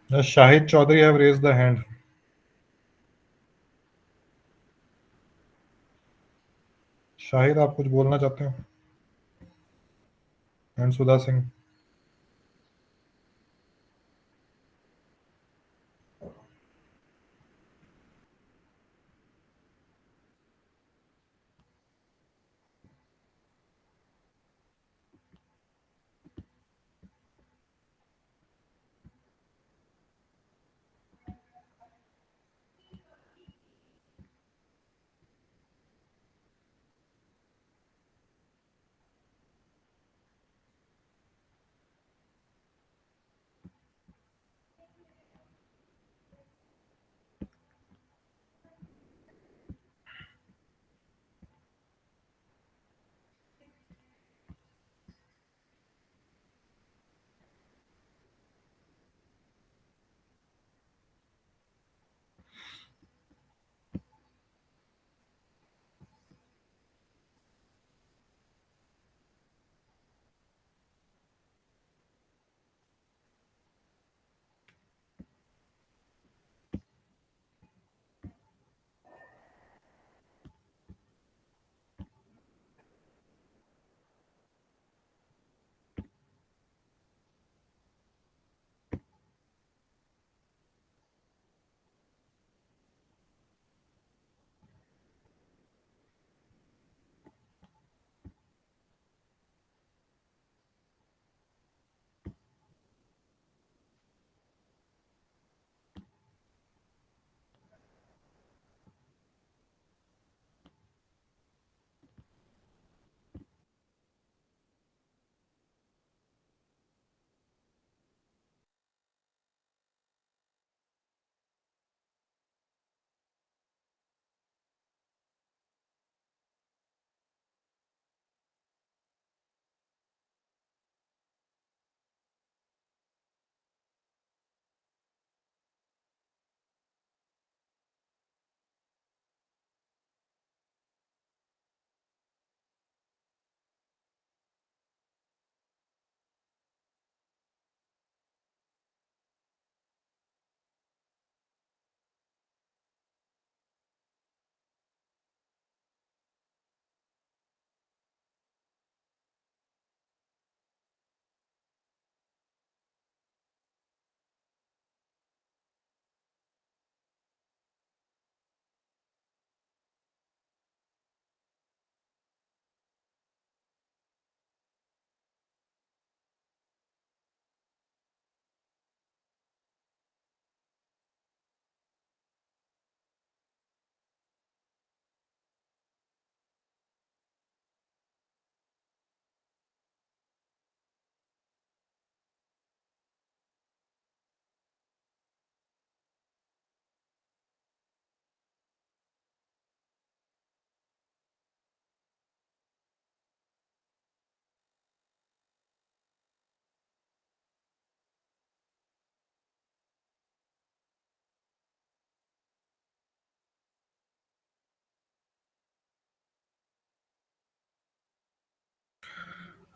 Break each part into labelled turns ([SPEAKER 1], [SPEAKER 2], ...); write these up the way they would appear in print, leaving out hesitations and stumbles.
[SPEAKER 1] Shahid Chaudhary have raised the hand. Shahid, आप कुछ बोलना चाहते हो? And Sudha Singh.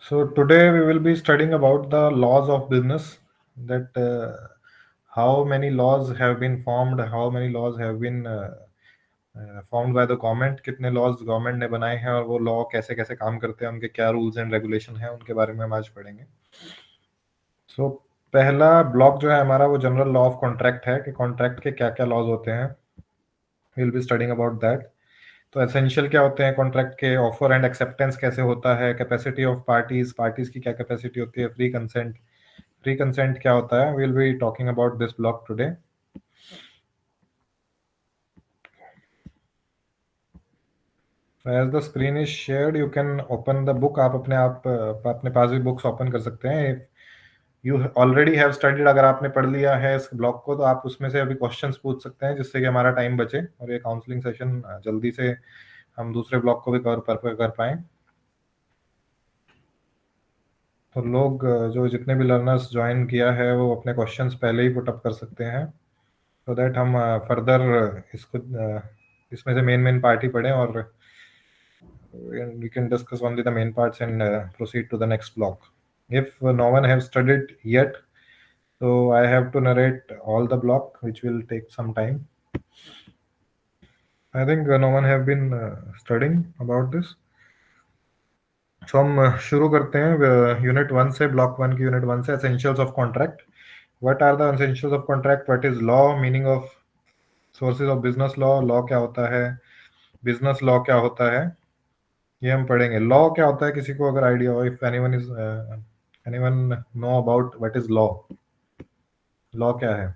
[SPEAKER 1] So today we will be studying about the laws of business. That how many laws have been formed, how many laws have been formed by the government, कितने laws government ने बनाए हैं और वो law कैसे कैसे काम करते हैं, उनके क्या rules and regulation हैं, उनके बारे में हम आज पढ़ेंगे. So पहला ब्लॉक जो है हमारा वो जनरल लॉ ऑफ कॉन्ट्रैक्ट है कि कॉन्ट्रैक्ट के क्या क्या लॉज होते हैं. We will be studying about that. तो एसेंशियल क्या होते हैं कॉन्ट्रैक्ट के, ऑफर एंड एक्सेप्टेंस कैसे होता है, कैपेसिटी ऑफ पार्टीज, पार्टीज की क्या कैपेसिटी होती है, फ्री कंसेंट, फ्री कंसेंट क्या होता है. We will be talking about this block today. As the screen is shared you can open the book. आप अपने पास भी बुक्स ओपन कर सकते हैं. यू ऑलरेडी हैव स्टडीड, अगर आपने पढ़ लिया है इस ब्लॉग को तो आप उसमें से अभी क्वेश्चंस पूछ सकते हैं जिससे कि हमारा टाइम बचे और ये काउंसलिंग सेशन जल्दी से हम दूसरे ब्लॉग को भी कवर कर पाएँ. तो लोग जो जितने भी लर्नर्स ज्वाइन किया है वो अपने क्वेश्चंस पहले ही पुट अप कर सकते हैं सो दैट हम फर्दर इसको इसमें से मेन पार्ट ही पढ़ें और we can discuss only the main parts and proceed to the next block. If no one have studied yet, So I have to narrate all the block, which will take some time. I think no one have been studying about this. So हम शुरू करते हैं unit 1 से, block 1 की unit 1 से, essentials of contract. What are the essentials of contract? What is law? Meaning of sources of business law. Law क्या होता है? बिजनेस लॉ क्या होता है? ये हम पढ़ेंगे. लॉ क्या होता है, किसी को अगर आइडिया हो, if anyone know about what is law? Law क्या है?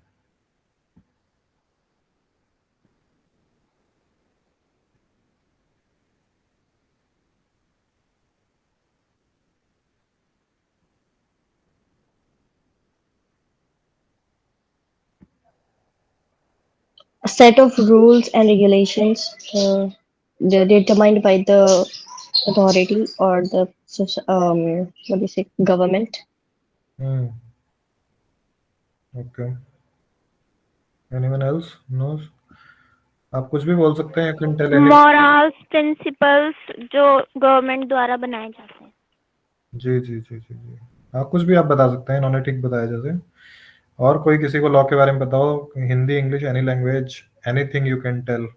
[SPEAKER 2] A set of rules and regulations they're determined by the authority or the what do you say, government.
[SPEAKER 1] Okay. Anyone else knows? आप कुछ भी बोल सकते हैं. Can tell any.
[SPEAKER 3] Morals principles जो government द्वारा बनाए जाते हैं.
[SPEAKER 1] जी जी जी जी जी. आप कुछ भी आप बता सकते हैं. इन्होंने ठीक बताया जैसे. और कोई किसी को लॉ के बारे में बताओ, Hindi, English, any language, anything you can tell.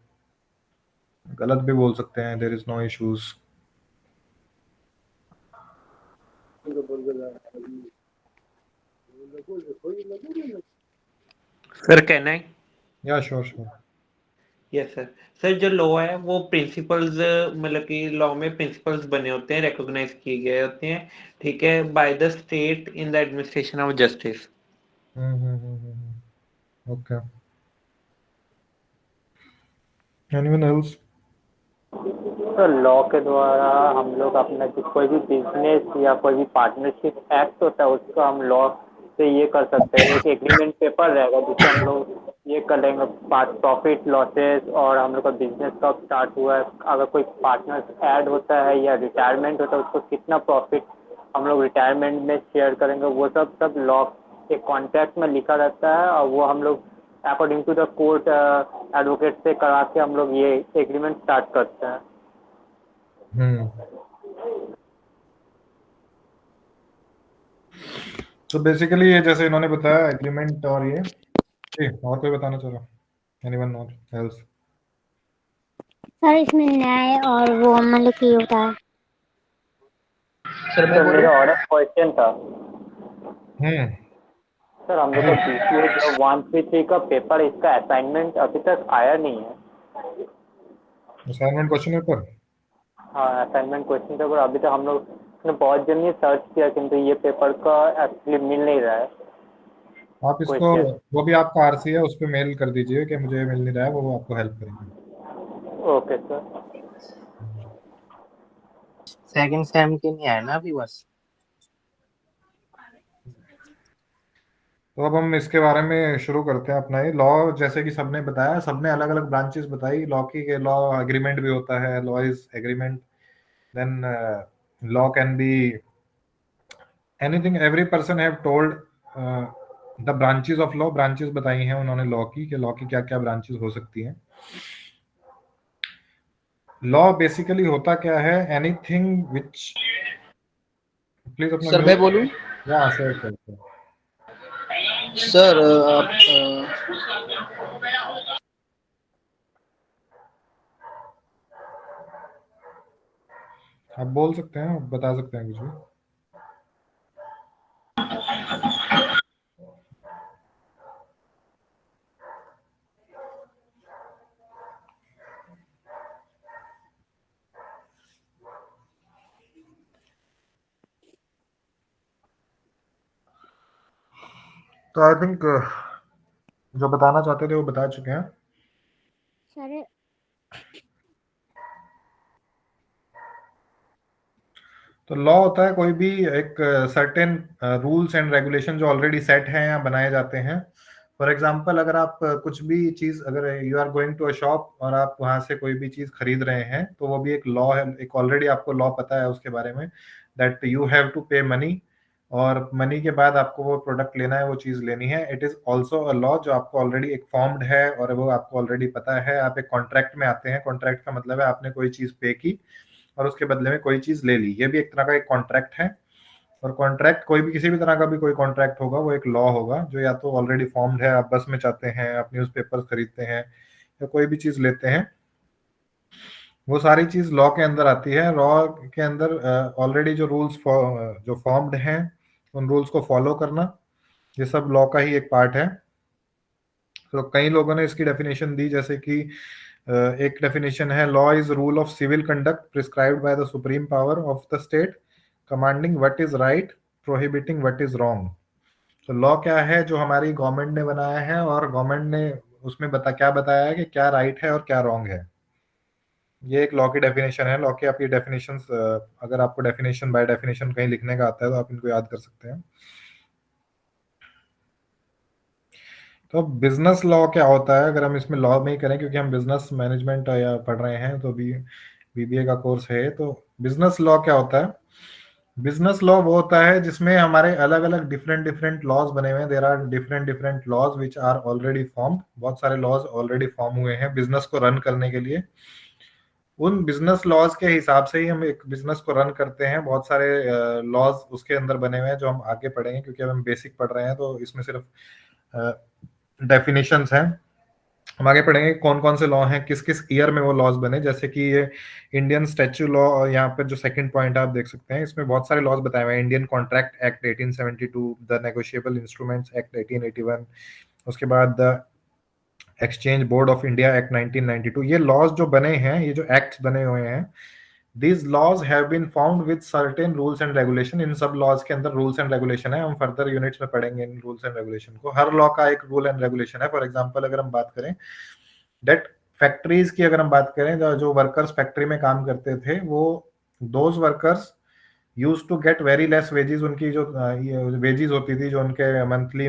[SPEAKER 1] गलत भी बोल सकते हैं, there is no issues.
[SPEAKER 4] Sir कहना है.
[SPEAKER 1] Yeah sure sure.
[SPEAKER 4] Yes sir. Sir जो लॉ है वो प्रिंसिपल्स, मतलब कि लॉ में प्रिंसिपल्स बने होते हैं, रिकॉग्नाइज किए गए होते हैं, ठीक है, by the state in the administration of justice.
[SPEAKER 1] Okay. Anyone else?
[SPEAKER 5] तो लॉ के द्वारा हम लोग अपना जो कोई भी बिजनेस या कोई भी पार्टनरशिप एक्ट होता है उसको हम लॉ से ये कर सकते हैं. एक एग्रीमेंट पेपर रहेगा जिससे हम लोग ये कर लेंगे प्रॉफिट लॉसेस और हम लोग का बिजनेस कब स्टार्ट हुआ है, अगर कोई पार्टनर ऐड होता है या रिटायरमेंट होता है उसको कितना प्रॉफिट हम लोग रिटायरमेंट में शेयर करेंगे, वो सब लॉ एक कॉन्ट्रैक्ट में लिखा रहता है. और वो हम लोग according to the court advocate से करा के हम लोग ये एग्रीमेंट स्टार्ट करते हैं.
[SPEAKER 1] तो बेसिकली ये जैसे इन्होंने बताया एग्रीमेंट, और ये और कोई बताना चाह रहा? Anyone not else?
[SPEAKER 3] सर इसमें न्याय और वो मतलब की होता है.
[SPEAKER 4] सर मैं
[SPEAKER 5] सर
[SPEAKER 4] बोलूं?
[SPEAKER 5] मेरा और एक क्वेश्चन था. सर हम लोग का BCA जो 133 का पेपर, इसका असाइनमेंट अभी तक आया नहीं है.
[SPEAKER 1] Assignment question paper?
[SPEAKER 5] हाँ, असाइनमेंट क्वेश्चन पेपर अभी तक हम लोग ने बहुत जन ये सर्च किया किंतु ये पेपर का एक्चुअली मिल नहीं रहा है.
[SPEAKER 1] आप इसको, वो भी आपका आरसी है, उस पर मेल कर दीजिए कि मुझे मिल नहीं रहा है, वो आपको हेल्प करेंगे.
[SPEAKER 5] Okay sir.
[SPEAKER 6] सेकंड सेम के नहीं आया ना अभी बस.
[SPEAKER 1] तो अब हम इसके बारे में शुरू करते हैं अपना. ये लॉ जैसे कि सबने बताया, सबने अलग अलग ब्रांचेस बताई लॉ की. लॉ एग्रीमेंट भी होता है, law is agreement. Then law can be anything. Every person have told the branches of law. Branches बताई हैं उन्होंने लॉ की, कि लॉ की क्या क्या ब्रांचेस हो सकती हैं. लॉ बेसिकली होता क्या है? एनीथिंग विच, प्लीज अपना
[SPEAKER 6] सर मैं बोलूं?
[SPEAKER 1] या सर सर
[SPEAKER 6] सर आप
[SPEAKER 1] आप बोल सकते हैं, आप बता सकते हैं कुछ भी. तो आई थिंक जो बताना चाहते थे वो बता चुके हैं.
[SPEAKER 3] सर
[SPEAKER 1] तो लॉ होता है कोई भी एक सर्टेन रूल्स एंड रेगुलेशन जो ऑलरेडी सेट हैं या बनाए जाते हैं. फॉर एग्जांपल, अगर आप कुछ भी चीज, अगर you are going to a shop और आप वहां से कोई भी चीज खरीद रहे हैं, तो वो भी एक लॉ है. एक ऑलरेडी आपको लॉ पता है उसके बारे में, दैट यू हैव टू पे मनी, और मनी के बाद आपको वो प्रोडक्ट लेना है, वो चीज लेनी है. It is also a law जो आपको ऑलरेडी एक फॉर्म्ड है और वो आपको ऑलरेडी पता है. आप एक कॉन्ट्रैक्ट में आते हैं. कॉन्ट्रैक्ट का मतलब है आपने कोई चीज पे की और उसके बदले में कोई चीज ले ली. ये भी एक तरह का एक कॉन्ट्रैक्ट है. और कॉन्ट्रैक्ट कोई भी किसी भी तरह का भी कोई कॉन्ट्रैक्ट होगा वो एक लॉ होगा, जो या तो ऑलरेडी फॉर्म्ड है, आप बस में चाहते हैं, आप न्यूज़पेपर खरीदते हैं या कोई भी चीज लेते हैं, वो सारी चीज लॉ के अंदर आती है। लॉ के अंदर ऑलरेडी जो रूल्स जो फॉर्म्ड हैं उन रूल्स को फॉलो करना, ये सब लॉ का ही एक पार्ट है। तो कई लोगों ने इसकी डेफिनेशन दी, जैसे कि एक डेफिनेशन है, law is rule of civil conduct prescribed by the supreme power of the state commanding what is right, prohibiting what is wrong. तो लॉ क्या है, जो हमारी गवर्नमेंट ने बनाया है और गवर्नमेंट ने उसमें क्या बताया है कि क्या राइट है और क्या रॉन्ग है। ये एक लॉ की डेफिनेशन है। लॉ की आप ये डेफिनेशंस, अगर आपको डेफिनेशन बाय डेफिनेशन कहीं लिखने का आता है तो आप इनको याद कर सकते हैं। तो बिजनेस लॉ क्या होता है, अगर हम इसमें लॉ में ही करें, क्योंकि हम बिजनेस मैनेजमेंट या पढ़ रहे हैं तो बीबीए का कोर्स है, तो बिजनेस लॉ क्या होता है? बिजनेस लॉ वो होता है जिसमें हमारे अलग अलग डिफरेंट डिफरेंट लॉज बने हुए हैं। There are different different laws which are already formed. बहुत सारे लॉज ऑलरेडी फॉर्म हुए हैं बिजनेस को रन करने के लिए। उन बिजनेस लॉज के हिसाब से ही हम एक बिजनेस को रन करते हैं। बहुत सारे लॉज उसके अंदर बने हुए हैं जो हम आगे पढ़ेंगे, क्योंकि अब हम बेसिक पढ़ रहे हैं तो इसमें सिर्फ डेफिनेशंस हैं। हम आगे पढ़ेंगे कौन कौन से लॉ हैं, किस किस ईयर में वो लॉज बने। जैसे कि ये इंडियन स्टैच्यू लॉ, और यहाँ पर जो सेकंड पॉइंट आप देख सकते हैं, इसमें बहुत सारे लॉज बताए हुए हैं। Indian contract act 1872, the negotiable instruments act 1881, उसके बाद the exchange board of India act 1992। ये लॉज जो बने हैं, ये जो एक्ट्स बने हुए हैं, these laws have been formed with certain rules and regulation। इन सब लॉज के अंदर रूल्स एंड रेगुलेशन है। हम फर्दर यूनिट्स में पढ़ेंगे इन रूल्स एंड रेगुलेशन को। हर लॉ का एक रूल एंड रेगुलेशन है। फॉर एग्जांपल अगर हम बात करें डेट फैक्ट्रीज की, अगर हम बात करें, जो वर्कर्स फैक्ट्री में काम करते थे, वो those workers use to get very less wages. उनकी जो वेजेस होती थी, जो उनके मंथली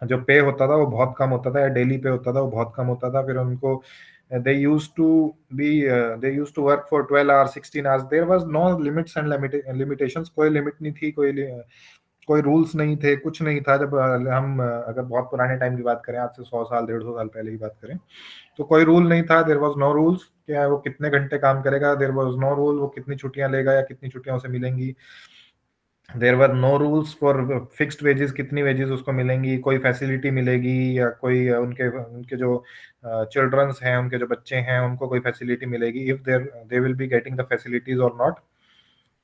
[SPEAKER 1] जो पे होता था वो बहुत कम होता था, या डेली पे होता था वो बहुत कम होता था। फिर उनको they used to work for 12 hours 16 hours। there was no limits and limitations। कोई लिमिट नहीं थी, कोई रूल्स नहीं थे, कुछ नहीं था। जब हम अगर बहुत पुराने टाइम की बात करें, आज से 100 साल 150 साल पहले की बात करें, तो कोई रूल नहीं था। देयर वाज नो रूल्स क्या वो कितने घंटे काम करेगा। देयर वाज नो रूल वो कितनी छुट्टियां लेगा या कितनी छुट्टियों से मिलेंगी। There were no rules for fixed wages, कितनी वेजेस उसको मिलेंगी, कोई फैसिलिटी मिलेगी, या कोई उनके जो चिल्ड्रंस हैं, उनके जो बच्चे हैं, उनको कोई फैसिलिटी मिलेगी, if they will be getting the facilities और नॉट।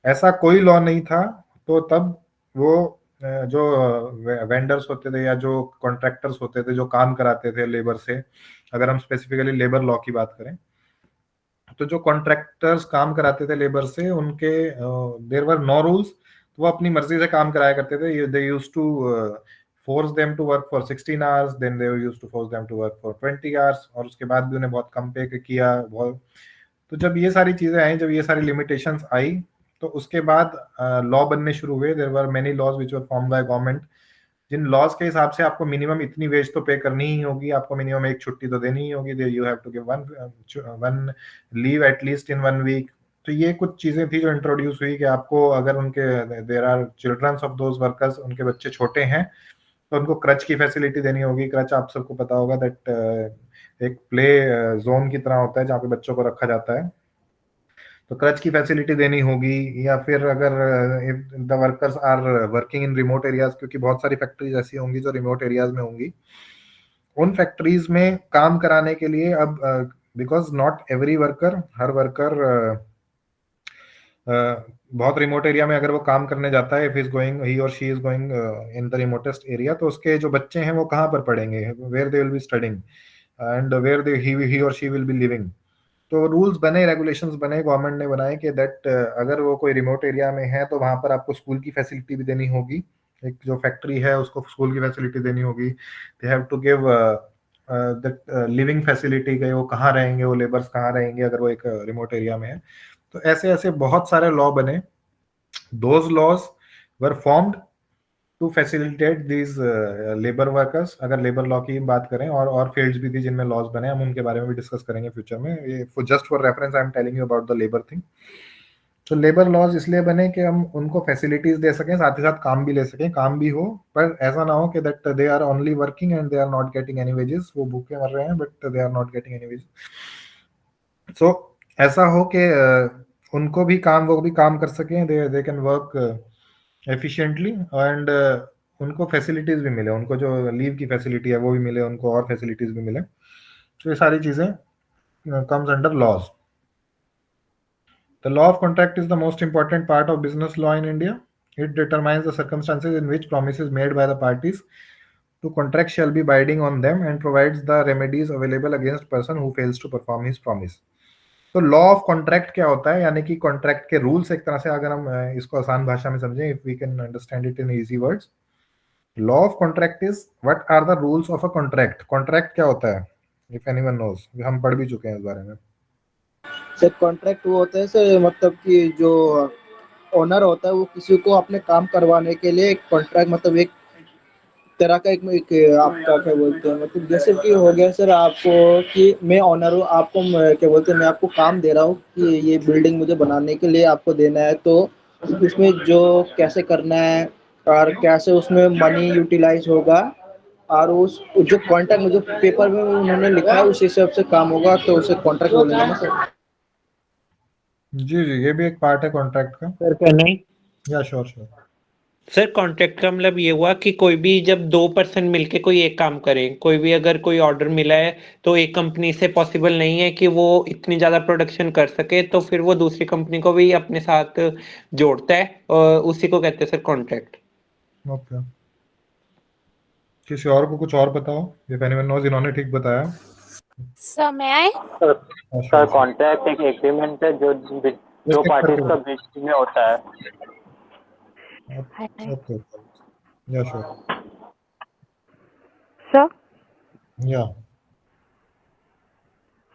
[SPEAKER 1] ऐसा कोई लॉ नहीं था। तो तब वो जो वेंडर्स होते थे या जो कॉन्ट्रैक्टर्स होते थे, जो काम कराते थे लेबर से, अगर हम स्पेसिफिकली लेबर लॉ की बात करें, तो जो कॉन्ट्रैक्टर्स काम कराते थे लेबर से, उनके देयर वर नो रूल्स। वो अपनी मर्जी से काम कराया करते थे। They used to force them to work for 16 hours, then they used to force them to work for 20 hours, और उसके बाद भी उन्हें बहुत कम पे किया बहुत। तो जब ये सारी चीजें आई, जब ये सारी लिमिटेशंस आई, तो उसके बाद लॉ बनने शुरू हुए। There were many laws which were formed by government, जिन लॉज के हिसाब से आपको मिनिमम इतनी वेज तो पे करनी ही होगी, आपको मिनिमम एक छुट्टी तो देनी ही होगी। You have to give one leave at least in 1 week. तो ये कुछ चीजें थी जो इंट्रोड्यूस हुई कि आपको, अगर उनके there are childrens of those workers, उनके बच्चे छोटे हैं, तो उनको क्रच की फैसिलिटी देनी होगी। क्रच आप सबको पता होगा दैट एक प्ले जोन की तरह होता है जहाँ पे बच्चों को रखा जाता है, तो क्रच की फैसिलिटी देनी होगी। या फिर अगर the workers are working in remote areas, क्योंकि बहुत सारी फैक्ट्रीज ऐसी होंगी जो रिमोट एरियाज में होंगी, उन फैक्ट्रीज में काम कराने के लिए अब, because not every worker, her worker बहुत रिमोट एरिया में अगर वो काम करने जाता है, इफ इज गोइंग ही और she is going in the remotest area, तो उसके जो बच्चे हैं वो कहाँ पर पढ़ेंगे, where they will be studying and where they he और शी विल बी लिविंग। तो रूल्स बने, रेगुलेशंस बने, गवर्नमेंट ने बनाए कि दैट अगर वो कोई रिमोट एरिया में है तो वहां पर आपको स्कूल की फैसिलिटी भी देनी होगी। एक जो फैक्ट्री है उसको स्कूल की फैसिलिटी देनी होगी। They have to give that living facility के, वो कहाँ रहेंगे, वो लेबर्स कहाँ रहेंगे अगर वो एक रिमोट एरिया में है। तो ऐसे ऐसे बहुत सारे लॉ बने। Those laws were formed to facilitate these labour workers. अगर लेबर लॉ की बात करें, और फील्ड्स भी थी जिनमें लॉज बने, हम उनके बारे में भी डिस्कस करेंगे फ्यूचर में। ये just for reference I am telling you about the labour thing. तो लेबर लॉज इसलिए बने कि हम उनको फैसिलिटीज दे सकें, साथ ही साथ काम भी ले सकें, काम भी हो, पर ऐसा ना हो कि that they are only working and they are not getting any wages. वो भूखे मर रहे हैं but they are not getting any wages. So ऐसा हो कि उनको भी काम, वो भी काम कर सकें, they can work efficiently and उनको फैसिलिटीज भी मिले, उनको जो लीव की फैसिलिटी है वो भी मिले, उनको और फैसिलिटीज भी मिले। तो ये सारी चीजें comes under laws. The law of contract is the most important part of business law in India. It determines the circumstances in which promises made by the parties to contract shall be binding on them and provides the remedies available against person who fails to perform his promise. तो law of contract क्या होता है, यानी कि contract के rules, एक तरह से अगर हम इसको आसान भाषा में समझें, if we can understand it in easy words, law of contract is what are the rules of a contract. Contract क्या होता है, इफ एनीवन नोज, हम पढ़ भी चुके हैं इस बारे में।
[SPEAKER 6] सर कॉन्ट्रैक्ट वो होता है सर, मतलब कि जो ओनर होता है वो किसी को अपने काम करवाने के लिए एक कॉन्ट्रैक्ट, मतलब एक तरह का एक आपका क्या बोलते हैं, मतलब जैसे कि हो गया सर आपको कि मैं ओनर हूँ, आपको क्या बोलते हैं, मैं आपको काम दे रहा हूँ कि ये बिल्डिंग मुझे बनाने के लिए आपको देना है, तो उसमें जो कैसे करना है और कैसे उसमें मनी यूटिलाइज होगा, और उस जो कॉन्ट्रैक्ट में जो पेपर में उन्होंने लिखा है उस हिसाब से काम होगा, तो उसे कॉन्ट्रैक्ट बोलेंगे ना सर।
[SPEAKER 1] जी जी, ये भी एक पार्ट है कॉन्ट्रैक्ट का।
[SPEAKER 4] सर कहना ही
[SPEAKER 1] या श्योर श्योर।
[SPEAKER 4] सर कॉन्ट्रैक्ट का मतलब ये हुआ कि कोई भी जब 2 पर्सन मिलके कोई एक काम करें, कोई भी अगर कोई ऑर्डर मिला है तो एक कंपनी से पॉसिबल नहीं है कि वो इतनी ज़्यादा प्रोडक्शन कर सके, तो फिर वो दूसरी कंपनी को भी अपने साथ जोड़ता है और उसी को कहते हैं सर कॉन्ट्रैक्ट।
[SPEAKER 1] ओके, किसी और को कुछ और बताओ, इफ एनीवन नोज। इन्होंने ठीक बताया।
[SPEAKER 7] सर मैं आए
[SPEAKER 5] सर
[SPEAKER 1] श्योर।
[SPEAKER 5] कॉन्ट्रैक्ट एक एग्रीमेंट है जो दो पार्टीज का बीच में होता है।
[SPEAKER 1] ओके, या श्योर।
[SPEAKER 7] Sir,
[SPEAKER 1] या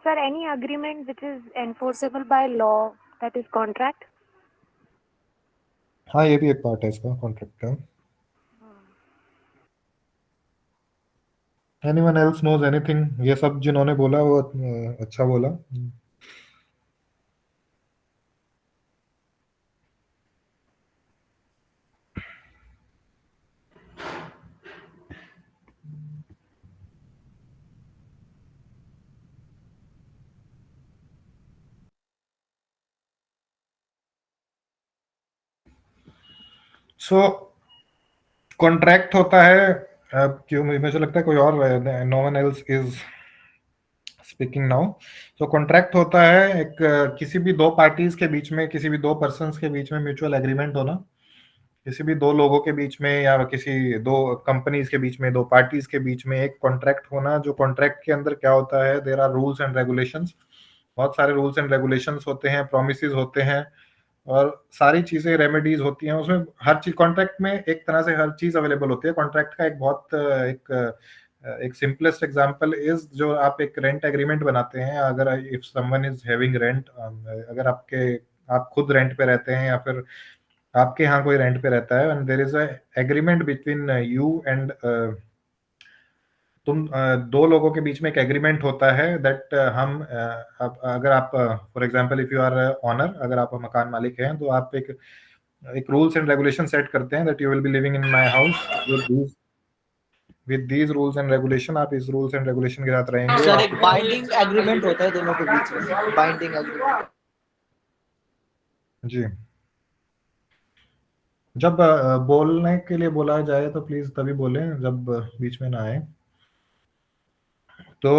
[SPEAKER 7] sir, any agreement which is enforceable by law, that is contract?
[SPEAKER 1] हाँ, ये भी एक पार्ट है इसका, कॉन्ट्रैक्ट का। Anyone else knows anything? ये सब जिन्होंने बोला वो अच्छा बोला। सो कॉन्ट्रैक्ट होता है, क्यों मुझे लगता है कोई और, no one else is speaking now. तो कॉन्ट्रैक्ट होता है एक किसी भी दो पार्टीज के बीच में, किसी भी दो पर्सन्स के बीच में म्यूचुअल एग्रीमेंट होना, किसी भी दो लोगों के बीच में या किसी दो कंपनीज के बीच में, दो पार्टीज के बीच में एक कॉन्ट्रैक्ट होना। जो कॉन्ट्रैक्ट के अंदर क्या होता है, there are rules and regulations, बहुत सारे रूल्स एंड रेगुलेशंस होते हैं, प्रोमिसेस होते हैं, और सारी चीजें रेमेडीज होती हैं उसमें। हर चीज कॉन्ट्रैक्ट में एक तरह से हर चीज अवेलेबल होती है। कॉन्ट्रैक्ट का एक बहुत एक सिंपलेस्ट एग्जांपल इज, जो आप एक रेंट एग्रीमेंट बनाते हैं, अगर if someone is having rent, अगर आप खुद रेंट पे रहते हैं या फिर आपके यहाँ कोई रेंट पे रहता है, and there is a agreement between you and दो लोगों के बीच में एक एग्रीमेंट होता है दैट अगर आप for example if you are owner, अगर आप मकान मालिक हैं, तो आप एक रूल्स एंड रेगुलेशन सेट करते हैं that you will be living in my house with these rules and regulation. आप इस रूल्स एंड रेगुलेशन के साथ रहेंगे।
[SPEAKER 6] सर एक बाइंडिंग एग्रीमेंट होता है दोनों के बीच में, बाइंडिंग एग्रीमेंट।
[SPEAKER 1] जी, जब बोलने के लिए बोला जाए तो प्लीज तभी बोलें, जब बीच में ना आए। तो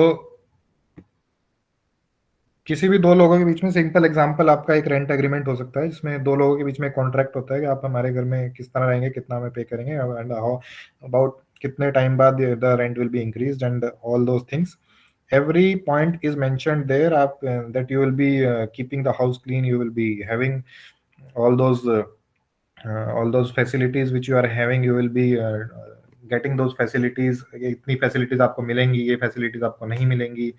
[SPEAKER 1] किसी भी दो लोगों के बीच में, सिंपल एग्जांपल आपका एक रेंट एग्रीमेंट हो सकता है, जिसमें दो लोगों के बीच में कॉन्ट्रैक्ट होता है कि आप हमारे घर में किस तरह रहेंगे, कितना हमें पे करेंगे, एंड हाउ अबाउट कितने टाइम बाद the rent will be increased and all those things. Every point is mentioned there, आप that you will be keeping the house clean, you will be having all those facilities which you are having, you will be getting those facilities। इतनी facilities आपको मिलेंगी, ये facilities आपको नहीं मिलेंगी,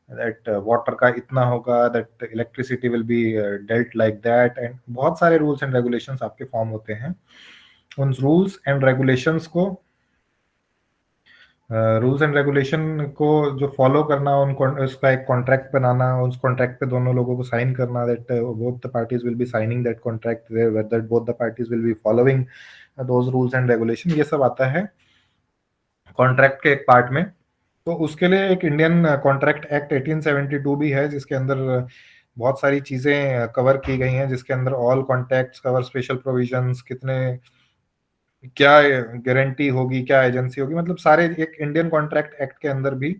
[SPEAKER 1] that water का इतना होगा, that electricity will be dealt like that, and बहुत सारे rules and regulations आपके फॉर्म होते हैं। उन रूल्स एंड रेगुलेशंस को रूल्स एंड रेगुलेशन को जो फॉलो करना, उनको उसका एक कॉन्ट्रैक्ट बनाना, उस कॉन्ट्रैक्ट पे दोनों लोगों को साइन करना, that both the parties will B signing that contract, that both the parties will be following those rules and regulation, ये सब आता है कॉन्ट्रैक्ट के एक पार्ट में। तो उसके लिए एक इंडियन कॉन्ट्रैक्ट एक्ट 1872 भी है, जिसके अंदर बहुत सारी चीजें कवर की गई हैं, जिसके अंदर all contracts cover special provisions, कितने क्या गारंटी होगी, क्या एजेंसी होगी, मतलब सारे एक इंडियन कॉन्ट्रैक्ट एक्ट के अंदर भी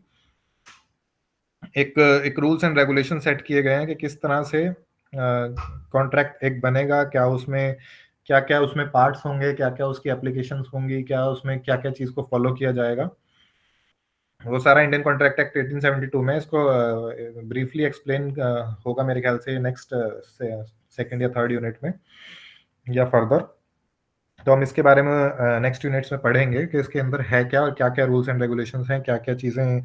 [SPEAKER 1] एक रूल्स एंड रेगुलेशन सेट किए गए हैं कि किस तरह से कॉन्ट्रैक्ट एक बनेगा, क्या क्या उसमें पार्ट्स होंगे, क्या क्या उसकी एप्लीकेशंस होंगी, क्या उसमें क्या क्या चीज़ को फॉलो किया जाएगा। वो सारा इंडियन कॉन्ट्रैक्ट एक्ट 1872 में, इसको ब्रीफली एक्सप्लेन होगा मेरे ख्याल से नेक्स्ट सेकंड या थर्ड यूनिट में या फर्दर। तो हम इसके बारे में नेक्स्ट यूनिट्स में पढ़ेंगे कि इसके अंदर है क्या और क्या क्या रूल्स एंड रेगुलेशंस हैं, क्या क्या चीज़ें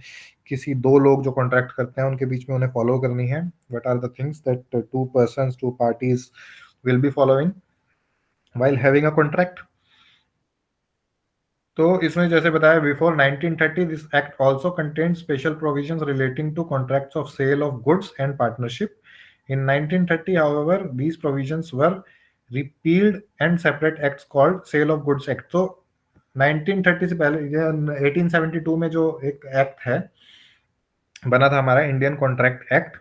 [SPEAKER 1] किसी दो लोग जो कॉन्ट्रैक्ट करते हैं उनके बीच में उन्हें फॉलो करनी है। What are the things that two persons, two parties will be following while having a contract। तो इसमें जैसे बताया, before 1930 this act also contained special provisions relating to contracts of sale of goods and partnership. In 1930 however these provisions were repealed and separate acts called sale of goods act। तो 1930 से पहले 1872 में जो एक एक्ट है बना था हमारा इंडियन कॉन्ट्रैक्ट एक्ट,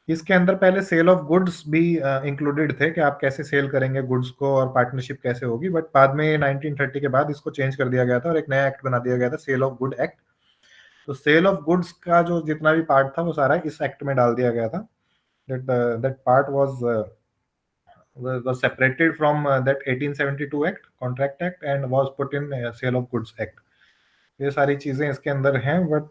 [SPEAKER 1] इसके अंदर पहले सेल ऑफ गुड्स भी इंक्लूडेड थे कि आप कैसे सेल करेंगे गुड्स को और पार्टनरशिप कैसे होगी। बट बाद में 1930 के बाद इसको चेंज कर दिया गया था और एक नया एक्ट बना दिया गया था, सेल ऑफ गुड एक्ट। तो सेल ऑफ गुड्स का जो जितना भी पार्ट था वो सारा इस एक्ट में डाल दिया गया था। That part was separated from that 1872 act, contract act, and was put in sale of goods act। ये सारी चीजें इसके अंदर हैं। बट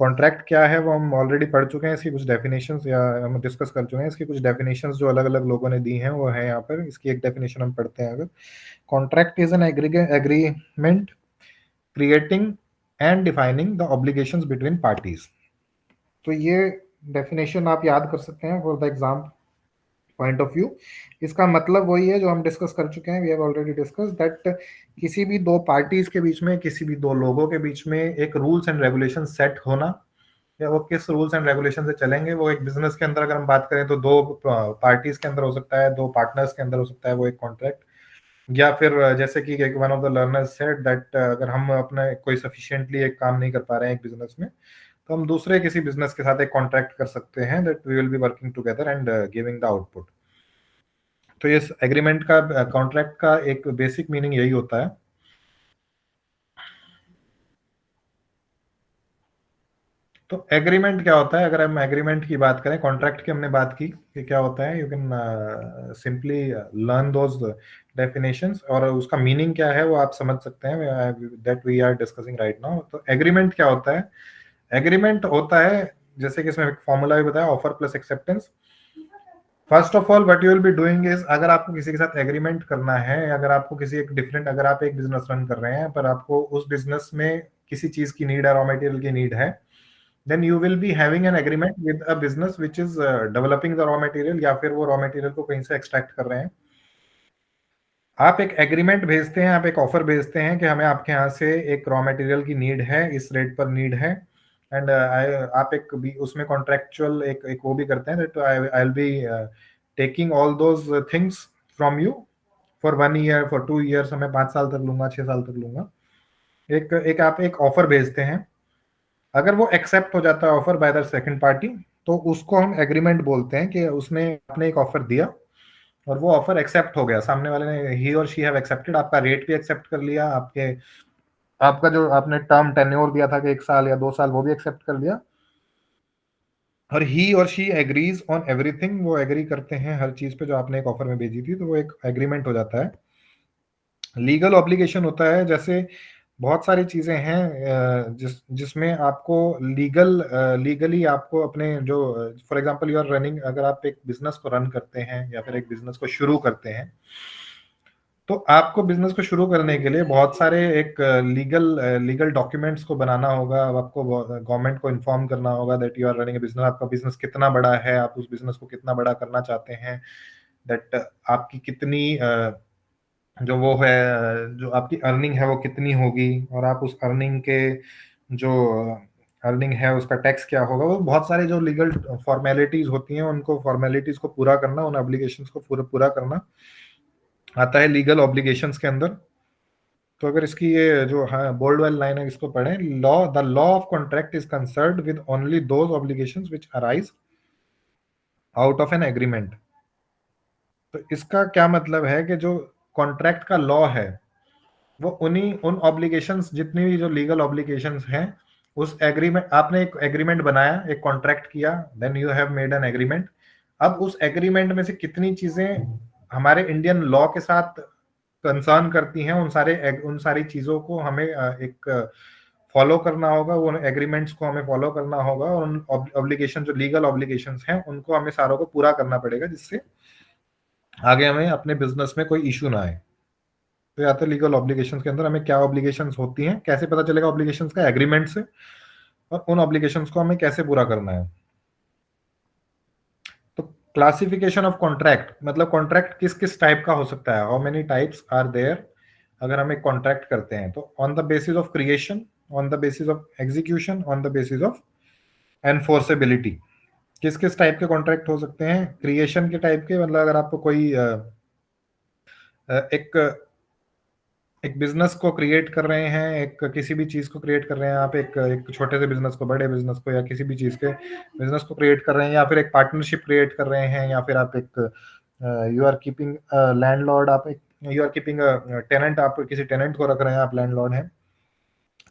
[SPEAKER 1] कॉन्ट्रैक्ट क्या है वो हम ऑलरेडी पढ़ चुके हैं, इसकी कुछ डेफिनेशंस या हम डिस्कस कर चुके हैं। इसकी कुछ डेफिनेशंस जो अलग अलग लोगों ने दी हैं वो है यहाँ पर। इसकी एक डेफिनेशन हम पढ़ते हैं। अगर contract is an agreement creating and defining the obligations between parties. तो ये डेफिनेशन आप याद कर सकते हैं for the exam point of view. इसका मतलब वही है जो हम डिस्कस कर चुके हैं, we have already discuss that किसी भी दो पार्टीज के बीच में, किसी भी दो लोगों के बीच में एक रूल्स एंड रेगुलेशन सेट होना, या वो किस रूल्स एंड रेगुलेशन से चलेंगे। वो एक बिजनेस के अंदर अगर हम बात करें तो दो पार्टीज के अंदर हो सकता है, दो पार्टनर्स के अंदर हो सकता है वो एक कॉन्ट्रैक्ट। या फिर जैसे कि one of the learners said that अगर हम अपना कोई सफिशिएंटली एक काम नहीं कर पा रहे हैं एक बिजनेस में, तो हम दूसरे किसी बिजनेस के साथ एक कॉन्ट्रैक्ट कर सकते हैं, that we will be working together and giving the output. तो इस एग्रीमेंट का, कॉन्ट्रैक्ट का एक बेसिक मीनिंग यही होता है। तो एग्रीमेंट क्या होता है, अगर हम एग्रीमेंट की बात करें, कॉन्ट्रैक्ट की हमने बात की कि क्या होता है, you can simply learn those definitions और उसका मीनिंग क्या है वो आप समझ सकते हैं, that we are discussing right now. तो एग्रीमेंट क्या होता है, एग्रीमेंट होता है जैसे कि इसमें फॉर्मूला भी बताया, offer plus acceptance. First of all what you will be doing is, अगर आपको किसी के साथ एग्रीमेंट करना है, अगर आपको किसी एक डिफरेंट, अगर आप एक बिजनेस रन कर रहे हैं पर आपको उस बिजनेस में किसी चीज की नीड है, रॉ मटेरियल की नीड है, then you will be having an agreement with a business which is developing the raw material, या फिर वो raw material को कहीं से extract कर रहे हैं। आप एक एग्रीमेंट भेजते हैं, आप एक ऑफर भेजते हैं कि हमें आपके यहाँ से एक रॉ मटेरियल की नीड है, इस रेट पर नीड है, एंड आप एक भी उसमें कॉन्ट्रेक्चुअल एक वो भी करते हैं that I will be taking all those things from you for 1 year, for 2 years, मैं 5 साल तक लूंगा, 6 साल तक लूंगा। एक आप एक ऑफर भेजते हैं, अगर वो एक्सेप्ट हो जाता है offer by the second party, तो उसको हम एग्रीमेंट बोलते हैं कि उसने आपने एक ऑफर दिया और वो ऑफर एक्सेप्ट हो गया, सामने वाले ने, ही और शी हैव एक्सेप्टेड, आपका रेट भी एक्सेप्ट कर लिया, आपका जो आपने टर्म टेन्योर दिया था कि 1 साल या 2 साल, वो भी एक्सेप्ट कर लिया, और ही और शी एग्रीज ऑन एवरीथिंग, वो एग्री करते हैं हर चीज पे जो आपने एक ऑफर में भेजी थी, तो वो एक एग्रीमेंट हो जाता है। लीगल ऑब्लिगेशन होता है, जैसे बहुत सारी चीजें हैं जिसमें आपको लीगली आपको अपने जो, for example you are running, अगर आप एक बिजनेस को रन करते हैं या फिर एक बिजनेस को शुरू करते हैं, तो आपको बिजनेस को शुरू करने के लिए बहुत सारे एक लीगल डॉक्यूमेंट्स को बनाना होगा। आपको गवर्नमेंट को इन्फॉर्म करना होगा that you are running a business, आपका बिजनेस कितना बड़ा है, आप उस बिजनेस को कितना बड़ा करना चाहते हैं, दैट आपकी कितनी जो वो है, जो आपकी अर्निंग है वो कितनी होगी, और आप उस अर्निंग के जो अर्निंग है उसका टैक्स क्या होगा। वो बहुत सारे जो लीगल फॉर्मेलिटीज होती हैं, उनको फॉर्मेलिटीज को पूरा करना, उन ऑब्लिगेशंस को पूरा करना आता है लीगल ऑब्लिगेशंस के अंदर। तो अगर इसकी ये जो बोल्ड वाली लाइन है इसको पढ़ें, the law of contract is concerned with only those obligations which arise out of an agreement. तो इसका क्या मतलब है कि जो कॉन्ट्रैक्ट का लॉ है वो उन्हीं उन ऑब्लिगेशंस, जितनी भी जो लीगल ऑब्लिगेशंस हैं, उस एग्रीमेंट, आपने एक एग्रीमेंट बनाया, एक कॉन्ट्रैक्ट किया, then you have made an agreement. अब उस एग्रीमेंट में से कितनी चीजें हमारे इंडियन लॉ के साथ कंसर्न करती हैं, उन सारी चीजों को हमें एक फॉलो करना होगा, उन एग्रीमेंट्स को हमें फॉलो करना होगा, और उन ऑब्लिगेशन, जो लीगल ऑब्लिगेशंस हैं, उनको हमें सारों को पूरा करना पड़ेगा, जिससे आगे हमें अपने बिजनेस में कोई इशू ना आए। तो या तो लीगल ऑब्लिगेशंस के अंदर हमें क्या ऑब्लिगेशंस होती हैं, कैसे पता चलेगा ऑब्लिगेशंस का, एग्रीमेंट से, और उन ऑब्लिगेशंस को हमें कैसे पूरा करना है। तो क्लासिफिकेशन ऑफ कॉन्ट्रैक्ट, मतलब कॉन्ट्रैक्ट किस किस टाइप का हो सकता है, how many types are there. अगर हम एक कॉन्ट्रैक्ट करते हैं तो on the basis of creation, on the basis of execution, on the basis of enforceability. किस किस टाइप के कॉन्ट्रैक्ट हो सकते हैं? क्रिएशन के टाइप के, मतलब अगर आपको कोई एक एक बिजनेस को क्रिएट कर रहे हैं, एक किसी भी चीज को क्रिएट कर रहे हैं आप, एक एक छोटे से बिजनेस को, बड़े बिजनेस को, या किसी भी चीज के बिजनेस को क्रिएट कर रहे हैं, या फिर एक पार्टनरशिप क्रिएट कर रहे हैं, या फिर आप एक यू आर कीपिंग लैंडलॉर्ड, आप एक यू आर कीपिंग टेनेंट, आप किसी टेनेंट को रख रहे हैं, आप लैंडलॉर्ड हैं।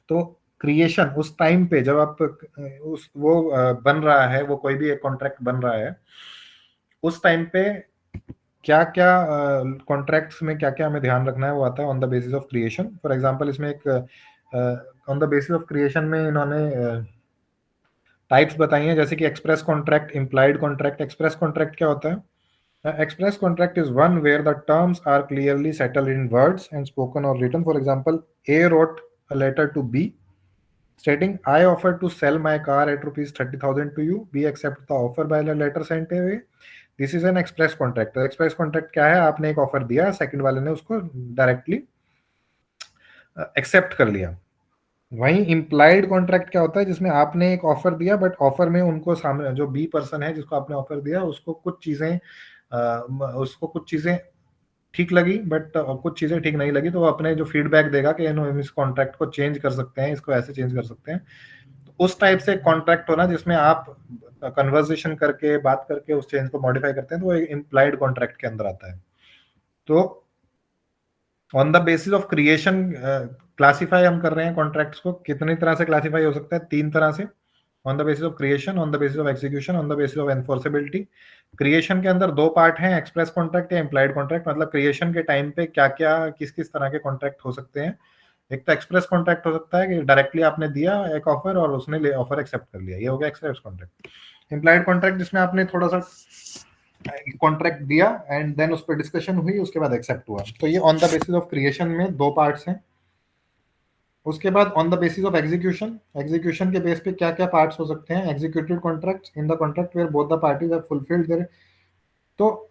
[SPEAKER 1] तो क्रिएशन उस टाइम पे जब आप उस वो बन रहा है, वो कोई भी एक कॉन्ट्रैक्ट बन रहा है, उस टाइम पे क्या क्या कॉन्ट्रैक्ट्स में क्या क्या हमें ध्यान रखना है, वो आता है on the basis of creation. For example, इसमें एक on the basis of creation में इन्होंने टाइप्स बताई हैं, जैसे कि express contract, implied contract. Express contract क्या होता है? Express contract is one where the terms are clearly settled in words and spoken और written. For example, A wrote a letter to B stating, I offer to sell my car at rupees 30,000 to you. B accept the offer by the letter sent away. This is N express contract. Express contract क्या है? आपने एक offer दिया, second वाले ने उसको directly accept कर लिया। वहीं इम्प्लाइड कॉन्ट्रैक्ट क्या होता है? जिसमें आपने एक ऑफर दिया, बट ऑफर में उनको सामने जो बी पर्सन है जिसको आपने ऑफर दिया, उसको कुछ चीजें ठीक लगी, बट कुछ चीजें ठीक नहीं लगी, तो वो अपने जो फीडबैक देगा कि हम इस कॉन्ट्रैक्ट को चेंज कर सकते हैं, इसको ऐसे चेंज कर सकते हैं। तो उस टाइप से कॉन्ट्रैक्ट होना जिसमें आप कन्वर्सेशन करके, बात करके उस चेंज को मॉडिफाई करते हैं, तो वो एक इम्प्लाइड कॉन्ट्रैक्ट के अंदर आता है। तो on the basis of creation classify हम कर रहे हैं कॉन्ट्रैक्ट्स को। कितनी तरह से क्लासिफाई हो सकता है? 3 तरह से। On the basis of creation, on the basis of execution, on the basis of enforceability. Creation के अंदर 2 पार्ट हैं, एक्सप्रेस कॉन्ट्रैक्ट या इम्प्लाइड कॉन्ट्रैक्ट। मतलब क्रिएशन के टाइम पे क्या क्या, किस किस तरह के कॉन्ट्रैक्ट हो सकते हैं। एक तो एक्सप्रेस कॉन्ट्रैक्ट हो सकता है कि डायरेक्टली आपने दिया एक ऑफर और उसने ऑफर एक्सेप्ट कर लिया, ये हो गया एक्सप्रेस कॉन्ट्रैक्ट। इम्प्लाइड कॉन्ट्रैक्ट जिसमें आपने थोड़ा सा कॉन्ट्रैक्ट दिया एंड देन उस पर डिस्कशन हुई, उसके बाद एक्सेप्ट हुआ। तो ये on the basis of creation में 2 पार्ट्स हैं। उसके बाद on the basis of execution, execution के बेस पे क्या क्या पार्ट्स हो सकते हैं? Executed contracts in the contract where both the parties have fulfilled their. तो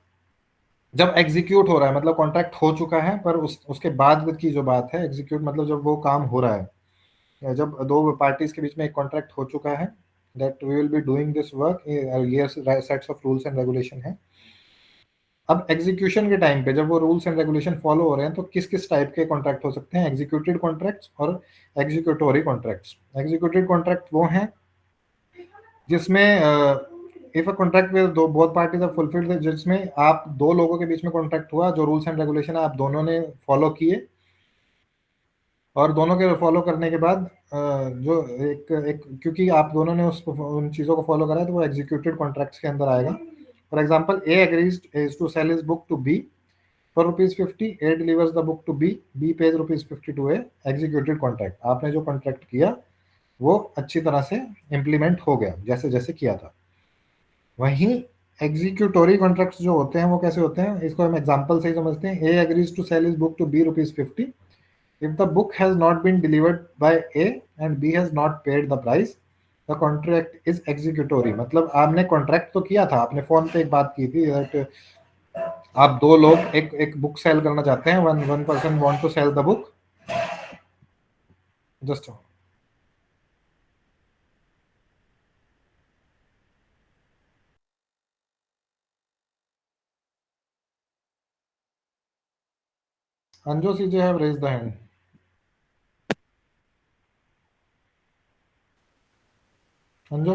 [SPEAKER 1] जब एग्जीक्यूट हो रहा है, मतलब कॉन्ट्रैक्ट हो चुका है, पर उसके बाद की जो बात है, एग्जीक्यूट मतलब जब वो काम हो रहा है, जब 2 पार्टीज के बीच में एक कॉन्ट्रैक्ट हो चुका है, that we will be doing this work, ये sets of rules and regulation है। अब एग्जीक्यूशन के टाइम पे जब वो रूल्स एंड रेगुलेशन फॉलो हो रहे हैं, तो किस किस टाइप के कॉन्ट्रैक्ट हो सकते हैं? एग्जीक्यूटेड कॉन्ट्रैक्ट्स और एग्जीक्यूटोरी कॉन्ट्रैक्ट्स। एग्जीक्यूटेड कॉन्ट्रैक्ट वो हैं जिसमें if a contract with both parties are fulfilled, जिसमें आप 2 लोगों के बीच में कॉन्ट्रैक्ट हुआ, जो रूल्स एंड रेगुलेशन है आप दोनों ने फॉलो किए, और दोनों के फॉलो करने के बाद जो एक एक क्योंकि आप दोनों ने उन चीज़ों को फॉलो करा है, तो वो एग्जीक्यूटेड कॉन्ट्रैक्ट्स के अंदर आएगा। For example, A agrees is to sell his book to B for ₹50, A delivers the book to B, B pays ₹50 to A. Executed contract, आपने जो कॉन्ट्रैक्ट किया वो अच्छी तरह से इम्प्लीमेंट हो गया, जैसे जैसे किया था। वहीं एग्जीक्यूटोरी कॉन्ट्रैक्ट्स जो होते हैं वो कैसे होते हैं? इसको हम एग्जांपल से ही समझते हैं। A agrees to sell his book to B ₹50। If the book has not been delivered by A and B has not paid the price, the contract is executory। मतलब आपने कॉन्ट्रैक्ट तो किया था, आपने फोन पे एक बात की थी that आप 2 लोग एक बुक सेल करना चाहते हैं, one person want to sell the book. Just Anju CJ have raised the hand. Anju,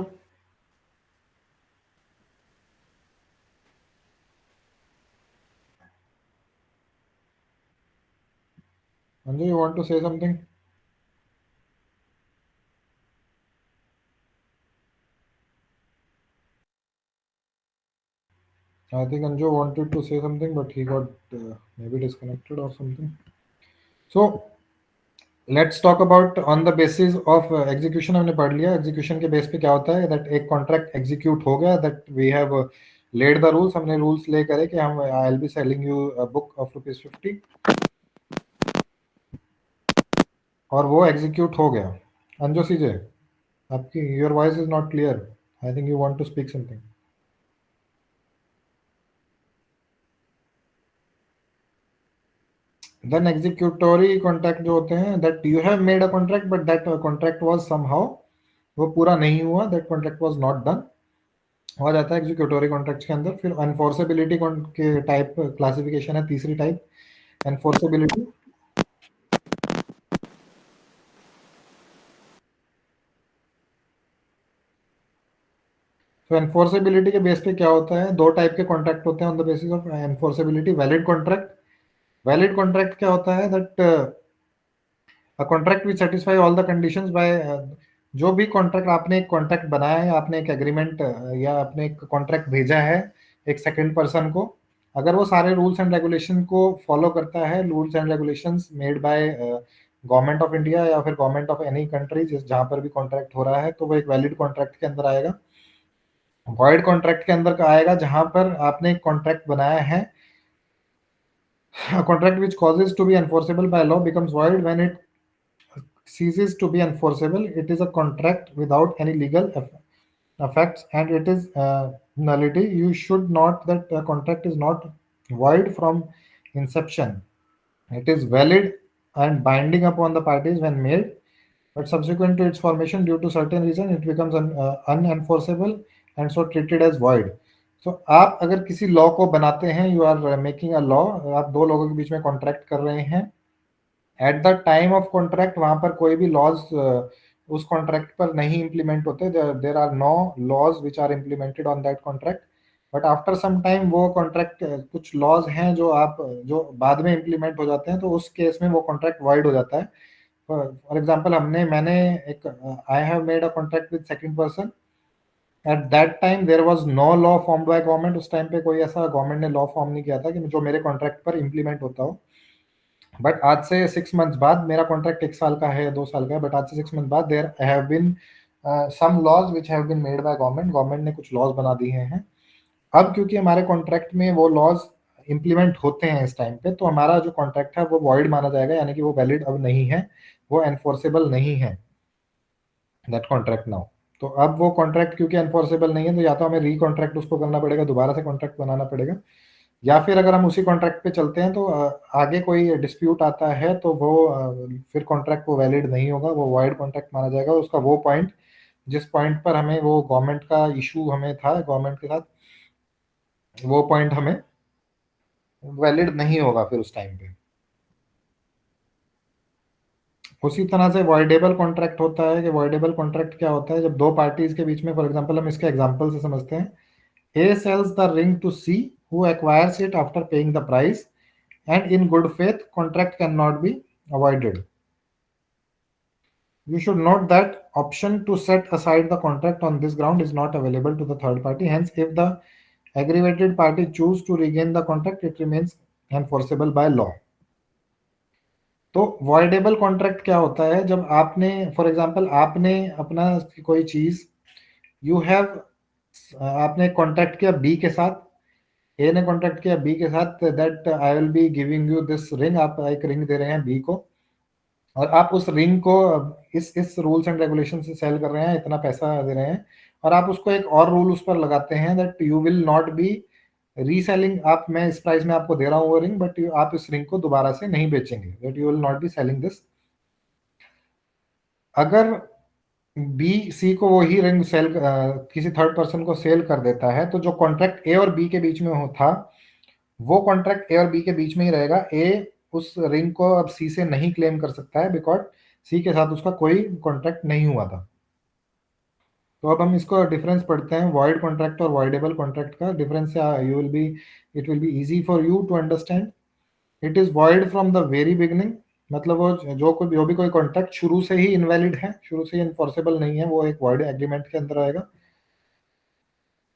[SPEAKER 1] Anju, you want to say something? I think Anju wanted to say something, but he got maybe disconnected or something. So let's talk about on the basis of execution. हमने पढ़ लिया execution के base पे क्या होता है, that एक contract execute हो गया, that we have laid the rules. हमने रूल्स ले करे कि हम I will be selling you a book of ₹50 और वो एग्जीक्यूट हो गया. अंजो सीजे, आपकी your voice is not clear. I think you want to speak something. Then executory contract जो होते हैं, that you have made a contract but that contract was somehow, वो पूरा नहीं हुआ, that contract was not done, हो जाता है एग्जीक्यूटोरी कॉन्ट्रैक्ट्स के अंदर. फिर एनफोर्सेबिलिटी के टाइप क्लासिफिकेशन है, तीसरी टाइप एनफोर्सेबिलिटी. तो एनफोर्सेबिलिटी के बेस पे क्या होता है, दो टाइप के कॉन्ट्रैक्ट होते हैं on the basis of enforceability. Valid contract. Valid contract क्या होता है, that a contract which satisfy all the conditions by, जो भी कॉन्ट्रैक्ट आपने एक कॉन्ट्रैक्ट बनाया है, आपने एक एग्रीमेंट या आपने एक कॉन्ट्रैक्ट भेजा है एक सेकंड पर्सन को, अगर वो सारे रूल्स एंड रेगुलेशन को फॉलो करता है, rules and regulations made by government of India या फिर गवर्नमेंट ऑफ एनी कंट्री जहां पर भी कॉन्ट्रैक्ट हो रहा है, तो वो एक वैलिड कॉन्ट्रैक्ट के अंदर आएगा. वॉइड कॉन्ट्रैक्ट के अंदर का आएगा जहां पर आपने एक कॉन्ट्रैक्ट बनाया है, a contract which causes to be enforceable by law becomes void when it ceases to be enforceable. It is a contract without any legal effects and it is nullity. You should note that a contract is not void from inception. It is valid and binding upon the parties when made, but subsequent to its formation due to certain reason it becomes unenforceable and so treated as void. तो आप अगर किसी law को बनाते हैं, you are making a law, आप दो लोगों के बीच में कॉन्ट्रैक्ट कर रहे हैं, at the time of contract वहां पर कोई भी लॉज उस कॉन्ट्रैक्ट पर नहीं इंप्लीमेंट होते, there are no laws which are implemented on that contract. But after some time वो कॉन्ट्रैक्ट, कुछ लॉज हैं जो बाद में इम्प्लीमेंट हो जाते हैं, तो उस केस में वो कॉन्ट्रैक्ट वाइड हो जाता है. फॉर एग्जाम्पल मैंने एक I have made a contract with second person. At that time there was no law formed by government. उस टाइम पे कोई ऐसा गवर्नमेंट ने लॉ फॉर्म नहीं किया था कि जो मेरे कॉन्ट्रैक्ट पर इंप्लीमेंट होता हो. बट आज से 6 मंथ्स बाद, मेरा कॉन्ट्रैक्ट 1 साल का है 2 साल का है, बट आज से 6 मंथ बाद there have been some laws which have been made by government. Government ने कुछ लॉज बना दिए हैं. अब क्योंकि हमारे कॉन्ट्रैक्ट में वो लॉज इंप्लीमेंट होते हैं इस टाइम पे, तो हमारा जो कॉन्ट्रैक्ट है वो वॉइड माना जाएगा, यानी कि वो वैलिड अब नहीं है, वो एनफोर्सेबल नहीं है दैट कॉन्ट्रैक्ट नाउ. तो अब वो कॉन्ट्रैक्ट क्योंकि एनफोर्सेबल नहीं है, तो या तो हमें रीकॉन्ट्रैक्ट उसको करना पड़ेगा, दोबारा से कॉन्ट्रैक्ट बनाना पड़ेगा, या फिर अगर हम उसी कॉन्ट्रैक्ट पे चलते हैं तो आगे कोई डिस्प्यूट आता है तो वो फिर कॉन्ट्रैक्ट वो वैलिड नहीं होगा, वो वाइड कॉन्ट्रैक्ट माना जाएगा. उसका वो पॉइंट, जिस पॉइंट पर हमें वो गवर्नमेंट का इशू हमें था गवर्नमेंट के साथ, वो पॉइंट हमें वैलिड नहीं होगा फिर उस टाइम पे. उसी तरह से वॉइडेबल कॉन्ट्रैक्ट होता है कि वॉइडेबल कॉन्ट्रैक्ट क्या होता है, जब दो पार्टीज के बीच में, फॉर एग्जांपल हम इसके एग्जांपल से समझते हैं, A sells the ring to C who acquires it after paying the price and in good faith contract cannot be avoided. You should note that option to set aside the contract on this ground is not available to the third party. Hence, if the aggravated party choose to regain the contract, it remains enforceable by law. तो voidable contract क्या होता है, जब आपने for example आपने अपना कोई चीज, यू हैव, आपने कॉन्ट्रैक्ट किया बी के साथ, ए ने कॉन्ट्रैक्ट किया बी के साथ that I will be giving you this ring. आप एक रिंग दे रहे हैं बी को और आप उस रिंग को इस रूल्स एंड रेगुलेशन से सेल कर रहे हैं, इतना पैसा दे रहे हैं, और आप उसको एक और रूल उस पर लगाते हैं that you will not be reselling. आप, मैं इस प्राइस में आपको दे रहा हूँ वो रिंग, बट आप इस रिंग को दोबारा से नहीं बेचेंगे, that you will not be selling this. अगर बी सी को वो ही रिंग सेल किसी थर्ड पर्सन को सेल कर देता है, तो जो कॉन्ट्रैक्ट ए और बी के बीच में था, वो कॉन्ट्रैक्ट ए और बी के बीच में ही रहेगा. ए उस रिंग को अब सी से नहीं क्लेम कर सकता है बिकॉज सी के साथ उसका कोई कॉन्ट्रैक्ट नहीं हुआ था. तो अब हम इसको डिफरेंस पढ़ते हैं, वॉइड कॉन्ट्रैक्ट और वॉइडेबल कॉन्ट्रैक्ट का difference. You will be, it will be easy for you to understand. It is void from the very beginning मतलब वो जो भी कोई कॉन्ट्रैक्ट शुरू से ही इनवैलिड है, शुरू से ही इनफोर्सेबल नहीं है, वो एक वॉइड एग्रीमेंट के अंदर आएगा।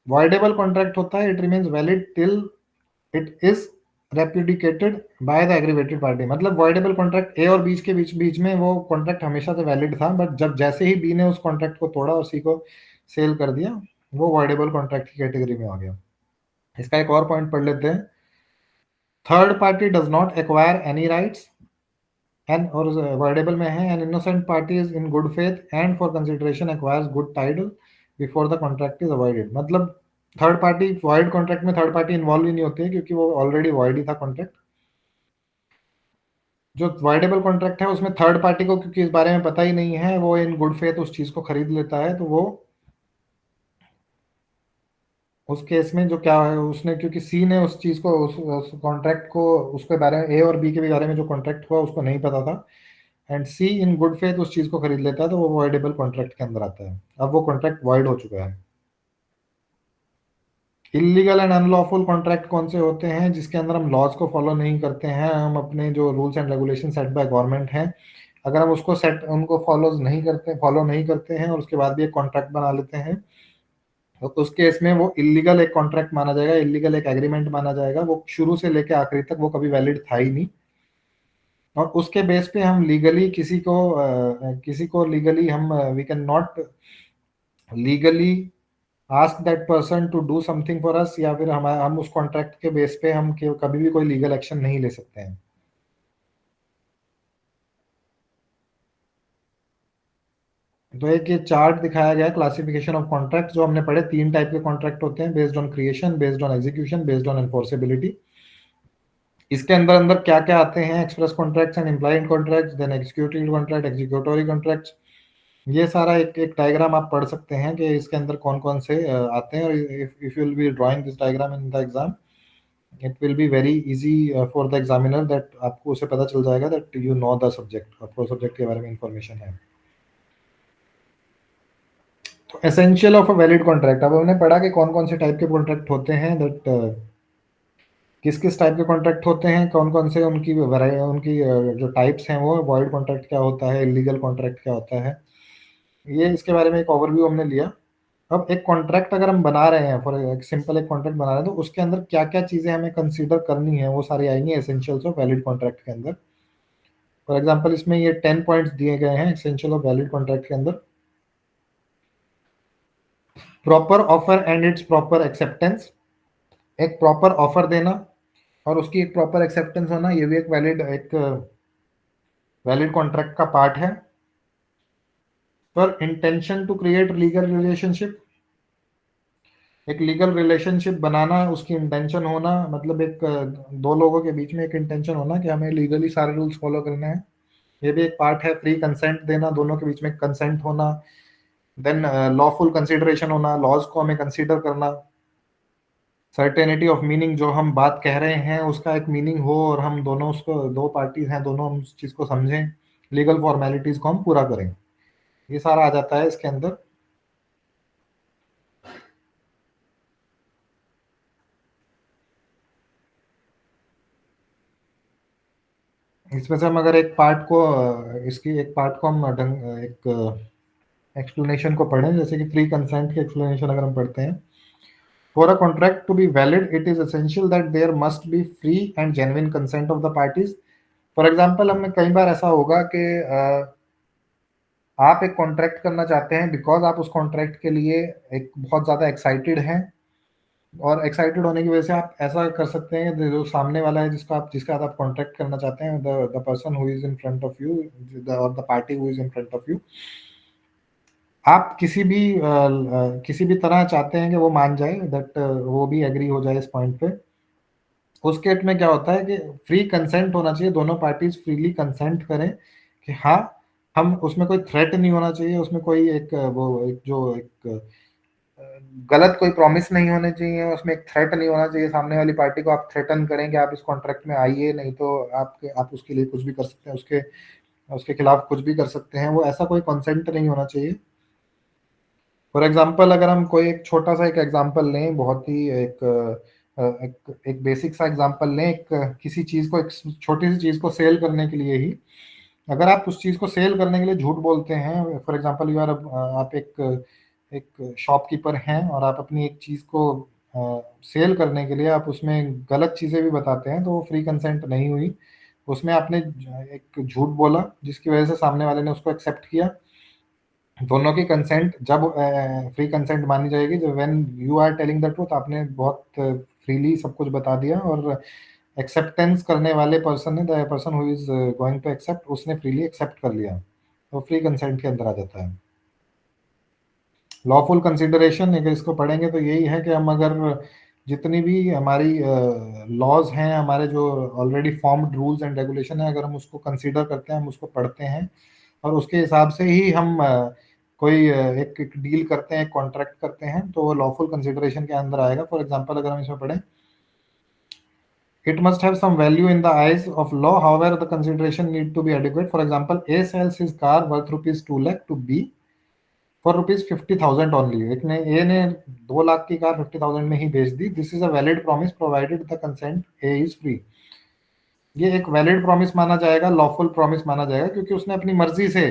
[SPEAKER 1] वॉइडेबल कॉन्ट्रैक्ट होता है it remains valid till it is repudiated by the aggrieved party. मतलब वॉइडेबल कॉन्ट्रैक्ट ए और बी के बीच में वो कॉन्ट्रैक्ट हमेशा से वैलिड था, बट जब जैसे ही बी ने उस कॉन्ट्रैक्ट को तोड़ा और सी को सेल कर दिया, वो वॉइडेबल कॉन्ट्रैक्ट की कैटेगरी में आ गया। इसका एक और पॉइंट पढ़ लेते हैं। Third party does not acquire any rights and, और वर्डेबल में है, an innocent party is in good faith and for consideration acquires good title before the contract is avoided. मतलब थर्ड पार्टी, वॉइड कॉन्ट्रैक्ट में third party involve ही नहीं होती है, क्योंकि वो ऑलरेडी वॉइड ही था कॉन्ट्रैक्ट। जो वॉइडेबल कॉन्ट्रैक्ट है उसमें थर्ड पार्टी को क्योंकि इस बारे में पता ही नहीं है, वो इन गुड फेथ उस चीज को खरीद लेता है, तो वो उस केस में जो क्या है, उसने क्योंकि सी ने उस चीज को, उस कॉन्ट्रैक्ट को, उसके बारे में, ए और बी के भी बारे में जो कॉन्ट्रैक्ट हुआ उसको नहीं पता था, and C in good faith उस चीज को खरीद लेता है, तो वो वॉइडेबल कॉन्ट्रैक्ट के अंदर आता है। अब वो कॉन्ट्रैक्ट वॉइड हो चुका है। इलीगल एंड अनलॉफुल कॉन्ट्रैक्ट कौन से होते हैं? जिसके अंदर हम लॉज को फॉलो नहीं करते हैं, हम अपने जो rules and regulation set by government हैं, अगर हम उनको फॉलो नहीं करते हैं और उसके बाद भी एक कॉन्ट्रैक्ट बना लेते हैं, तो उस केस में वो इलीगल एक कॉन्ट्रैक्ट माना जाएगा, इलीगल एक एग्रीमेंट माना जाएगा। वो शुरू से लेकर आखिरी तक वो कभी वैलिड था ही नहीं, और उसके बेस पे हम लीगली किसी को लीगली हम we can not legally ask that person to do something for us, या फिर हम उस कॉन्ट्रैक्ट के बेस पे हम कभी भी कोई लीगल एक्शन नहीं ले सकते हैं। तो एक ये चार्ट दिखाया गया है, क्लासिफिकेशन ऑफ कॉन्ट्रैक्ट, जो हमने पढ़े 3 टाइप के कॉन्ट्रैक्ट होते हैं, based on creation, based on execution, based on enforceability. इसके अंदर अंदर क्या क्या आते हैं? Express contracts and implied contracts, then executive contract, executory contracts. ये सारा एक डायग्राम आप पढ़ सकते हैं कि इसके अंदर कौन कौन से आते हैं, और if you will B drawing this diagram in the exam, it will be very easy for the examiner, that आपको उसे पता चल जाएगा that you know the subject, आपको सब्जेक्ट के बारे में इंफॉर्मेशन है। तो essential of a valid contract, अब हमने पढ़ा कि कौन कौन से टाइप के कॉन्ट्रैक्ट होते हैं, दैट किस किस टाइप के कॉन्ट्रैक्ट होते हैं, कौन कौन से उनकी जो टाइप्स हैं, वो वॉइड कॉन्ट्रैक्ट क्या होता है, इलीगल कॉन्ट्रैक्ट क्या होता है, ये इसके बारे में एक ओवरव्यू हमने लिया। अब एक कॉन्ट्रैक्ट अगर हम बना रहे हैं, फॉर एक सिंपल एक कॉन्ट्रैक्ट बना रहे हैं, तो उसके अंदर क्या क्या चीजें हमें कंसीडर करनी है, वो सारी आएंगी एसेंशियल्स ऑफ वैलिड कॉन्ट्रैक्ट के अंदर। फॉर एग्जाम्पल इसमें ये 10 पॉइंट्स दिए गए हैं एसेंशियल ऑफ वैलिड कॉन्ट्रैक्ट के अंदर। Proper offer and it's proper acceptance, एक प्रॉपर ऑफर देना और उसकी एक प्रॉपर एक्सेप्टेंस होना, ये भी एक वैलिड कॉन्ट्रैक्ट का पार्ट है। पर intention to create legal relationship, एक लीगल रिलेशनशिप बनाना, उसकी इंटेंशन होना, मतलब एक दो लोगों के बीच में एक इंटेंशन होना कि हमें लीगली सारे रूल्स फॉलो करने हैं, ये भी एक पार्ट है। फ्री कंसेंट देना, दोनों के बीच में कंसेंट होना। देन लॉफुल कंसिडरेशन होना, लॉज को हमें कंसीडर करना। सर्टेनिटी ऑफ मीनिंग, जो हम बात कह रहे हैं उसका एक मीनिंग हो और हम दोनों, उसको दो पार्टीज हैं, दोनों हम उस चीज को समझें, लीगल फॉर्मेलिटीज को हम पूरा करें, ये सारा आ जाता है इसके अंदर। इसमें से हम अगर एक पार्ट को हम एक एक्सप्लेनेशन को पढ़ें, जैसे कि फ्री कंसेंट की एक्सप्लेनेशन अगर हम पढ़ते हैं, for a contract to be valid it is essential that there must be free and genuine consent of the parties. For example, हमें कई बार ऐसा होगा कि आप एक कॉन्ट्रैक्ट करना चाहते हैं, बिकॉज आप उस कॉन्ट्रैक्ट के लिए एक बहुत ज़्यादा एक्साइटेड हैं, और एक्साइटेड होने की वजह से आप ऐसा कर सकते हैं कि जो सामने वाला है जिसका आप कॉन्ट्रैक्ट करना चाहते हैं, the person who is in front of you, और the party who is in front of you, आप किसी भी तरह चाहते हैं कि वो मान जाए, दैट वो भी एग्री हो जाए इस पॉइंट पे। उस केस में क्या होता है कि फ्री कंसेंट होना चाहिए, दोनों पार्टीज फ्रीली कंसेंट करें कि हाँ, हम उसमें कोई थ्रेट नहीं होना चाहिए, उसमें कोई गलत कोई प्रॉमिस नहीं होने चाहिए, उसमें एक थ्रेट नहीं होना चाहिए, सामने वाली पार्टी को आप थ्रेटन करें कि आप इस कॉन्ट्रैक्ट में आइए, नहीं तो आप उसके लिए कुछ भी कर सकते हैं, उसके खिलाफ कुछ भी कर सकते हैं, वो ऐसा कोई कंसेंट नहीं होना चाहिए। फॉर एग्जाम्पल, अगर हम कोई एक छोटा सा एक एग्जाम्पल लें, बहुत ही एक एक बेसिक सा एग्जांपल लें, किसी चीज को, एक छोटी सी चीज को सेल करने के लिए ही, अगर आप उस चीज को सेल करने के लिए झूठ बोलते हैं, फॉर एग्जांपल यू आर, आप एक एक शॉपकीपर हैं और आप अपनी एक चीज को सेल करने के लिए आप उसमें गलत चीजें भी बताते हैं, तो वो फ्री कंसेंट नहीं हुई। उसमें आपने एक झूठ बोला जिसकी वजह से सामने वाले ने उसको एक्सेप्ट किया। दोनों की कंसेंट जब फ्री कंसेंट मानी जाएगी, जब when you are telling the truth, आपने बहुत फ्रीली सब कुछ बता दिया, और एक्सेप्टेंस करने वाले पर्सन ने, the person who is going to accept, उसने फ्रीली एक्सेप्ट कर लिया, तो फ्री कंसेंट के अंदर आ जाता है। लॉफुल कंसिडरेशन, अगर इसको पढ़ेंगे तो यही है कि हम अगर जितनी भी हमारी लॉज हैं, हमारे जो already formed rules and regulation है, अगर हम उसको कंसीडर करते हैं, हम उसको पढ़ते हैं और उसके हिसाब से ही हम कोई एक डील करते हैं, एक कॉन्ट्रैक्ट करते हैं, तो वो लॉफुल कंसिडरेशन के अंदर आएगा। फॉर एग्जांपल अगर हम इसमें पढ़ें, it must have some value in the eyes of law, however the consideration need to be adequate. For example, A sells his car worth rupees 2 lakh to B for rupees 50,000 only. एक ने A ने 2 लाख की car 50,000 में ही बेच दी। This is a valid promise provided the consent A is free. ये एक valid promise माना जाएगा, लॉफुल प्रॉमिस माना जाएगा, क्योंकि उसने अपनी मर्जी से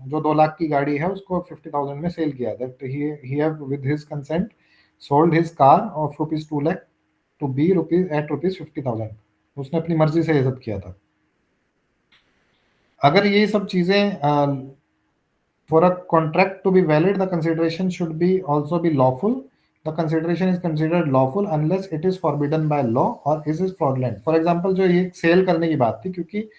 [SPEAKER 1] जो 2 लाख की गाड़ी है उसको 50,000 में सेल किया, that he have with his consent sold his car of rupees 2 lakh to be rupees at rupees 50,000। उसने अपनी मर्जी से ये सब किया था। अगर ये सब चीजें for a contract to be valid, the consideration should be also be lawful. The consideration is considered lawful unless it is forbidden by law or is fraudulent. For example, जो ये सेल करने की बात थी, क्योंकि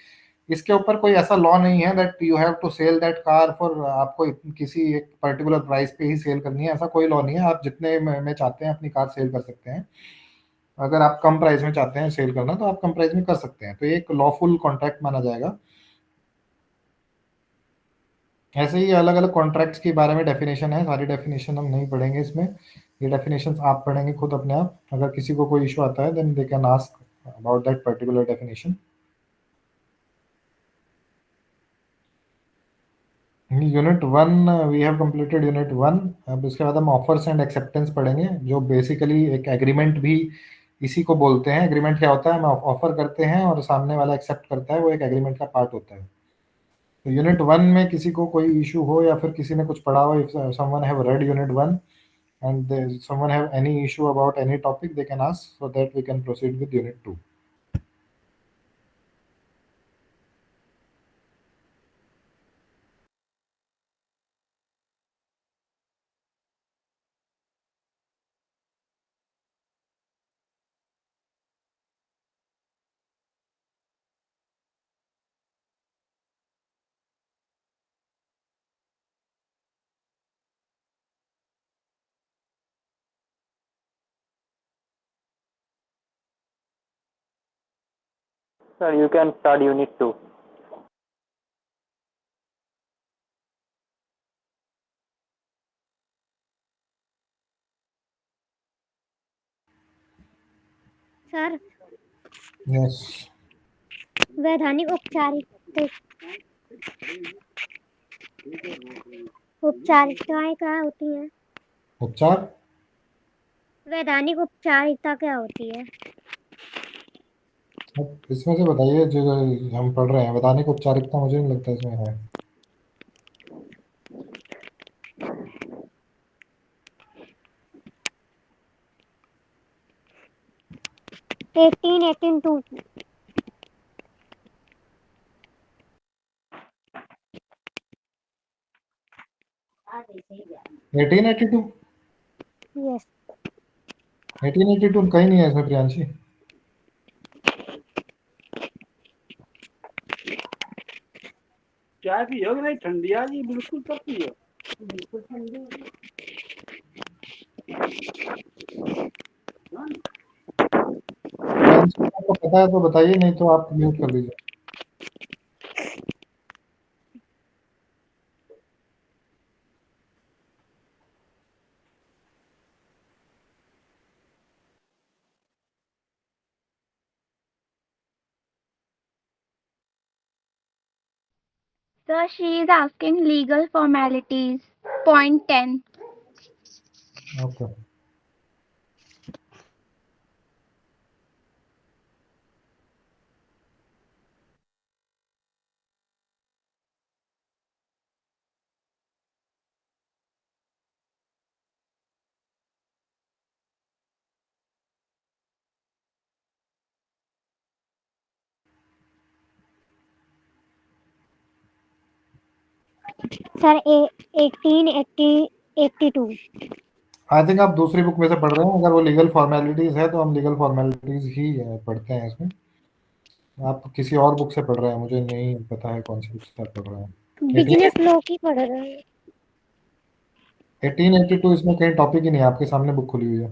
[SPEAKER 1] इसके ऊपर कोई ऐसा लॉ नहीं है that you have to sell that car for, आपको किसी एक पर्टिकुलर प्राइस पे ही सेल करनी है, ऐसा कोई लॉ नहीं है। आप जितने में चाहते हैं अपनी कार सेल कर सकते हैं। अगर आप कम प्राइस में चाहते हैं सेल करना, तो आप कम प्राइस में कर सकते हैं, तो ये एक लॉफुल कॉन्ट्रैक्ट माना जाएगा। ऐसे ही अलग अलग कॉन्ट्रैक्ट्स के बारे में डेफिनेशन है, सारी डेफिनेशन हम नहीं पढ़ेंगे इसमें, ये डेफिनेशंस आप पढ़ेंगे खुद अपने आप। अगर किसी को कोई इशू आता है then they can ask about that particular definition. Unit 1 we have completed unit 1। अब इसके बाद हम ऑफर्स एंड एक्सेप्टेंस पढ़ेंगे, जो बेसिकली एक एग्रीमेंट भी इसी को बोलते हैं। एग्रीमेंट क्या होता है, हम ऑफर करते हैं और सामने वाला एक्सेप्ट करता है, वो एक एग्रीमेंट का पार्ट होता है। तो यूनिट 1 में किसी को कोई इशू हो या फिर किसी ने कुछ पढ़ा हो, if someone have read unit 1 and someone have any issue about any topic, they can ask so that we can proceed with unit 2.
[SPEAKER 5] Sir, you can start unit 2.
[SPEAKER 3] Sir,
[SPEAKER 1] Yes.
[SPEAKER 3] वैधानिक औपचारिकताएं क्या होती हैं?
[SPEAKER 1] उपचार,
[SPEAKER 3] वैधानिक औपचारिकता क्या होती है?
[SPEAKER 1] अब इसमें से बताइए जो हम पढ़ रहे हैं। वैधानिक औपचारिकता मुझे नहीं लगता इसमें है।
[SPEAKER 3] एटीन 2
[SPEAKER 1] 1882
[SPEAKER 3] यस
[SPEAKER 1] 1882 कहीं नहीं है इसमें प्रियांशी।
[SPEAKER 8] चाय पियोगे नहीं? ठंडी आ जी, बिल्कुल सब पियो, बिल्कुल ठंडी।
[SPEAKER 1] प्रियांशी आपको पता है तो बताइए, नहीं तो आप म्यूट कर दीजिए।
[SPEAKER 9] Sir, she is asking legal formalities. Point 10.
[SPEAKER 1] Okay.
[SPEAKER 3] Sir 1882।
[SPEAKER 1] I think आप दूसरी बुक में से पढ़ रहे हैं। अगर वो लीगल फॉर्मेलिटीज है तो हम लीगल फॉर्मेलिटीज ही पढ़ते हैं इसमें। आप किसी और बुक से पढ़ रहे हैं, मुझे नहीं पता है कौन सी बुक से आप पढ़ रहे हैं।
[SPEAKER 3] बिजनेस लॉ की पढ़ रहे हैं।
[SPEAKER 1] 1882 इसमें कहीं टॉपिक ही नहीं है, आपके सामने बुक खुली हुई है।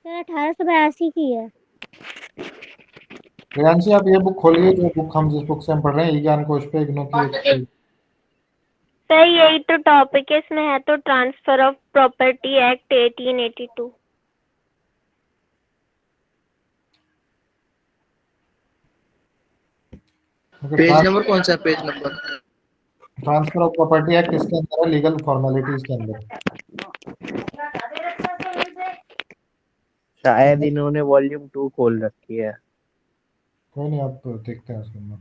[SPEAKER 3] सर 1882 की है।
[SPEAKER 1] प्रियांशी, आप ये बुक खोलिए जो बुक हम जिस बुक से हम पढ़ रहे हैं, ई ज्ञान कोश पे इग्नू की एक।
[SPEAKER 10] सर यही तो टॉपिक है, इसमें है तो transfer of property act 1882।
[SPEAKER 6] Page number कौन सा है? Page number
[SPEAKER 1] transfer of property act किसके अंदर है? लीगल फॉर्मेलिटीज के अंदर।
[SPEAKER 11] शायद इन्होंने वॉल्यूम 2 खोल रखी है।
[SPEAKER 1] कोई नहीं, आप देखते हैं उसके अंदर।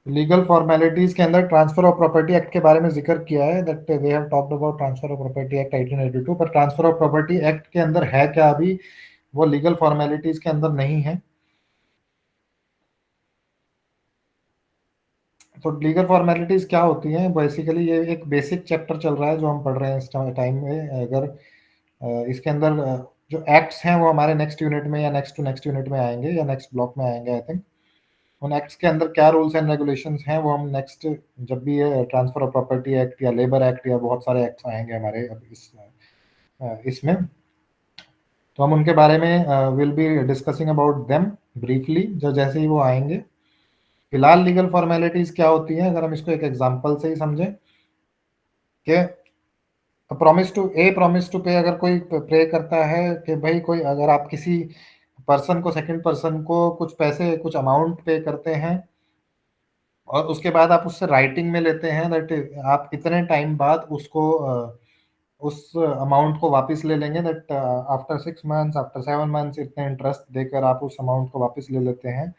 [SPEAKER 1] लीगल फॉर्मेलिटीज के अंदर ट्रांसफर ऑफ प्रॉपर्टी एक्ट के बारे में जिक्र किया है, that they have talked about transfer of property act 1882, पर ट्रांसफर ऑफ प्रॉपर्टी एक्ट के अंदर है क्या अभी वो लीगल फॉर्मेलिटीज के अंदर नहीं है। तो लीगल फॉर्मेलिटीज क्या होती हैं? बेसिकली ये एक बेसिक चैप्टर चल रहा है जो हम पढ़ रहे हैं इस टाइम में। अगर इसके अंदर जो एक्ट्स हैं वो हमारे नेक्स्ट यूनिट में या नेक्स्ट टू नेक्स्ट यूनिट में आएंगे या नेक्स्ट ब्लॉक में आएंगे आई थिंक। उन एक्ट्स के अंदर क्या रूल्स एंड रेगुलेशंस हैं वो हम नेक्स्ट, जब भी ये ट्रांसफर ऑफ प्रॉपर्टी एक्ट या लेबर एक्ट या बहुत सारे एक्ट्स आएंगे हमारे अब इसमें, तो हम उनके बारे में will be discussing about them briefly जो जैसे ही वो आएंगे। फिलहाल लीगल फॉर्मेलिटीज क्या होती हैं, अगर हम इसको एक एग्जांपल से ही समझें कि प्रॉमिस टू पे अगर कोई प्रे करता है कि भाई कोई, अगर आप किसी पर्सन को, सेकंड पर्सन को कुछ पैसे, कुछ अमाउंट पे करते हैं और उसके बाद आप उससे राइटिंग में लेते हैं दैट आप इतने टाइम बाद उसको उस अमाउंट को वापस ले लेंगे, that after 6 months, after 7 months इतने इंटरेस्ट देकर आप उस अमाउंट को वापस ले लेते हैं।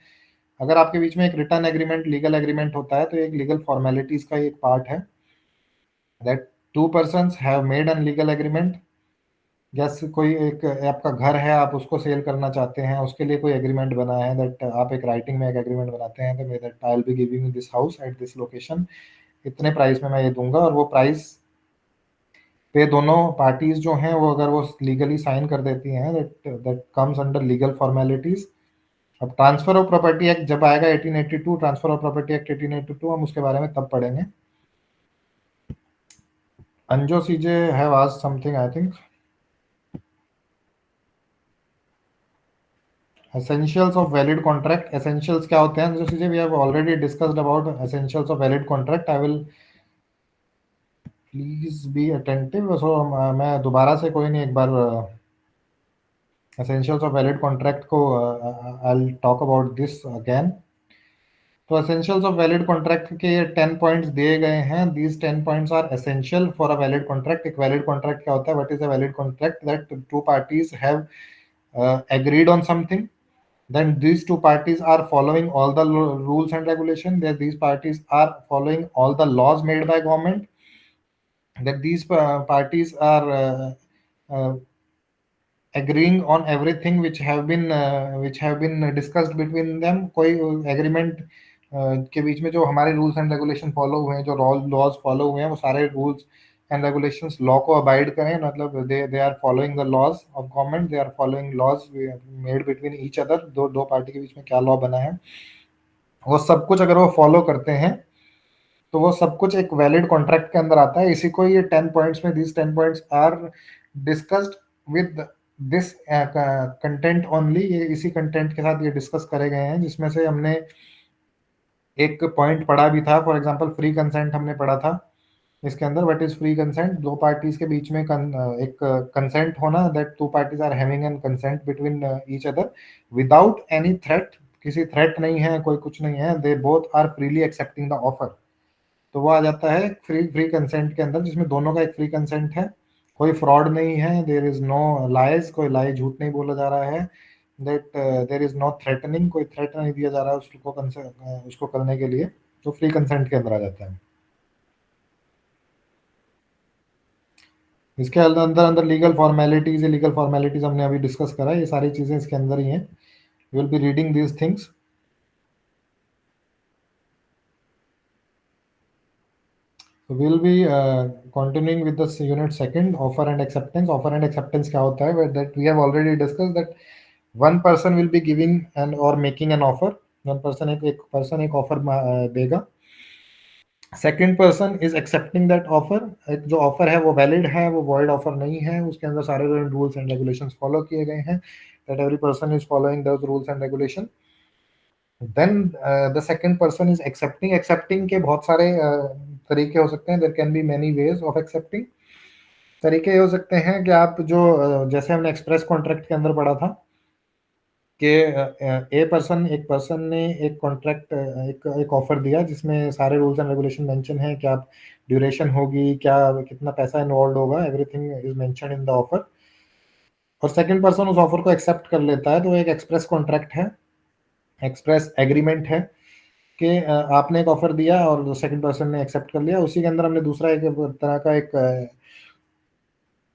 [SPEAKER 1] अगर आपके बीच में एक रिटर्न एग्रीमेंट, लीगल एग्रीमेंट होता है तो एक लीगल फॉर्मेलिटीज का एक पार्ट है that 2 persons have made N legal agreement. जैसे कोई एक आपका घर है, आप उसको सेल करना चाहते हैं, उसके लिए कोई एग्रीमेंट बना है दैट आप एक राइटिंग में एक एग्रीमेंट बनाते हैं that I will be giving you this house at this location, इतने प्राइस में मैं ये दूंगा, और वो प्राइस पे दोनों पार्टीज जो हैं वो अगर वो लीगली साइन कर देती हैं that comes under legal formalities. अब ट्रांसफर ऑफ प्रॉपर्टी एक्ट जब आएगा 1882, ट्रांसफर ऑफ प्रॉपर्टी एक्ट 1882, हम उसके बारे में तब पढ़ेंगे। Anju CJ have asked something I think. Essentials of valid contract. Essentials क्या होते हैं? जो चीजें we have already discussed about essentials of valid contract. I will please be attentive. So मैं दोबारा से कोई नहीं, एक बार essentials of valid contract को I'll talk about this again. तो essentials of valid contract के 10 points दिए गए हैं. These 10 points are essential for a valid contract. एक valid contract क्या होता है? What is a valid contract? That two parties have agreed on something. Then these two parties are following all the rules and regulations, that these parties are following all the laws made by government, that these parties are uh, agreeing on everything which have been discussed between them। कोई agreement के बीच में जो हमारे rules and regulation follow हुए हैं, जो laws follow हुए हैं, वो सारे रूल्स एंड रेगुलेशंस लॉ को अबाइड करें, मतलब they are following the laws of government, they are following laws made between each other. दो पार्टी के बीच में क्या लॉ बना है वो सब कुछ अगर वो फॉलो करते हैं तो वो सब कुछ एक वैलिड कॉन्ट्रैक्ट के अंदर आता है। इसी को ये 10 पॉइंट्स में, these 10 points are discussed with this content only. ये इसी कंटेंट के साथ ये डिस्कस करे गए हैं, जिसमें से हमने एक पॉइंट पढ़ा भी था। फॉर एग्जांपल फ्री कंसेंट हमने पढ़ा था इसके अंदर। What is free consent? दो पार्टीज के बीच में एक कंसेंट होना, that two parties are having an consent between each other without any threat. किसी थ्रेट नहीं है, कोई कुछ नहीं है, they both are freely accepting the offer. तो वो आ जाता है फ्री कंसेंट के अंदर, जिसमें दोनों का एक फ्री कंसेंट है, कोई फ्रॉड नहीं है, देयर इज नो लाइज, कोई लाई झूठ नहीं बोला जा रहा है, that there is no threatening, कोई थ्रेट नहीं दिया जा रहा है उसको करने के लिए, तो फ्री कंसेंट के अंदर आ जाता है। इसके अंदर अंदर लीगल फॉर्मेलिटीज हमने अभी डिस्कस करा, ये सारी चीजें इसके अंदर ही हैं. You will be reading these things. So we'll be continuing with this unit second, offer and acceptance. Offer and acceptance क्या होता है? Where that we have already discussed that one person will be giving and or making an offer. One person एक person एक offer देगा. Second person is accepting that offer. जो offer है वो valid है, वो वॉइड ऑफर नहीं है, उसके अंदर सारे रूल्स एंड रेगुलेशंस फॉलो किए गए हैं, that every person is following those rules and regulation. Then the second person is accepting. Accepting के बहुत सारे तरीके हो सकते हैं. There can be many ways of accepting. तरीके हो सकते हैं कि आप जो जैसे हमने एक्सप्रेस कॉन्ट्रैक्ट के अंदर पढ़ा था कि एक पर्सन ने एक कॉन्ट्रैक्ट एक ऑफर दिया जिसमें सारे रूल्स एंड रेगुलेशन मेंशन है, क्या ड्यूरेशन होगी, क्या कितना पैसा इन्वॉल्व होगा, everything is mention in the offer. और सेकंड पर्सन उस ऑफर को एक्सेप्ट कर लेता है, तो एक एक्सप्रेस कॉन्ट्रैक्ट है, एक्सप्रेस एग्रीमेंट है कि आपने एक ऑफर दिया और सेकंड पर्सन ने एक्सेप्ट कर लिया. उसी के अंदर हमने दूसरा एक तरह का एक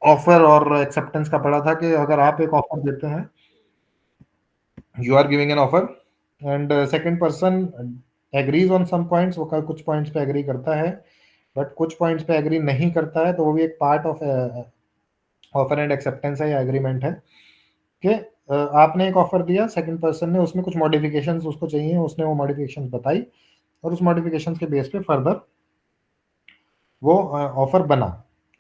[SPEAKER 1] ऑफर और एक्सेप्टेंस का पढ़ा था कि अगर आप एक ऑफर देते हैं, you are giving an offer and second person agrees on some points, वो कुछ पॉइंट्स पे एग्री करता है बट कुछ पॉइंट्स पे एग्री नहीं करता है, तो वो भी एक part of offer and acceptance है या एग्रीमेंट है कि आपने एक ऑफर दिया, सेकंड पर्सन ने उसमें कुछ मॉडिफिकेशंस उसको चाहिए, उसने वो मॉडिफिकेशंस बताई और उस मॉडिफिकेशंस के बेस पे फर्दर वो ऑफर बना.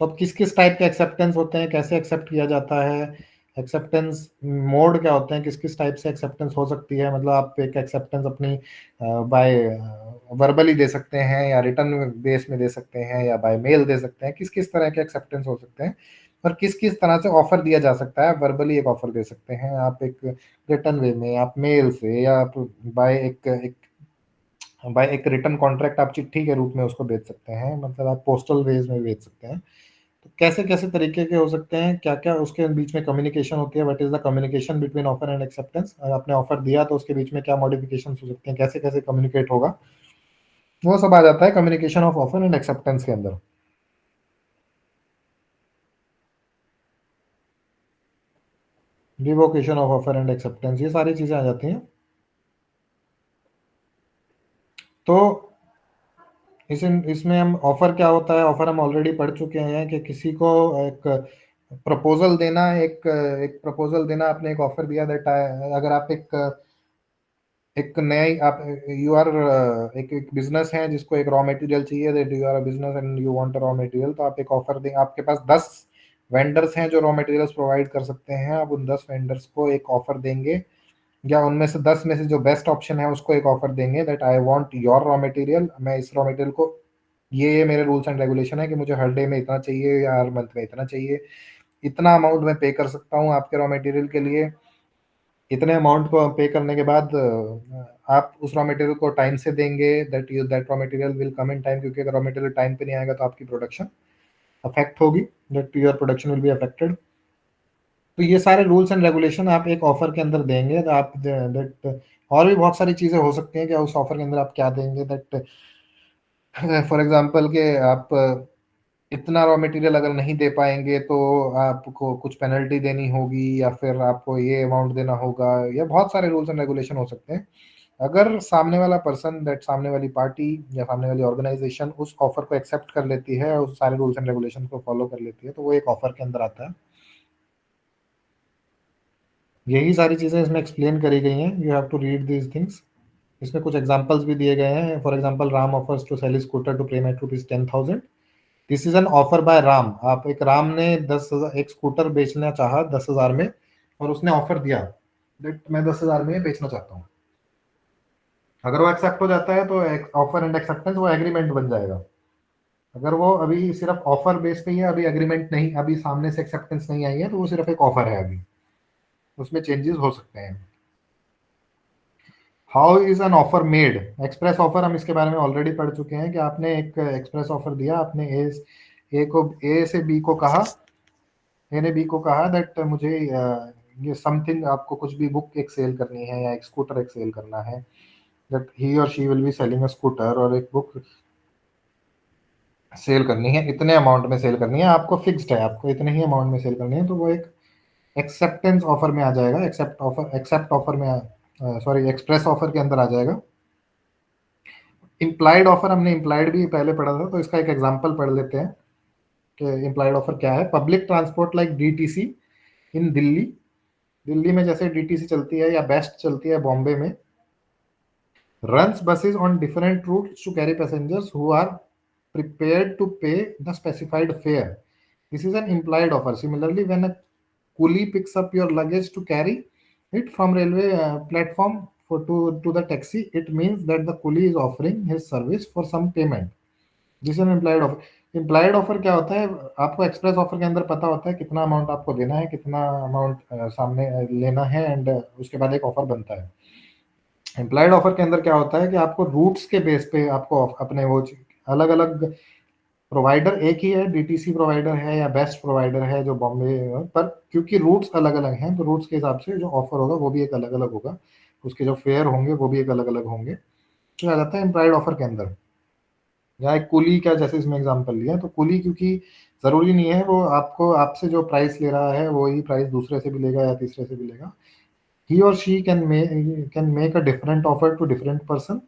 [SPEAKER 1] तो अब किस किस टाइप के एक्सेप्टेंस होते हैं, कैसे एक्सेप्ट किया जाता है, एक्सेप्टेंस मोड क्या होते हैं, किस किस टाइप से एक्सेप्टेंस हो सकती है. मतलब आप एक एक्सेप्टेंस अपनी बाय वर्बली दे सकते हैं या रिटर्न बेस में दे सकते हैं या बाय मेल दे सकते हैं. किस किस तरह के एक्सेप्टेंस हो सकते हैं और किस किस तरह से ऑफर दिया जा सकता है. वर्बली एक ऑफर दे सकते हैं आप, एक रिटर्न वे में, आप मेल से, या आप बाय एक रिटर्न कॉन्ट्रैक्ट आप चिट्ठी के रूप में उसको बेच सकते हैं, मतलब आप पोस्टल वेज में बेच सकते हैं. तो कैसे कैसे तरीके के हो सकते हैं, क्या क्या उसके बीच में कम्युनिकेशन होती है, what is the communication between offer and acceptance. अगर आपने ऑफर दिया तो उसके बीच में क्या मॉडिफिकेशन हो सकते हैं, कैसे कैसे कम्युनिकेट होगा, वो सब आ जाता है communication of offer and acceptance के अंदर. Revocation of offer and acceptance, ये सारी चीजें आ जाती हैं. तो इसमें हम ऑफर क्या होता है, ऑफर हम ऑलरेडी पढ़ चुके हैं कि किसी को एक प्रपोजल देना, एक प्रपोजल देना. आपने एक ऑफर दिया दैट अगर आप एक नए आप यू आर एक बिजनेस है जिसको एक रॉ मटेरियल चाहिए, that you are a business and you want a raw material, तो आप एक ऑफर दें. आपके पास 10 वेंडर्स हैं जो रॉ मटेरियल्स प्रोवाइड कर सकते हैं. आप उन 10 वेंडर्स को एक ऑफर देंगे या उनमें से 10 में से जो बेस्ट ऑप्शन है उसको एक ऑफर देंगे that I want your raw material. मैं इस रॉ मटेरियल को, ये मेरे रूल्स एंड रेगुलेशन है कि मुझे हर डे में इतना चाहिए या हर मंथ में इतना चाहिए, इतना अमाउंट मैं पे कर सकता हूँ आपके रॉ मटेरियल के लिए. इतने अमाउंट को पे करने के बाद आप उस रॉ मटेरियल को टाइम से देंगे, that raw material will come in time, क्योंकि अगर रॉ मटेरियल टाइम पे नहीं आएगा तो आपकी प्रोडक्शन अफेक्ट होगी, that your production will be affected. तो ये सारे रूल्स एंड रेगुलेशन आप एक ऑफर के अंदर देंगे. तो आप दैट और भी बहुत सारी चीजें हो सकती हैं कि उस ऑफर के अंदर आप क्या देंगे. दैट फॉर एग्जांपल कि आप इतना रॉ मटेरियल अगर नहीं दे पाएंगे तो आपको कुछ पेनल्टी देनी होगी या फिर आपको ये अमाउंट देना होगा, या बहुत सारे रूल्स एंड रेगुलेशन हो सकते हैं. अगर सामने वाला पर्सन, दैट सामने वाली पार्टी या सामने वाली ऑर्गेनाइजेशन उस ऑफर को एक्सेप्ट कर लेती है और उस सारे रूल्स एंड रेगुलेशन को फॉलो कर लेती है, तो वो एक ऑफर के अंदर आता है. यही सारी चीजें इसमें एक्सप्लेन करी गई हैं. You have to read these things. इसमें कुछ एग्जांपल्स भी दिए गए हैं. For example, Ram offers to sell scooter to Prem at ₹10,000. This is an offer by Ram. आप एक राम ने 10,000 एक स्कूटर बेचना चाहा 10,000 में और उसने ऑफर दिया दैट मैं 10,000 में बेचना चाहता हूँ. अगर वो एक्सेप्ट हो जाता है तो ऑफर एंड एक्सेप्टेंस वो एग्रीमेंट बन जाएगा. अगर वो अभी सिर्फ ऑफर बेस पे ही है, अभी एग्रीमेंट नहीं, अभी सामने से एक्सेप्टेंस नहीं आई है, तो वो सिर्फ एक ऑफर है, अभी उसमें चेंजेस हो सकते हैं. How is an offer made. Express offer, हम इसके बारे में ऑलरेडी पढ़ चुके हैं कि आपने एक एक्सप्रेस ऑफर दिया, आपने ए से बी को कहा, ए ने बी को कहा दैट मुझे ये समथिंग, आपको कुछ भी बुक एक सेल करनी है या एक स्कूटर एक सेल करना है, दैट ही और she will be selling a scooter और एक बुक सेल करनी है, इतने अमाउंट में सेल करनी है, आपको फिक्स्ड है, आपको इतने ही अमाउंट में सेल करनी है, तो वो एक एक्सेप्टेंस ऑफर में आ जाएगा, एक्सेप्ट ऑफर में सॉरी एक्सप्रेस ऑफर के अंदर आ जाएगा। इम्प्लाइड ऑफर हमने इम्प्लाइड भी पहले पढ़ा था, तो इसका एक एग्जांपल पढ़ लेते हैं कि इम्प्लाइड ऑफर क्या है। पब्लिक ट्रांसपोर्ट लाइक डीटीसी इन दिल्ली, दिल्ली में जैसे डीटीसी चलती है या बेस्ट चलती है बॉम्बे में, runs buses on different routes to carry passengers who are prepared to pay the specified fare. This is an implied offer. Similarly, when a coolie picks up your luggage to carry it from railway platform to the taxi, it means that the coolie is offering his service for some payment. This is an implied offer. Implied offer क्या होता है? आपको express offer के अंदर पता होता है कितना अमाउंट आपको देना है, कितना अमाउंट सामने लेना है, एंड उसके बाद एक ऑफर बनता है। एम्प्लॉयड ऑफर के अंदर क्या होता है कि आपको रूट्स के बेस पे आपको अपने वो अलग अलग प्रोवाइडर एक ही है, डीटीसी प्रोवाइडर है या बेस्ट प्रोवाइडर है जो बॉम्बे पर, क्योंकि रूट्स अलग अलग हैं, तो रूट्स के हिसाब से जो ऑफर होगा वो भी एक अलग अलग होगा, उसके जो फेयर होंगे वो भी एक अलग अलग होंगे। तो आ जाता है एम्प्लॉयड ऑफर के अंदर। या एक कुली का जैसे इसमें एग्जांपल लिया, तो कुली क्योंकि जरूरी नहीं है वो आपको आपसे जो प्राइस ले रहा है वही प्राइस दूसरे से भी लेगा या तीसरे से भी लेगा। he or she can make a different offer to different person।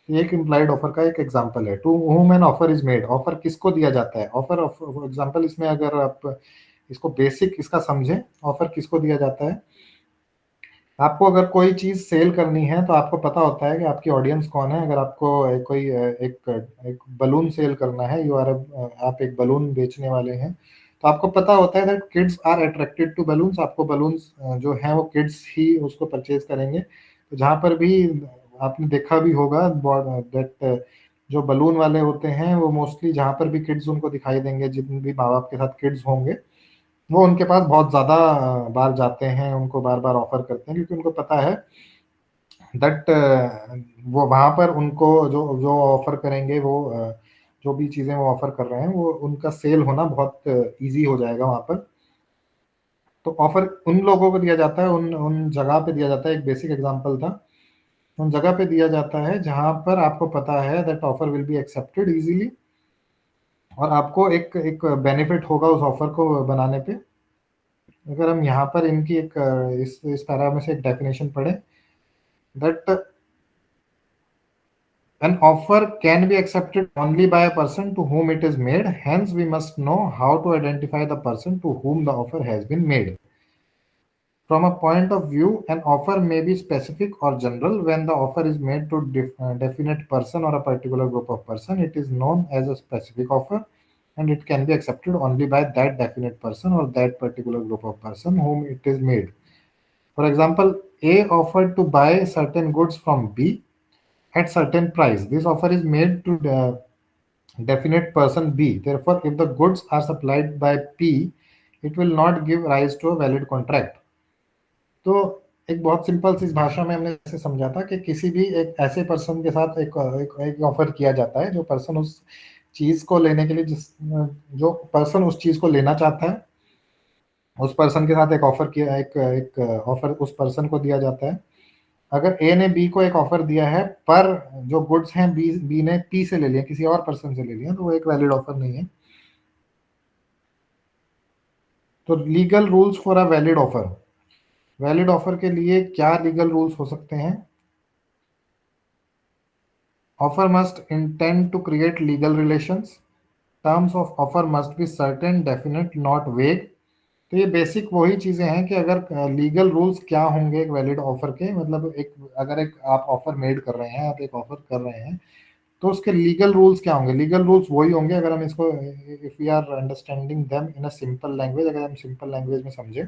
[SPEAKER 1] एक implied offer का एक एग्जांपल है। to whom an offer is made, offer किसको दिया जाता है, ऑफर फॉर एग्जांपल इसमें अगर आप इसको बेसिक इसका समझें, ऑफर किसको दिया जाता है। आपको अगर कोई चीज सेल करनी है तो आपको पता होता है कि आपकी ऑडियंस कौन है। अगर आपको कोई एक बलून सेल करना है, आप एक बलून बेचने वाले हैं, तो आपको पता होता है that kids are attracted to balloons. आपको बलून्स जो हैं वो किड्स ही उसको परचेज करेंगे। तो जहाँ पर भी आपने देखा भी होगा दैट जो बलून वाले होते हैं वो मोस्टली जहाँ पर भी किड्स उनको दिखाई देंगे, जिन भी माँ बाप के साथ किड्स होंगे, वो उनके पास बहुत ज़्यादा बार जाते हैं, उनको बार बार ऑफर करते हैं, क्योंकि उनको पता है दैट वो वहाँ पर उनको जो जो ऑफर करेंगे वो जो भी चीज़ें वो ऑफर कर रहे हैं वो उनका सेल होना बहुत इजी हो जाएगा वहाँ पर। तो ऑफर उन लोगों को दिया जाता है, उन जगह पे दिया जाता है। एक बेसिक एग्जांपल था, उन जगह पे दिया जाता है जहाँ पर आपको पता है that offer will be accepted easily, और आपको एक बेनिफिट होगा उस ऑफर को बनाने पे। अगर हम यहाँ पर इनकी एक इस पैरा में से एक डेफिनेशन पढ़े, that an offer can be accepted only by a person to whom it is made, hence we must know how to identify the person to whom the offer has been made. From a point of view, an offer may be specific or general. When the offer is made to definite person or a particular group of person, it is known as a specific offer, and it can be accepted only by that definite person or that particular group of person whom it is made. For example, A offered to buy certain goods from B at certain price. This offer is made to the definite person B. Therefore, if the goods are supplied by P, it will not give rise to a valid contract. तो एक बहुत simple सी भाषा में हमने ऐसे समझा था कि किसी भी एक ऐसे पर्सन के साथ एक ऑफर किया जाता है, जो पर्सन उस चीज को लेने के लिए जो पर्सन उस चीज को लेना चाहता है, उस पर्सन के साथ एक ऑफर किया, एक ऑफर उस पर्सन को दिया जाता है। अगर ए ने बी को एक ऑफर दिया है पर जो गुड्स हैं बी ने पी से ले लिया, किसी और पर्सन से ले लिया, तो वो एक वैलिड ऑफर नहीं है। तो legal rules for a valid offer, valid offer के लिए क्या लीगल रूल्स हो सकते हैं। Offer must intend to create legal relations, terms of offer must be certain, definite, not vague. तो ये बेसिक वही चीजें हैं कि अगर लीगल रूल्स क्या होंगे एक वैलिड ऑफर के, मतलब अगर आप ऑफर मेड कर रहे हैं, आप एक ऑफर कर रहे हैं, तो उसके लीगल रूल्स क्या होंगे। लीगल रूल्स वही होंगे, अगर हम इसको if we are understanding them in a simple language, अगर हम सिंपल लैंग्वेज में समझे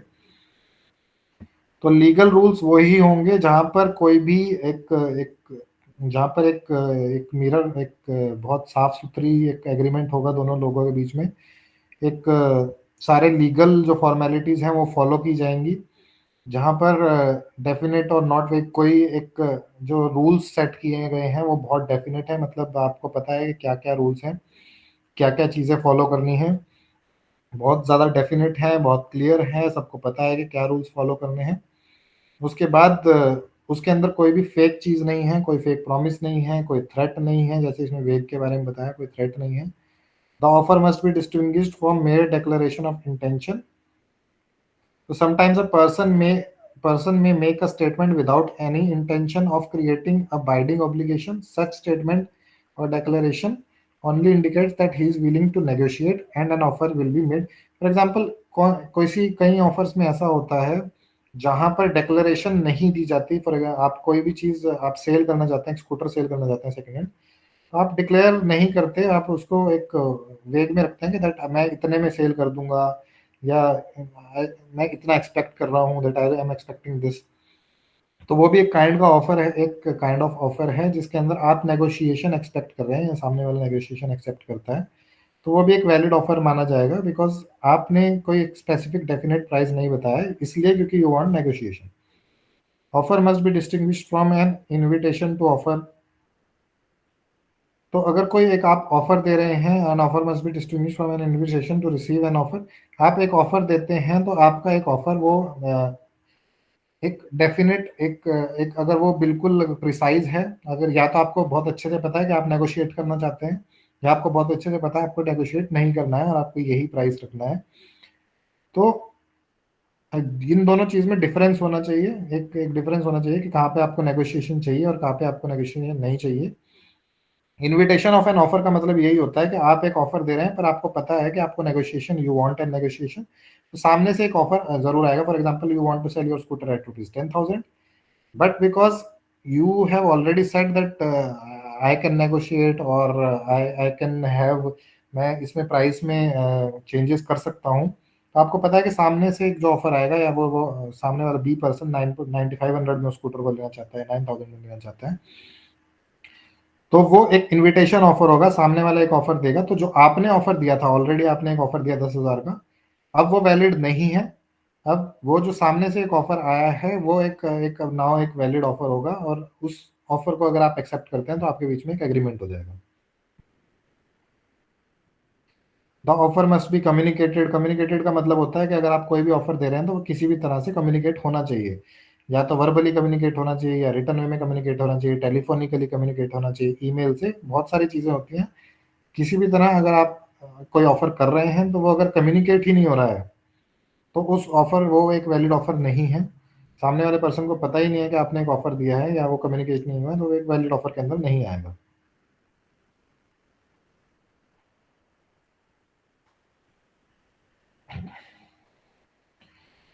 [SPEAKER 1] तो लीगल रूल्स वही होंगे जहां पर कोई भी जहां पर एक मिरर, एक बहुत साफ सुथरी एक एग्रीमेंट होगा दोनों लोगों के बीच में, एक सारे लीगल जो फॉर्मेलिटीज हैं वो फॉलो की जाएंगी, जहां पर डेफिनेट और नॉट वेग कोई एक जो रूल्स सेट किए गए हैं वो बहुत डेफिनेट है, मतलब आपको पता है कि क्या क्या रूल्स हैं, क्या क्या चीज़ें फॉलो करनी है, बहुत ज़्यादा डेफिनेट है, बहुत क्लियर है, सबको पता है कि क्या रूल्स फॉलो करने हैं। उसके बाद उसके अंदर कोई भी फेक चीज़ नहीं है, कोई फेक प्रॉमिस नहीं है, कोई थ्रेट नहीं है, जैसे इसमें वेग के बारे में बताया, कोई थ्रेट नहीं है। The offer must be distinguished from mere declaration of intention. So sometimes a person may make a statement without any intention of creating a binding obligation. Such statement or declaration only indicates that he is willing to negotiate and an offer will be made. For example, कई offers में ऐसा होता है जहां पर declaration नहीं दी जाती। For आप कोई भी चीज आप सेल करना चाहते हैं, स्कूटर सेल करना चाहते हैं सेकेंड हैंड, तो आप डिक्लेयर नहीं करते, आप उसको एक वेग में रखते हैं कि दैट मैं इतने में सेल कर दूंगा, या मैं इतना एक्सपेक्ट कर रहा हूँ, that I am expecting this. तो वो भी एक काइंड का ऑफर है, एक काइंड ऑफ ऑफर है जिसके अंदर आप नेगोशिएशन एक्सपेक्ट कर रहे हैं या सामने वाला नेगोशिएशन एक्सेप्ट करता है, तो वो भी एक वैलिड ऑफर माना जाएगा, बिकॉज आपने कोई एक स्पेसिफिक डेफिनेट प्राइस नहीं बताया, इसलिए क्योंकि you want negotiation. Offer must be distinguished from an invitation to offer. तो अगर कोई एक आप ऑफर दे रहे हैं, an offer must be distinguished from an invitation to receive an offer. आप एक ऑफर देते हैं तो आपका एक ऑफर वो एक डेफिनेट एक अगर वो बिल्कुल प्रिसाइज है, अगर या तो आपको बहुत अच्छे से पता है कि आप नेगोशिएट करना चाहते हैं, या आपको बहुत अच्छे से पता है आपको नेगोशिएट नहीं करना है और आपको यही प्राइस रखना है, तो इन दोनों चीज में डिफरेंस होना चाहिए। एक डिफरेंस होना चाहिए कि कहाँ पे आपको नेगोशिएशन चाहिए और कहाँ पे आपको नेगोशिएशन नहीं चाहिए। इन्विटेशन ऑफ एन ऑफर का मतलब यही होता है कि आप एक ऑफर दे रहे हैं पर आपको पता है कि आपको negotiation, you want an negotiation, तो सामने से एक ऑफर जरूर आएगा। For example, you want to sell your scooter at ₹10,000, but because you have already said that I can negotiate और आई कैन हैव, मैं इसमें प्राइस में चेंजेस कर सकता हूँ, तो आपको पता है कि सामने से एक जो ऑफर आएगा, या वो सामने वाला बी पर्सन 9500 में स्कूटर को लेना चाहता है, 9000 में लेना चाहता है, तो वो एक इनविटेशन ऑफर होगा, सामने वाला एक ऑफर देगा, तो जो आपने ऑफर दिया था, ऑलरेडी आपने एक ऑफर दिया 10,000 का, अब वो वैलिड नहीं है। अब वो जो सामने से एक ऑफर आया है वो एक नाउ एक वैलिड ऑफर होगा, और उस ऑफर को अगर आप एक्सेप्ट करते हैं तो आपके बीच में एक एग्रीमेंट हो जाएगा। The offer must be communicated. Communicated का मतलब होता है कि अगर आप कोई भी ऑफर दे रहे हैं तो वो किसी भी तरह से कम्युनिकेट होना चाहिए, या तो वर्बली कम्युनिकेट होना चाहिए, या रिटर्न वे में कम्युनिकेट होना चाहिए, टेलीफोनिकली कम्युनिकेट होना चाहिए, ईमेल से, बहुत सारी चीजें होती हैं। किसी भी तरह अगर आप कोई ऑफर कर रहे हैं तो वो अगर कम्युनिकेट ही नहीं हो रहा है तो उस ऑफर, वो एक वैलिड ऑफर नहीं है। सामने वाले पर्सन को पता ही नहीं है कि आपने एक ऑफर दिया है, या वो कम्युनिकेट नहीं हुआ है, तो वो एक वैलिड ऑफर के अंदर नहीं आएगा।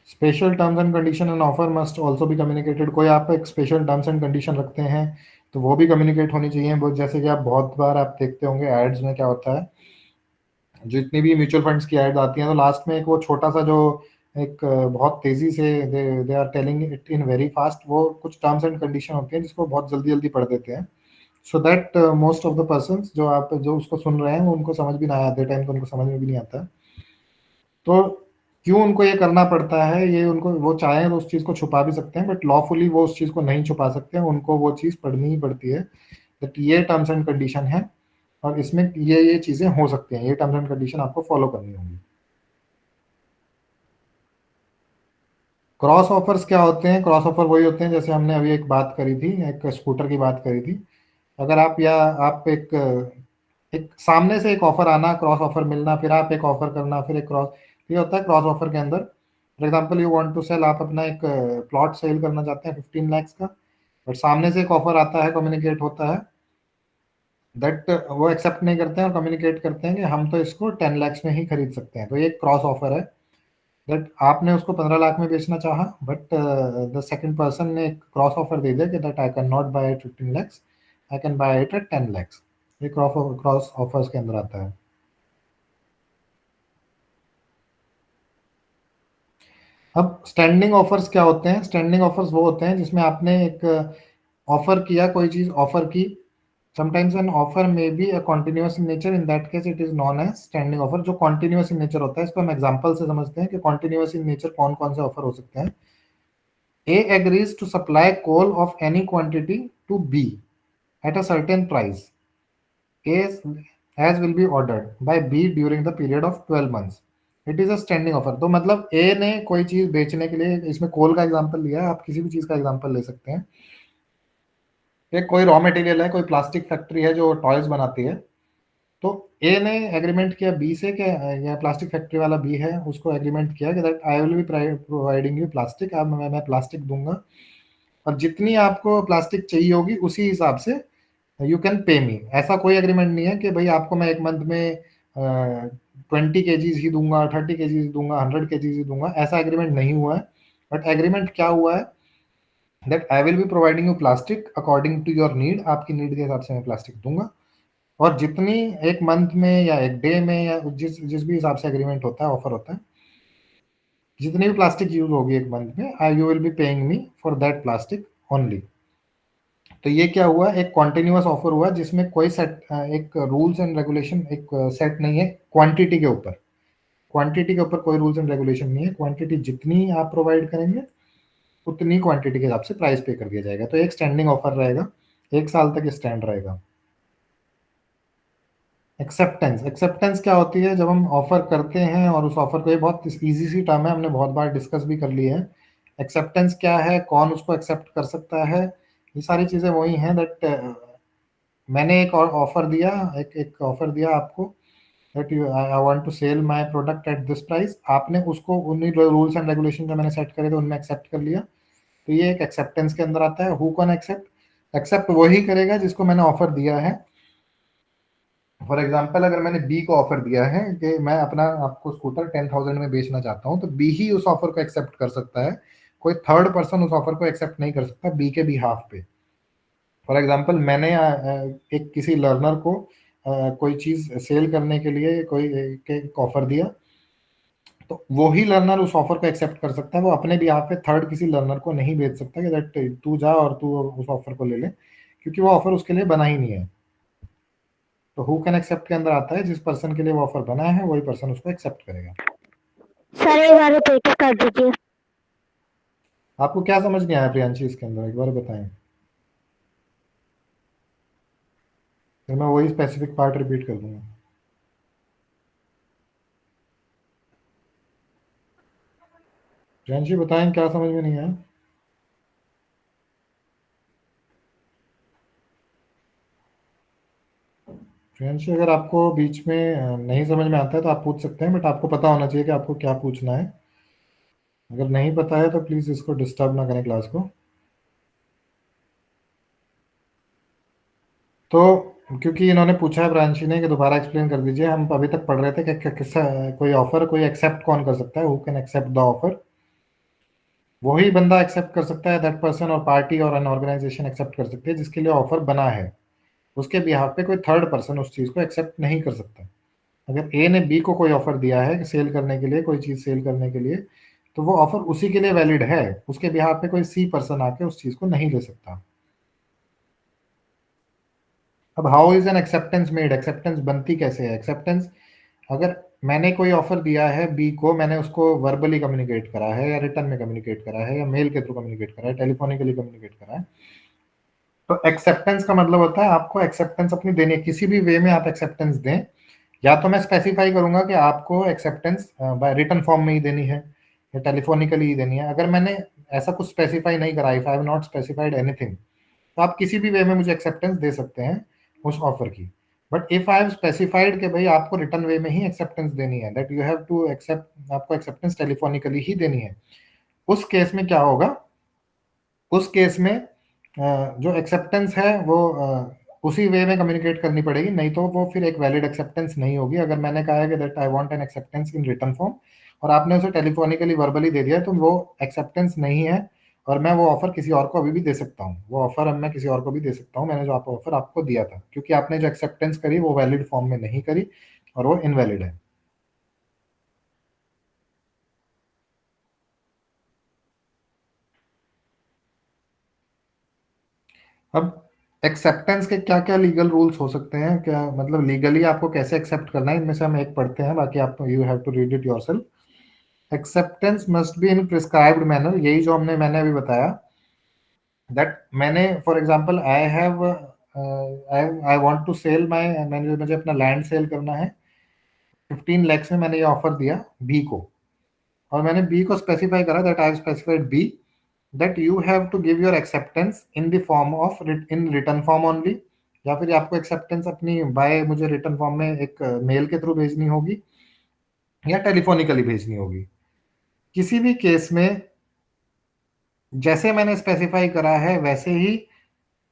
[SPEAKER 1] Special terms and condition and offer must also भी कम्युनिकेटेड। कोई आप एक स्पेशल टर्म्स एंड कंडीशन रखते हैं तो वो भी कम्युनिकेट होनी चाहिए। बहुत, जैसे कि आप बहुत बार आप देखते होंगे एड्स में क्या होता है, जितनी भी म्यूचुअल फंड्स की एड्स आती हैं तो लास्ट में एक वो छोटा सा जो एक बहुत तेजी से they are telling it in very fast, वो कुछ टर्म्स एंड कंडीशन होती हैं जिसको बहुत जल्दी जल्दी पढ़ देते हैं, so that most of the persons जो उसको सुन रहे हैं वो उनको समझ भी ना आए, आते टाइम तो उनको समझ में भी नहीं आता। तो क्यों उनको ये करना पड़ता है, ये उनको, वो चाहें तो उस चीज़ को छुपा भी सकते हैं, बट लॉफुली वो उस चीज़ को नहीं छुपा सकते हैं, उनको वो चीज़ पढ़नी ही पड़ती है। दैट ये टर्म्स एंड कंडीशन है और इसमें ये चीज़ें हो सकती हैं, ये टर्म्स एंड कंडीशन आपको फॉलो करनी होंगी। क्रॉस ऑफर्स क्या होते हैं? क्रॉस ऑफर वही होते हैं जैसे हमने अभी एक बात करी थी, एक स्कूटर की बात करी थी। अगर आप एक सामने से एक ऑफर आना, क्रॉस ऑफर मिलना, फिर आप एक ऑफर करना, फिर एक क्रॉस, ये होता है क्रॉस ऑफर के अंदर। For example, you want to sell, आप अपना एक प्लॉट सेल करना चाहते हैं 15 लाख का, बट सामने से एक ऑफर आता है, कम्युनिकेट होता है, दैट वो एक्सेप्ट नहीं करते हैं और कम्युनिकेट करते हैं कि हम तो इसको 10 लाख में ही खरीद सकते हैं, तो ये एक क्रॉस ऑफर है। दैट आपने उसको 15 लाख में बेचना चाहा, बट द सेकंड पर्सन ने एक क्रॉस ऑफर दे दिया कि that I can not buy it 15 lakhs, I can buy it at 10 lakhs। ये क्रॉस ऑफर्स के अंदर आता है। अब स्टैंडिंग ऑफर्स क्या होते हैं? स्टैंडिंग ऑफर्स वो होते हैं जिसमें आपने एक ऑफर किया, कोई चीज ऑफर की, sometimes an offer may be a continuous in nature, in that case it is known as standing offer. जो कॉन्टिन्यूअस इन नेचर होता है, इसको हम एग्जांपल से समझते हैं कि कॉन्टिन्यूअस इन नेचर कौन कौन से ऑफर हो सकते हैं। A agrees to supply coal of any quantity to B at a certain price as will be ordered by B during the period of 12 months. It is a standing offer। तो मतलब A ने कोई चीज बेचने के लिए, इसमें कोल का एग्जांपल लिया है, आप किसी भी चीज का एग्जांपल ले सकते हैं। एक कोई रॉ मटेरियल है, कोई प्लास्टिक फैक्ट्री है जो टॉयज बनाती है, तो ए ने एग्रीमेंट किया बी से कि या प्लास्टिक फैक्ट्री वाला बी है, उसको एग्रीमेंट किया कि that I will be providing you plastic, अब मैं प्लास्टिक दूंगा और जितनी आपको प्लास्टिक चाहिए होगी उसी हिसाब से यू कैन पे मी। ऐसा कोई एग्रीमेंट नहीं है कि भाई आपको मैं एक मंथ में 20 kgs ही दूंगा, 30 kgs दूंगा, 100 kgs ही दूंगा, ऐसा एग्रीमेंट नहीं हुआ है। बट एग्रीमेंट क्या हुआ है that I will be providing you plastic according to your need, आपकी नीड के हिसाब से मैं प्लास्टिक दूंगा और जितनी एक मंथ में या एक डे में या जिस जिस भी हिसाब से एग्रीमेंट होता है, ऑफर होता है, जितनी भी प्लास्टिक यूज होगी एक मंथ में, I you will be paying me for that plastic only. तो ये क्या हुआ, एक कॉन्टिन्यूअस ऑफर हुआ जिसमें कोई सेट एक रूल्स एंड रेगुलेशन एक सेट नहीं है क्वांटिटी के ऊपर। क्वांटिटी के ऊपर कोई रूल्स एंड रेगुलेशन नहीं है, क्वांटिटी जितनी आप प्रोवाइड करेंगे उतनी क्वांटिटी के हिसाब से प्राइस पे कर दिया जाएगा। तो एक स्टैंडिंग ऑफर रहेगा, 1 साल तक स्टैंड रहेगा। एक्सेप्टेंस, एक्सेप्टेंस क्या होती है, जब हम ऑफर करते हैं और उस ऑफर को, ये बहुत इजी सी टर्म है, हमने बहुत बार डिस्कस भी कर ली है। एक्सेप्टेंस क्या है, कौन उसको एक्सेप्ट कर सकता है, ये सारी चीज़ें वही हैं दैट मैंने एक ऑफर दिया, एक ऑफर दिया आपको that you I want to sell my product at this price, आपने उसको उन्हीं रूल्स एंड रेगुलेशन जो मैंने सेट करे थे उनमें एक्सेप्ट कर लिया, तो ये एक एक्सेप्टेंस के अंदर आता है। हु कैन एक्सेप्ट, एक्सेप्ट वही करेगा जिसको मैंने ऑफर दिया है। फॉर एग्जाम्पल अगर मैंने बी को ऑफर दिया है कि मैं अपना आपको स्कूटर 10,000 में बेचना चाहता हूँ, तो बी ही उस ऑफर को एक्सेप्ट कर सकता है, कोई थर्ड पर्सन उस ऑफर को एक्सेप्ट नहीं कर सकता बी के बिहाफ पे। फॉर एग्जाम्पल मैंने एक किसी लर्नर को कोई चीज़ सेल करने के लिए कोई एक ऑफर दिया, तो वो ही लर्नर उस ऑफर को एक्सेप्ट कर सकता है, वो अपने बिहाफ पे थर्ड किसी लर्नर को नहीं बेच सकता कि दैट तू जा और तू उस ऑफर को ले ले, क्योंकि वो ऑफर उसके लिए बना ही नहीं है। तो हु कैन एक्सेप्ट के अंदर आता है जिस पर्सन के लिए वो ऑफर बना है वही पर्सन उसको एक्सेप्ट करेगा।
[SPEAKER 3] सर एक बार रिपीट कर दीजिए।
[SPEAKER 1] आपको क्या समझ नहीं आया प्रियांशी इसके अंदर, एक बार बताएं, फिर मैं वही स्पेसिफिक पार्ट रिपीट कर दूंगा। प्रियांशी बताएं क्या समझ में नहीं आया। प्रियांशी अगर आपको बीच में नहीं समझ में आता है तो आप पूछ सकते हैं, बट आपको पता होना चाहिए कि आपको क्या पूछना है। अगर नहीं पता है तो प्लीज इसको डिस्टर्ब ना करें क्लास को। तो क्योंकि इन्होंने पूछा है प्रियांशी ने कि दोबारा एक्सप्लेन कर दीजिए, हम अभी तक पढ़ रहे थे कि किस कोई ऑफर कोई एक्सेप्ट कौन कर सकता है, who can accept the offer. वही बंदा एक्सेप्ट कर सकता है, दैट पर्सन और पार्टी और एन ऑर्गेनाइजेशन एक्सेप्ट कर सकते हैं जिसके लिए ऑफर बना है, उसके बिहाफ पे कोई थर्ड पर्सन उस चीज़ को एक्सेप्ट नहीं कर सकता। अगर ए ने बी को कोई ऑफर दिया है कि सेल करने के लिए, कोई चीज़ सेल करने के लिए, तो वो ऑफर उसी के लिए वैलिड है, उसके बिहाफ पे कोई सी पर्सन आके उस चीज़ को नहीं ले सकता। अब how is an acceptance made, acceptance बनती कैसे है। एक्सेप्टेंस, अगर मैंने कोई ऑफर दिया है बी को, मैंने उसको वर्बली कम्युनिकेट करा है या रिटर्न में कम्युनिकेट करा है या मेल के थ्रू कम्युनिकेट करा है, टेलीफोनिकली कम्युनिकेट करा है, तो एक्सेप्टेंस का मतलब होता है आपको एक्सेप्टेंस अपनी देनी है, किसी भी वे में आप एक्सेप्टेंस दें। या तो मैं स्पेसिफाई करूंगा कि आपको एक्सेप्टेंस बाय रिटन फॉर्म में ही देनी है या टेलीफोनिकली ही देनी है। अगर मैंने ऐसा कुछ स्पेसिफाई नहीं करा, if I have not specified anything, तो आप किसी भी वे में मुझे एक्सेप्टेंस दे सकते हैं उस ऑफर की। But if I have specified कि भाई आपको रिटर्न वे में ही एक्सेप्टेंस देनी है, that you have to accept, आपको एक्सेप्टेंस टेलीफोनिकली ही देनी है, उस केस में क्या होगा, उस केस में जो एक्सेप्टेंस है वो उसी वे में कम्युनिकेट करनी पड़ेगी, नहीं तो वो फिर एक वैलिड एक्सेप्टेंस नहीं होगी। अगर मैंने कहा है कि that I want an acceptance in written form और आपने उसे टेलीफोनिकली वर्बली दे दिया, तो वो एक्सेप्टेंस नहीं है और मैं वो ऑफर किसी और को अभी भी दे सकता हूँ, वो ऑफर अब मैं किसी और को भी दे सकता हूँ, मैंने जो आपको ऑफर आपको दिया था, क्योंकि आपने जो एक्सेप्टेंस करी वो वैलिड फॉर्म में नहीं करी और वो इनवैलिड है। अब एक्सेप्टेंस के क्या क्या लीगल रूल्स हो सकते हैं, क्या मतलब लीगली आपको कैसे एक्सेप्ट करना है, इनमें से हम एक पढ़ते हैं, बाकी आप you have to read it yourself. Acceptance must be in prescribed manner, यही जो मैंने अभी बताया, दैट मैंने for example I have I want to sell my, मुझे अपना लैंड सेल करना है 15 lakhs में, मैंने ये ऑफर दिया बी को और मैंने बी को स्पेसिफाई करा that I have specified B that you have to give your acceptance in the form of in written form only, या फिर आपको एक्सेप्टेंस अपनी बाय मुझे रिटर्न फॉर्म में एक मेल के थ्रू भेजनी होगी या टेलीफोनिकली भेजनी होगी। किसी भी केस में जैसे मैंने स्पेसिफाई करा है वैसे ही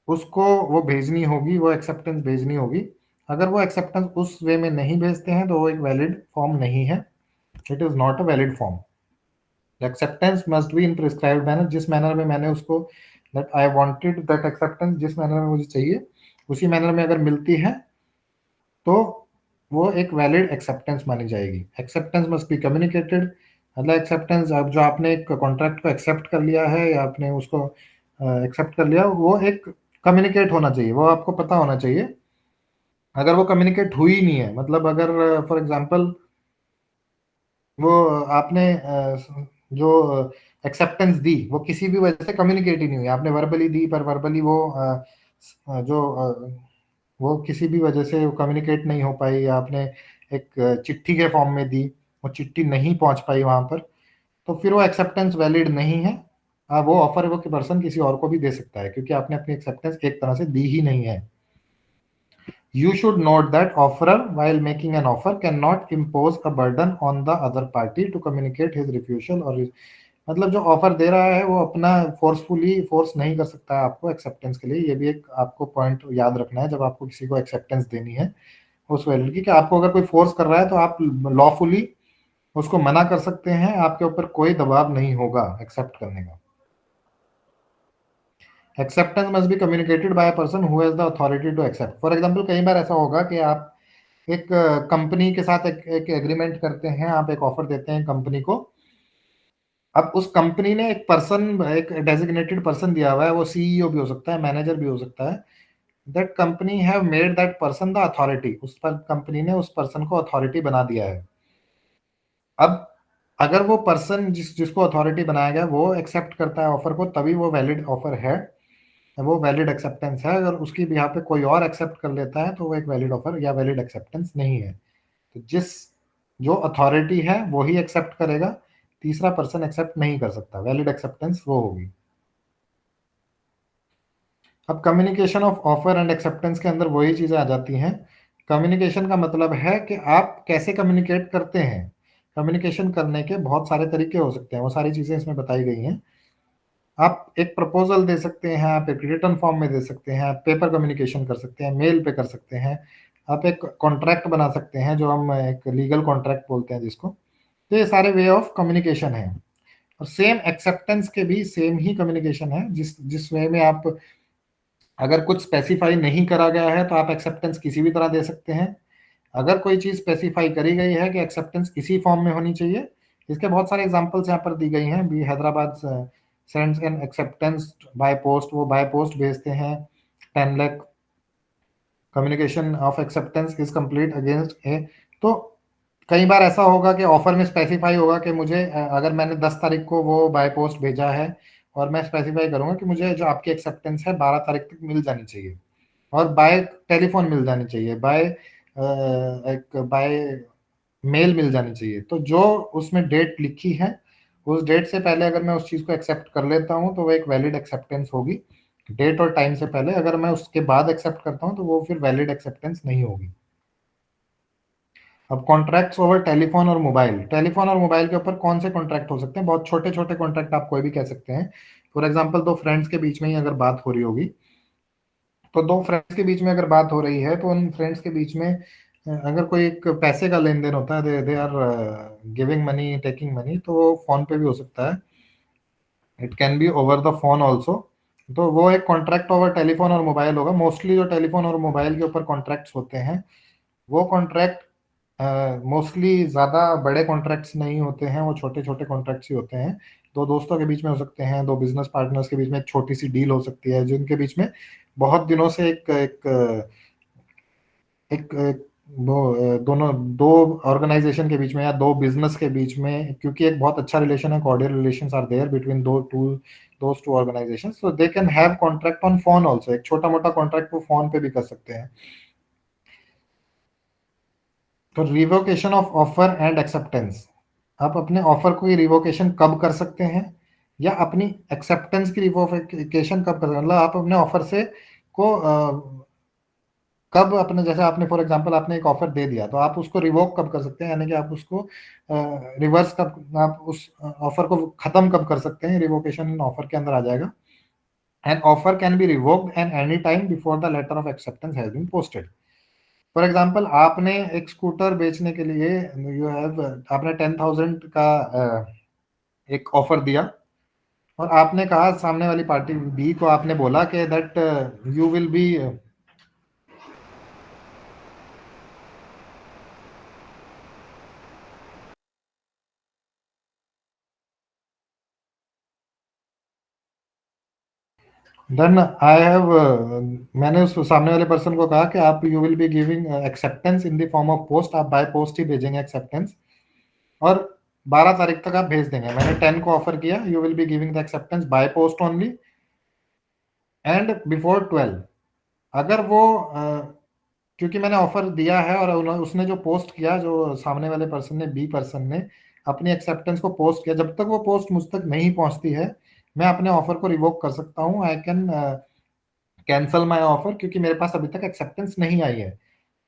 [SPEAKER 1] उसको वो भेजनी होगी, वो एक्सेप्टेंस भेजनी होगी। अगर वो एक्सेप्टेंस उस वे में नहीं भेजते हैं तो वो एक वैलिड फॉर्म नहीं है, it is not a valid form. Acceptance must be in prescribed manner, जिस मैनर में मैंने उसको that I wanted that acceptance, जिस मैनर में मुझे चाहिए उसी मैनर में अगर मिलती है तो वो एक वैलिड एक्सेप्टेंस मानी जाएगी। एक्सेप्टेंस मस्ट बी कम्युनिकेटेड, मतलब एक्सेप्टेंस अब जो आपने एक कॉन्ट्रैक्ट को एक्सेप्ट कर लिया है या आपने उसको एक्सेप्ट कर लिया, वो एक कम्युनिकेट होना चाहिए, वो आपको पता होना चाहिए। अगर वो कम्युनिकेट हुई नहीं है, मतलब अगर फॉर एग्जांपल वो आपने जो एक्सेप्टेंस दी वो किसी भी वजह से कम्युनिकेट ही नहीं हुई, आपने वर्बली दी पर वर्बली वो जो वो किसी भी वजह से वो कम्युनिकेट नहीं हो पाई, या आपने एक चिट्ठी के फॉर्म में दी, वो चिट्ठी नहीं पहुंच पाई वहां पर, तो फिर वो एक्सेप्टेंस वैलिड नहीं है। वो ऑफर वो पर्सन किसी और को भी दे सकता है क्योंकि आपने अपनी एक्सेप्टेंस एक तरह से दी ही नहीं है। You should note that offerer, while making an offer, cannot impose a burden on the other party to communicate his refusal or मतलब जो ऑफर दे रहा है वो अपना फोर्सफुली फोर्स नहीं कर सकता है आपको एक्सेप्टेंस के लिए। ये भी एक आपको पॉइंट याद रखना है जब आपको किसी को एक्सेप्टेंस देनी है उस वैलिड की, कि आपको अगर कोई फोर्स कर रहा है तो आप लॉफुली उसको मना कर सकते हैं, आपके ऊपर कोई दबाव नहीं होगा एक्सेप्ट करने का। Acceptance must be communicated by a person who has the authority to accept. For example कई बार ऐसा होगा कि आप एक कंपनी के साथ एक एग्रीमेंट करते हैं, आप एक ऑफर देते हैं कंपनी को। अब उस कंपनी ने एक पर्सन, एक डेजिग्नेटेड पर्सन दिया हुआ है, वो सीईओ भी हो सकता है, मैनेजर भी हो सकता है। That company have made that person the authority, उस पर कंपनी ने उस पर्सन को अथॉरिटी बना दिया है। अब अगर वो पर्सन जिसको अथॉरिटी बनाया गया वो एक्सेप्ट करता है ऑफर को, तभी वो वैलिड ऑफर है, वो वैलिड एक्सेप्टेंस है। अगर उसकी भी यहाँ पे कोई और एक्सेप्ट कर लेता है तो वो एक वैलिड ऑफर या वैलिड एक्सेप्टेंस नहीं है। तो जो अथॉरिटी है वो ही एक्सेप्ट करेगा, तीसरा पर्सन एक्सेप्ट नहीं कर सकता, वैलिड एक्सेप्टेंस वो होगी। अब communication of offer and acceptance के अंदर वही चीजें आ जाती हैं। कम्युनिकेशन का मतलब है कि आप कैसे कम्युनिकेट करते हैं। कम्युनिकेशन करने के बहुत सारे तरीके हो सकते हैं, वो सारी चीजें इसमें बताई गई हैं। आप एक प्रपोजल दे सकते हैं, आप एक रिटर्न फॉर्म में दे सकते हैं, आप पेपर कम्युनिकेशन कर सकते हैं, मेल पे कर सकते हैं, आप एक कॉन्ट्रैक्ट बना सकते हैं जो हम एक लीगल कॉन्ट्रैक्ट बोलते हैं जिसको। तो ये सारे वे ऑफ कम्युनिकेशन है। और सेम एक्सेप्टेंस के भी सेम ही कम्युनिकेशन है, जिस वे में आप अगर कुछ स्पेसिफाई नहीं करा गया है तो आप एक्सेप्टेंस किसी भी तरह दे सकते हैं। अगर कोई चीज स्पेसिफाई करी गई है कि एक्सेप्टेंस इसी फॉर्म में होनी चाहिए, इसके बहुत सारे एग्जांपल्स यहाँ पर दी गई हैं। भी Hyderabad sends an acceptance by post, वो बाय पोस्ट भेजते हैं 10 lakh. Communication of acceptance is complete against A. तो कई बार ऐसा होगा कि ऑफर में स्पेसिफाई होगा कि मुझे अगर मैंने 10 तारीख को वो बाय पोस्ट भेजा है और मैं स्पेसिफाई करूंगा कि मुझे जो आपकी एक्सेप्टेंस है 12 तारीख तक मिल जानी चाहिए, और बाय टेलीफोन मिल जानी चाहिए, बाय मेल मिल जानी चाहिए। तो जो उसमें डेट लिखी है उस डेट से पहले अगर मैं उस चीज को एक्सेप्ट कर लेता हूं तो वो एक वैलिड एक्सेप्टेंस होगी, डेट और टाइम से पहले। अगर मैं उसके बाद एक्सेप्ट करता हूं तो वो फिर वैलिड एक्सेप्टेंस नहीं होगी। अब कॉन्ट्रैक्ट्स ओवर टेलीफोन और मोबाइल। टेलीफोन और मोबाइल के ऊपर कौन से कॉन्ट्रैक्ट हो सकते हैं? बहुत छोटे छोटे कॉन्ट्रैक्ट आप कोई भी कह सकते हैं। फॉर एग्जाम्पल दो फ्रेंड्स के बीच में ही अगर बात हो रही होगी, तो दो फ्रेंड्स के बीच में अगर बात हो रही है तो उन फ्रेंड्स के बीच में अगर कोई एक पैसे का लेन देन होता है, they are giving money taking money, तो वो फोन पे भी हो सकता है, it can be over the phone also. तो वो एक कॉन्ट्रैक्ट ओवर टेलीफोन और मोबाइल होगा। मोस्टली जो टेलीफोन और मोबाइल के ऊपर कॉन्ट्रैक्ट्स होते हैं वो कॉन्ट्रैक्ट मोस्टली ज़्यादा बड़े कॉन्ट्रैक्ट्स नहीं होते हैं, वो छोटे छोटे कॉन्ट्रैक्ट्स ही होते हैं। दो दोस्तों के बीच में हो सकते हैं, दो बिजनेस पार्टनर्स के बीच में एक छोटी सी डील हो सकती है, जिनके बीच में बहुत दिनों से एक एक एक, एक वो दोनों दो ऑर्गेनाइजेशन के बीच में या दो बिजनेस के बीच में, क्योंकि एक बहुत अच्छा रिलेशन है, cordial relations are there between those two organisations, so they can have contract on phone also. एक छोटा मोटा कॉन्ट्रैक्ट वो फोन पे भी कर सकते हैं। तो revocation of offer and acceptance, आप अपने ऑफर को रिवोकेशन कब कर सकते हैं या अपनी एक्सेप्टेंस की रिवोकेशन कब कर सकते हैं? मतलब आप अपने ऑफर से को कब अपने, जैसे आपने फॉर एग्जांपल आपने एक ऑफर दे दिया तो आप उसको रिवोक कब कर सकते हैं, यानी कि आप उसको रिवर्स कब, आप उस ऑफर को खत्म कब कर सकते हैं, रिवोकेशन इन ऑफर के अंदर आ जाएगा। An offer can be revoked an any time before the letter of acceptance has been posted. For example आपने एक स्कूटर बेचने के लिए आपने 10,000 का एक ऑफर दिया और आपने कहा सामने वाली पार्टी बी को, आपने बोला कि that you will be then I have, मैंने उस सामने वाले पर्सन को कहा कि आप you will be giving acceptance in the form of post, आप बाय पोस्ट ही भेजेंगे एक्सेप्टेंस और 12 तारीख तक आप भेज देंगे। मैंने 10 को ऑफर किया, you will be giving the acceptance by post only and before 12। अगर वो क्योंकि मैंने ऑफर दिया है और उसने जो पोस्ट किया, जो सामने वाले पर्सन ने, बी पर्सन ने अपनी एक्सेप्टेंस को पोस्ट किया, जब तक वो पोस्ट मुझ तक नहीं पहुंचती है मैं अपने ऑफर को रिवोक कर सकता हूं। I can cancel my offer, क्योंकि मेरे पास अभी तक एक्सेप्टेंस नहीं आई है।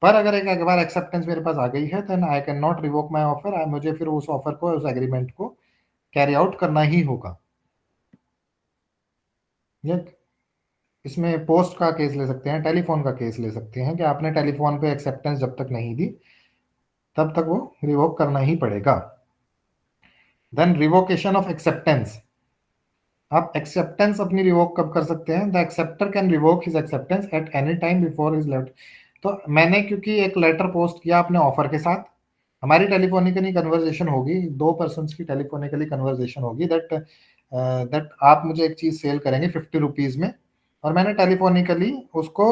[SPEAKER 1] पर अगर एक बार एक्सेप्टेंस मेरे पास आ गई है then I can not revoke my offer, मुझे फिर उस ऑफर को, उस एग्रीमेंट को कैरी आउट करना ही होगा। ये इसमें पोस्ट का केस ले सकते हैं, टेलीफोन का केस ले सकते हैं कि आपने टेलीफोन पे एक्सेप्टेंस जब तक नहीं दी तब तक वो रिवोक करना ही पड़ेगा। देन रिवोकेशन ऑफ एक्सेप्टेंस, आप एक्सेप्टेंस अपनी रिवोक कब कर सकते हैं? The acceptor can revoke his acceptance at any time before his letter. तो मैंने क्योंकि एक लेटर पोस्ट किया अपने ऑफर के साथ, हमारी टेलीफोनिकली कन्वर्जेशन होगी, दो पर्सन्स की टेलीफोनिकली कन्वर्जेशन होगी दैट आप मुझे एक चीज सेल करेंगे 50 रुपीज में, और मैंने टेलीफोनिकली उसको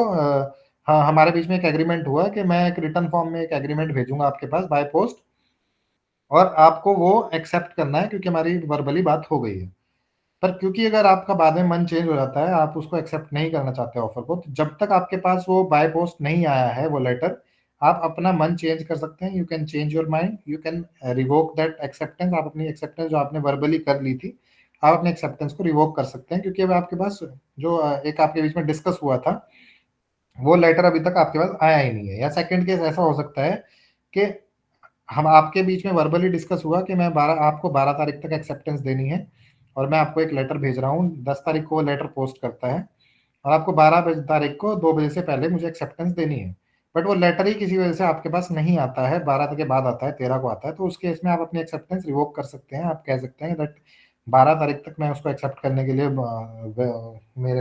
[SPEAKER 1] हाँ, हमारे बीच में एक एग्रीमेंट हुआ कि मैं एक रिटर्न फॉर्म में एक एग्रीमेंट भेजूंगा आपके पास बाय पोस्ट, और आपको वो एक्सेप्ट करना है क्योंकि हमारी वर्बली बात हो गई है। पर क्योंकि अगर आपका बाद में मन चेंज हो जाता है, आप उसको एक्सेप्ट नहीं करना चाहते ऑफर को, तो जब तक आपके पास वो बाय पोस्ट नहीं आया है वो लेटर, आप अपना मन चेंज कर सकते हैं। You can change your mind, you can revoke that acceptance. आप अपनी एक्सेप्टेंस जो आपने वर्बली कर ली थी, आप अपने एक्सेप्टेंस को रिवोक कर सकते हैं, क्योंकि अब आपके पास जो एक आपके बीच में डिस्कस हुआ था वो लेटर अभी तक आपके पास आया ही नहीं है। या सेकंड केस ऐसा हो सकता है कि हम आपके बीच में वर्बली डिस्कस हुआ कि मैं आपको 12 तारीख तक एक्सेप्टेंस देनी है और मैं आपको एक लेटर भेज रहा हूँ, 10 तारीख को वो लेटर पोस्ट करता है और आपको 12 तारीख को 2 बजे से पहले मुझे एक्सेप्टेंस देनी है, बट वो लेटर ही किसी वजह से आपके पास नहीं आता है, 12 के बाद आता है, 13 को आता है, तो उस केस में आप अपनी एक्सेप्टेंस रिवोक कर सकते हैं। आप कह सकते हैं दैट 12 तारीख तक मैं उसको एक्सेप्ट करने के लिए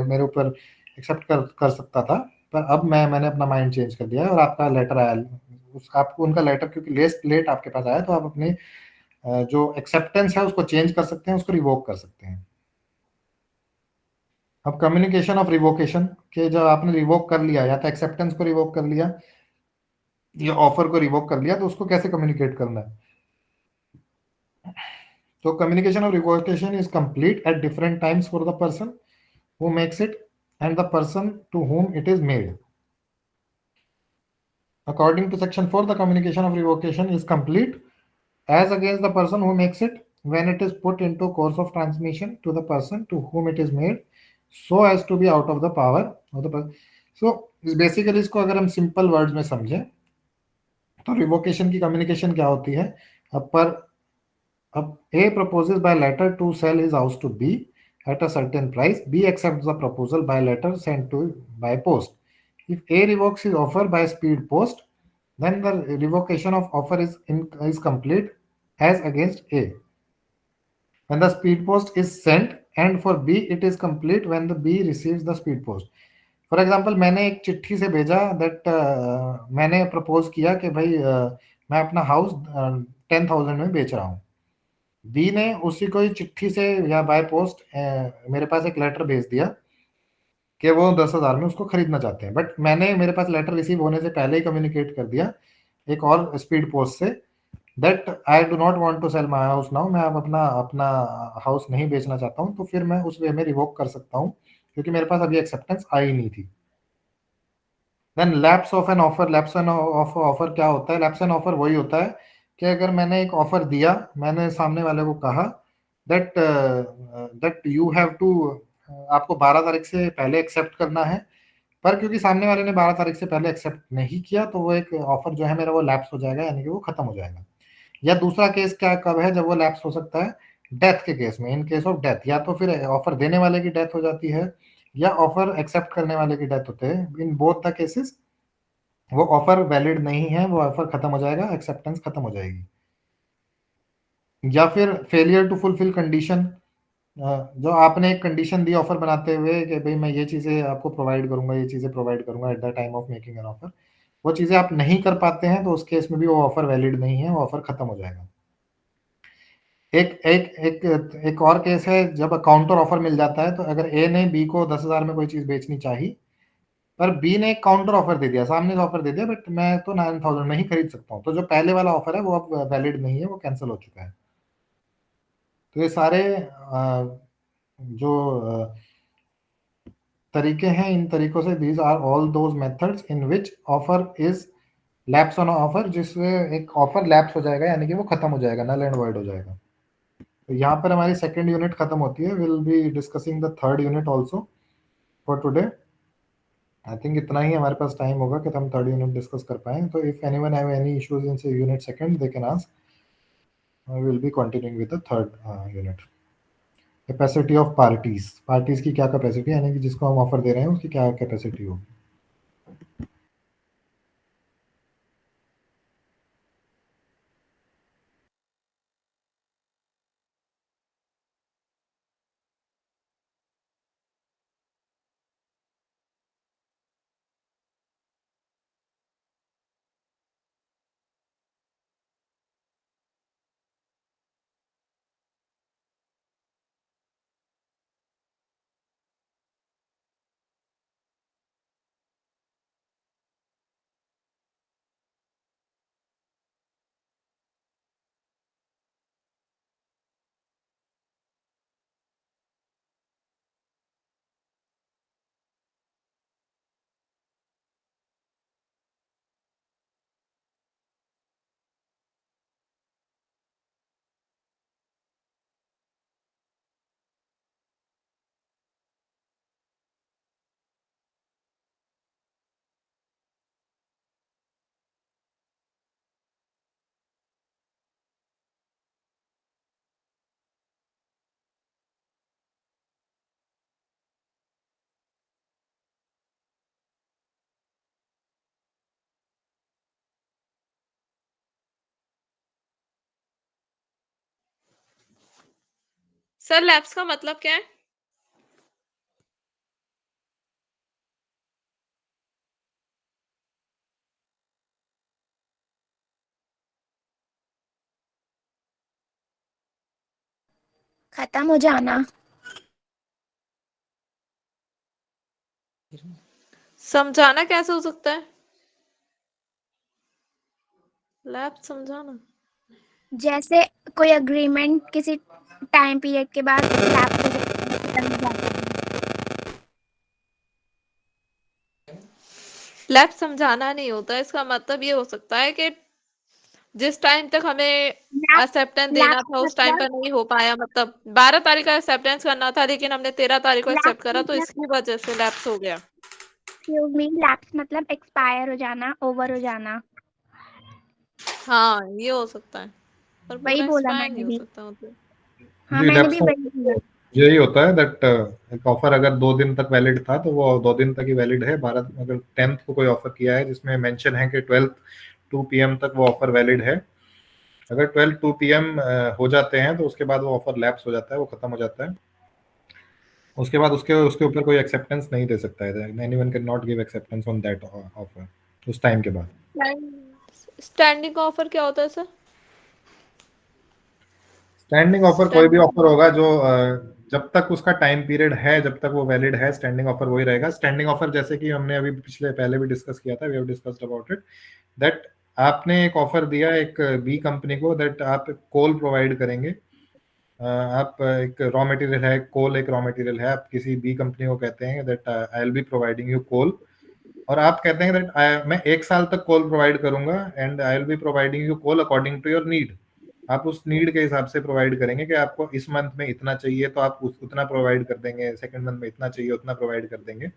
[SPEAKER 1] मेरे ऊपर एक्सेप्ट कर सकता था, पर अब मैंने अपना माइंड चेंज कर दिया है और आपका लेटर आया, आपको उनका लेटर क्योंकि लेट आपके पास आया, तो आप अपने जो एक्सेप्टेंस है उसको चेंज कर सकते हैं, उसको रिवोक कर सकते हैं। अब कम्युनिकेशन ऑफ रिवोकेशन के, जब आपने रिवोक कर लिया, या तो एक्सेप्टेंस को रिवोक कर लिया या ऑफर को रिवोक कर लिया, तो उसको कैसे कम्युनिकेट करना है? तो communication of revocation is complete at different times for the person who makes it and the person to whom it is made. According to section 4, the communication of revocation is complete as against the person who makes it when it is put into course of transmission to the person to whom it is made so as to be out of the power of the person. So basically इसको अगर हम simple words में समझें तो revocation की communication क्या होती है? अब A proposes by letter to sell his house to B at a certain price. B accepts the proposal by letter sent to by post. If A revokes his offer by speed post, then the revocation of offer is complete as against A. When the speed post is sent, and for B it is complete when the B receives the speed post. For example मैंने एक चिट्ठी से भेजा that मैंने propose किया कि भाई मैं अपना हाउस 10,000 में बेच रहा हूँ। बी ने उसी को ही चिट्ठी से या बाय पोस्ट मेरे पास एक लेटर भेज दिया कि वो 10,000 में उसको खरीदना चाहते हैं, बट मैंने, मेरे पास लेटर रिसीव होने से पहले ही कम्युनिकेट कर दिया एक और स्पीड पोस्ट से that I do not want to sell my house now, मैं अब अपना हाउस नहीं बेचना चाहता हूँ, तो फिर मैं उस वे में रिवोक कर सकता हूँ क्योंकि मेरे पास अभी एक्सेप्टेंस आई नहीं थी। Then lapse of an offer, lapse of offer क्या होता है? लैप्स एन ऑफर वही होता है कि अगर मैंने एक ऑफर दिया, मैंने सामने वाले को कहा दैट यू हैव टू, आपको 12 तारीख से पहले एक्सेप्ट करना है, पर क्योंकि सामने वाले ने 12 तारीख से पहले एक्सेप्ट नहीं किया तो वो एक ऑफर जो है मेरा वो लैप्स हो जाएगा, यानी कि वो खत्म हो जाएगा। या दूसरा केस क्या कब है जब वो लैप्स हो सकता है, डेथ के केस में। इन केस ऑफ डेथ या तो फिर ऑफर देने वाले की डेथ हो जाती है या ऑफर एक्सेप्ट करने वाले की डेथ होते हैं। इन बोथ द केसेस वो ऑफर वैलिड नहीं है, वो ऑफर खत्म हो जाएगा, एक्सेप्टेंस खत्म हो जाएगी। या फिर फेलियर टू फुलफिल कंडीशन, जो आपने एक कंडीशन दी ऑफर बनाते हुए कि भाई मैं ये चीजें आपको प्रोवाइड करूंगा, ये चीजें प्रोवाइड करूंगा at the time of making an offer, वो चीजें आप नहीं कर पाते हैं तो उस केस में भी वो ऑफर वैलिड नहीं है, वो ऑफर खत्म हो जाएगा। एक एक एक एक और केस है जब काउंटर ऑफर मिल जाता है। तो अगर ए ने बी को 10,000 में कोई चीज बेचनी चाहिए, पर बी ने एक काउंटर ऑफर दे दिया, सामने से ऑफर दे दिया, बट मैं तो 9,000 में ही खरीद सकता हूँ, तो जो पहले वाला ऑफर है वो अब वैलिड नहीं है, वो कैंसिल हो चुका है। तो ये सारे जो तरीके हैं, इन तरीकों से these are all those methods in which offer is lapse on offer, जिससे एक ऑफर लैप्स हो जाएगा, यानी कि वो खत्म हो जाएगा, नल एंड वॉइड हो जाएगा। तो यहाँ पर हमारी सेकेंड यूनिट खत्म होती है। Will be discussing the third unit also for today. I think इतना ही हमारे पास टाइम होगा कि हम थर्ड यूनिट डिस्कस कर पाएं। तो if anyone have any issues in से unit second they can ask. I will be continuing with the third unit. Capacity of parties, parties की क्या कैपेसिटी, यानी कि जिसको हम ऑफर दे रहे हैं उसकी क्या कैपेसिटी होगी।
[SPEAKER 12] सर लैप्स का मतलब क्या है?
[SPEAKER 9] खत्म हो जाना।
[SPEAKER 12] समझाना कैसे हो सकता है? लैप्स समझाना।
[SPEAKER 9] जैसे कोई एग्रीमेंट किसी टाइम पीरियड के बाद लैप्स हो जाता है, खत्म हो जाता है।
[SPEAKER 12] लैप्स समझाना नहीं होता, इसका मतलब ये हो सकता है कि जिस टाइम तक हमें एक्सेप्टेंस देना
[SPEAKER 9] लैप्स
[SPEAKER 12] था उस टाइम पर
[SPEAKER 9] मतलब
[SPEAKER 12] नहीं हो पाया, मतलब 12 तारीख का एक्सेप्टेंस करना था लेकिन हमने 13 तारीख को एक्सेप्ट
[SPEAKER 9] लैप्स
[SPEAKER 12] करा, तो
[SPEAKER 9] मतलब
[SPEAKER 12] इसकी वजह से लैप्स हो गया।
[SPEAKER 9] एक्सक्यूज मी, लैप्स मतलब एक्सपायर हो जाना, ओवर हो जाना।
[SPEAKER 12] हाँ ये हो सकता है, पर
[SPEAKER 9] वही
[SPEAKER 12] पूरा
[SPEAKER 9] बोला
[SPEAKER 12] एक्सपायर नहीं
[SPEAKER 9] मैंने
[SPEAKER 12] हो
[SPEAKER 9] भी।
[SPEAKER 12] सकता मतलब।
[SPEAKER 9] हाँ
[SPEAKER 1] जी,
[SPEAKER 9] मैंने
[SPEAKER 1] लैप्स
[SPEAKER 9] भी
[SPEAKER 1] का
[SPEAKER 9] वही बोला।
[SPEAKER 1] यही होता है दैट एक ऑफर अगर 2 दिन तक वैलिड था तो वो 2 दिन तक ही वैलिड है। 12 अगर 10th को कोई ऑफर किया है जिसमें मेंशन है कि 12th 2 PM तक वो ऑफर वैलिड है, अगर 12 2 PM हो जाते हैं तो उसके बाद वो ऑफर लैप्स हो जाता है, वो खत्म हो जाता है। उसके बाद उसके उसके ऊपर कोई एक्सेप्टेंस नहीं दे सकता है। Anyone can not give acceptance on that offer उस टाइम के बाद।
[SPEAKER 12] स्टैंडिंग ऑफर क्या होता है सर?
[SPEAKER 1] स्टैंडिंग ऑफर कोई भी
[SPEAKER 12] स्टैंडिंग
[SPEAKER 1] ऑफर होगा जो जब तक उसका टाइम पीरियड है, जब तक वो वैलिड है, स्टैंडिंग ऑफर वही रहेगा। स्टैंडिंग ऑफर जैसे कि हमने अभी पिछले पहले भी डिस्कस किया था, we have discussed about it, that आपने एक ऑफर दिया एक बी कंपनी को दैट आप कोल प्रोवाइड करेंगे। आप एक रॉ मटेरियल है, कोल एक रॉ मटेरियल है, आप किसी बी कंपनी को कहते हैं that I will be providing you coal, और आप कहते हैं दैट मैं 1 साल तक कोल प्रोवाइड करूंगा and I will be providing you coal according to your need. आप उस नीड के हिसाब से प्रोवाइड करेंगे कि आपको इस मंथ में इतना चाहिए तो आप उतना प्रोवाइड कर देंगे, सेकंड मंथ में इतना चाहिए उतना प्रोवाइड कर देंगे।